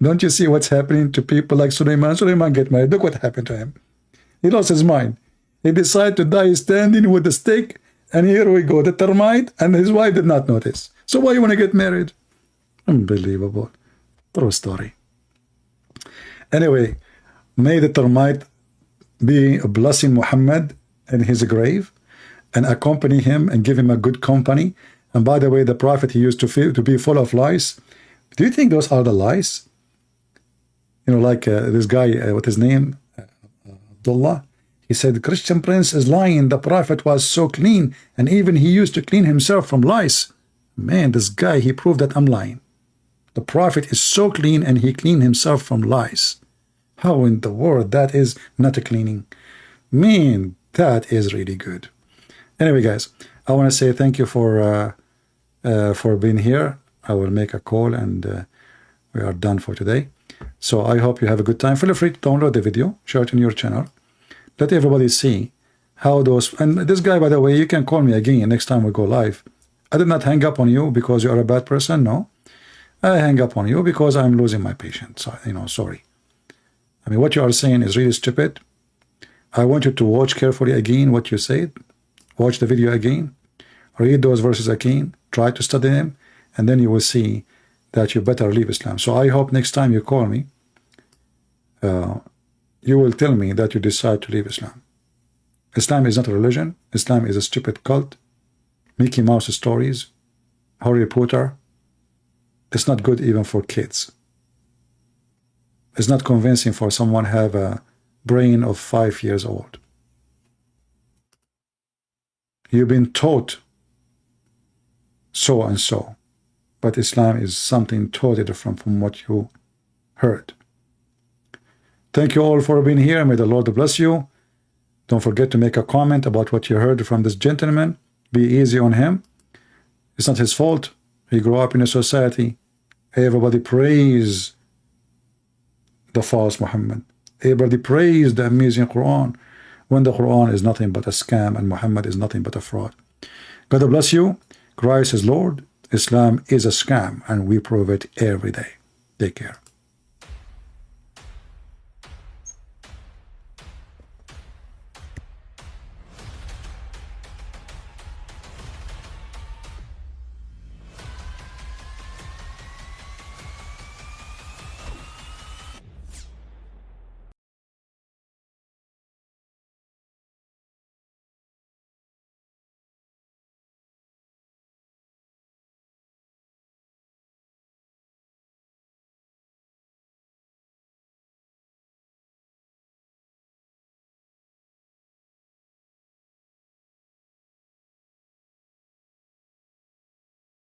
Don't you see what's happening to people like Suleiman? Suleiman get married. Look what happened to him. He lost his mind. He decided to die standing with the stick, and here we go. The termite, and his wife did not notice. So why you want to get married? Unbelievable. True story. Anyway, may the termite be blessing Muhammad in his grave and accompany him and give him a good company. And by the way, the prophet, he used to be full of lies. Do you think those are the lies? You know, like this guy, what his name? Abdullah. He said, the Christian prince is lying. The prophet was so clean. And even he used to clean himself from lies. Man, this guy, he proved that I'm lying. The prophet is so clean and he cleaned himself from lies. How in the world that is not a cleaning? Man, that is really good. Anyway, guys, I want to say thank you for being here. I will make a call and we are done for today. So I hope you have a good time. Feel free to download the video, share it in your channel. Let everybody see how those, and this guy, by the way, you can call me again next time we go live. I did not hang up on you because you are a bad person. No, I hang up on you because I'm losing my patience. So, you know, sorry. I mean, what you are saying is really stupid. I want you to watch carefully again what you said. Watch the video again. Read those verses again. Try to study them. And then you will see that you better leave Islam. So I hope next time you call me, you will tell me that you decide to leave Islam. Islam is not a religion. Islam is a stupid cult. Mickey Mouse stories, Harry Potter. It's not good even for kids. It's not convincing for someone have a brain of 5 years old. You've been taught so and so, but Islam is something totally different from what you heard. Thank you all for being here. May the Lord bless you. Don't forget to make a comment about what you heard from this gentleman. Be easy on him. It's not his fault. He grew up in a society. Everybody praise the false Muhammad. Everybody praise the amazing Quran, when the Quran is nothing but a scam and Muhammad is nothing but a fraud. God bless you. Christ is Lord. Islam is a scam, and we prove it every day. Take care.